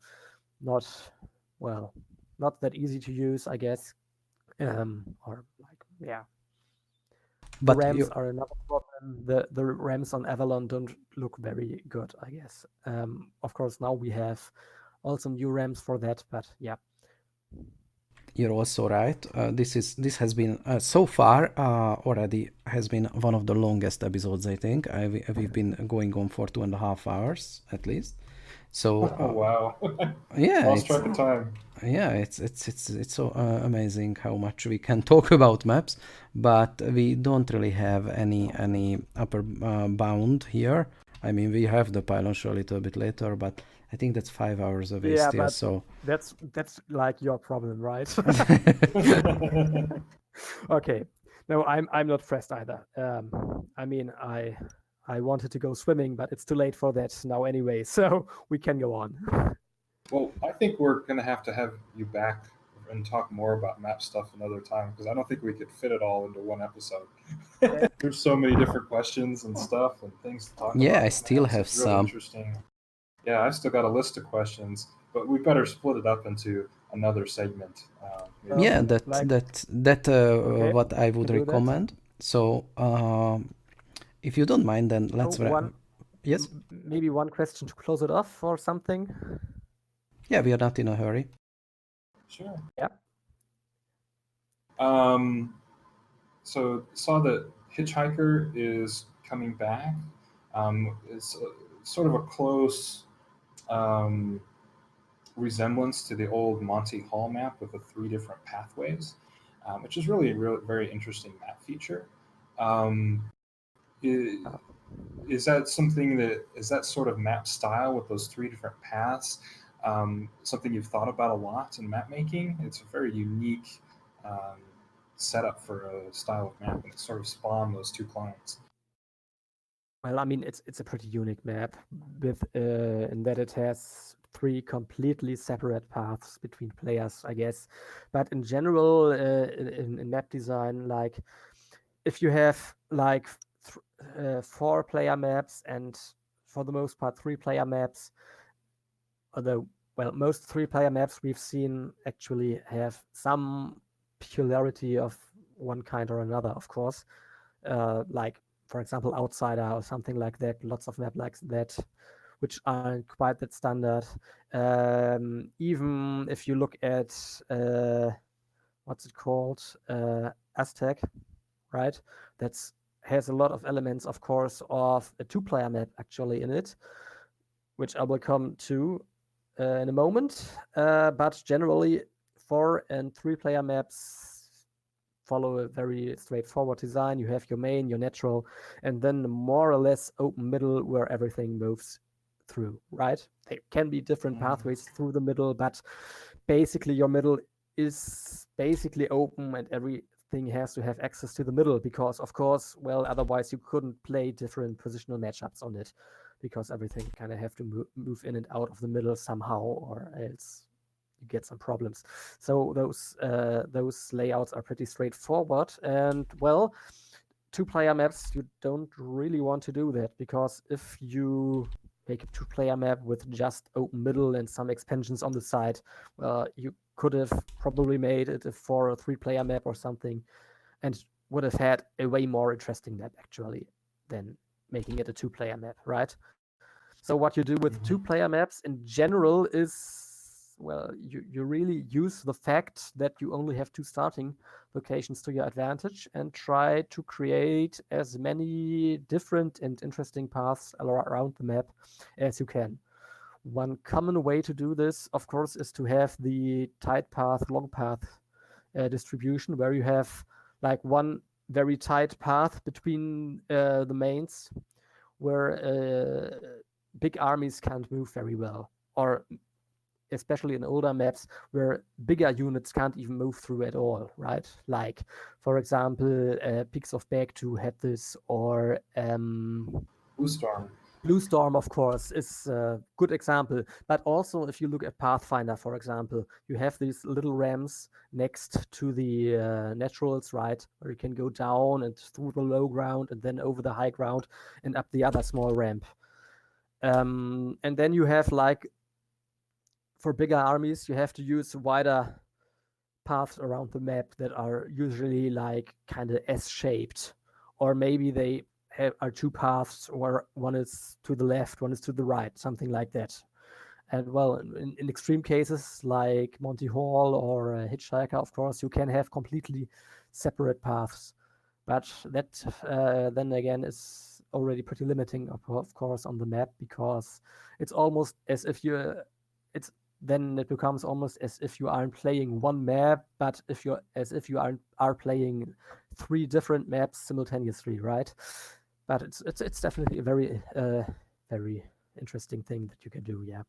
not that easy to use, I guess. Or like, yeah. But the RAMs are another problem. The RAMs on Avalon don't look very good, I guess. Of course, now we have also new RAMs for that, but yeah. You're also right. This has been so far already has been one of the longest episodes, I think. We've been going on for 2.5 hours at least. So Oh wow. yeah, Lost it's track of time. it's so amazing how much we can talk about maps, but we don't really have any upper bound here. I mean, we have the pylon show a little bit later, but I think that's 5 hours away Yeah, still. but So that's like your problem, right? Okay. No, I'm not pressed either. I mean, I wanted to go swimming, but it's too late for that now anyway, so we can go on. Well, I think we're going to have you back and talk more about map stuff another time because I don't think we could fit it all into one episode. There's so many different questions and stuff and things to talk about. yeah, I with still maps. have It's really some. interesting. Yeah, I've still got a list of questions, but we better split it up into another segment. Maybe. Yeah, Like- that Okay, what I would can do that. recommend. So if you don't mind, then let's yes. Maybe one question to close it off or something. Yeah, we are not in a hurry. Sure. Yeah. So saw that Hitchhiker is coming back. It's sort of a close resemblance to the old Monty Hall map with the 3 different pathways, which is really a very interesting map feature. Is that something is that sort of map style with those 3 different paths something you've thought about a lot in map making? It's a very unique setup for a style of map, and it sort of spawned those 2 clients. Well, I mean, it's a pretty unique map with in that it has 3 completely separate paths between players, I guess. But in general, in map design, like if you have like 4-player maps and for the most part 3-player maps, although well, most 3-player maps we've seen actually have some peculiarity of one kind or another, of course. Like for example, Outsider or something like that. Lots of maps like that, which aren't quite that standard. Even if you look at what's it called, Aztec, right? That's has a lot of elements, of course, of a 2-player map actually in it, which I will come to in a moment. But generally, 4 and 3-player maps follow a very straightforward design. You have your main, your natural, and then more or less open middle where everything moves through, right? There can be different pathways through the middle, but basically your middle is basically open and everything has to have access to the middle because, of course, well, otherwise you couldn't play different positional matchups on it because everything kind of have to move in and out of the middle somehow or else you get some problems. So those layouts are pretty straightforward. And well, 2-player maps, you don't really want to do that because if you make a 2-player map with just open middle and some expansions on the side, well, you could have probably made it a 4 or 3-player map or something, and would have had a way more interesting map actually than making it a 2-player map, right? So what you do with 2-player maps in general is, well, you really use the fact that you only have 2 starting locations to your advantage and try to create as many different and interesting paths around the map as you can. One common way to do this, of course, is to have the tight path, long path distribution where you have like one very tight path between the mains where big armies can't move very well, or especially in older maps where bigger units can't even move through at all, right? Like, for example, Peaks of Baghdad had this, or Blue Storm, of course, is a good example. But also, if you look at Pathfinder, for example, you have these little ramps next to the naturals, right? Where you can go down and through the low ground and then over the high ground and up the other small ramp. And then you have like, for bigger armies, you have to use wider paths around the map that are usually like kind of S-shaped, or maybe they are 2 paths, or one is to the left, one is to the right, something like that. And well, in extreme cases like Monty Hall or Hitchhiker, of course, you can have completely separate paths. But that then again is already pretty limiting, of course, on the map, because it's almost as if then it becomes almost as if you aren't playing one map, but as if you are playing 3 different maps simultaneously, right? But it's definitely a very very interesting thing that you can do, yeah.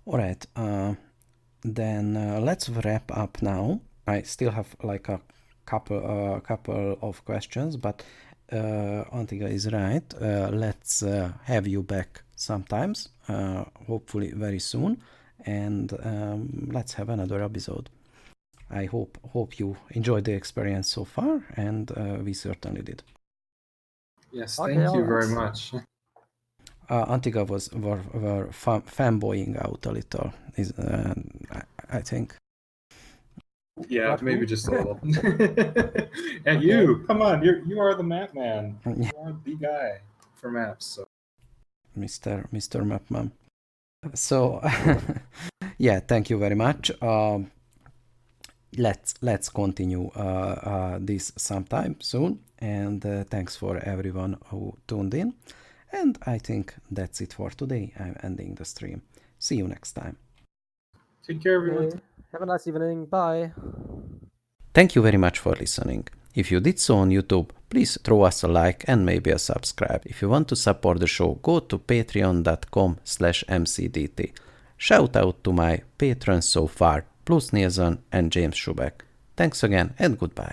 All right, then let's wrap up now. I still have like a couple of questions, but Antiga is right. Let's have you back sometimes, hopefully very soon, and let's have another episode. I hope you enjoyed the experience so far, and we certainly did. Yes, Okay, thank you all very right. much. Antiga were fanboying out a little, I think. Yeah, What, maybe who? just a little. And you, come on, you are the map man. You are the guy for maps. So. Mr. Mapman. So, yeah, thank you very much. Let's continue this sometime soon. And thanks for everyone who tuned in. And I think that's it for today. I'm ending the stream. See you next time. Take care, everyone. Okay. Have a nice evening. Bye. Thank you very much for listening. If you did so on YouTube, please throw us a like and maybe a subscribe. If you want to support the show, go to patreon.com/mcdt. Shout out to my patrons so far, plus Nielsen and James Schubeck. Thanks again and goodbye.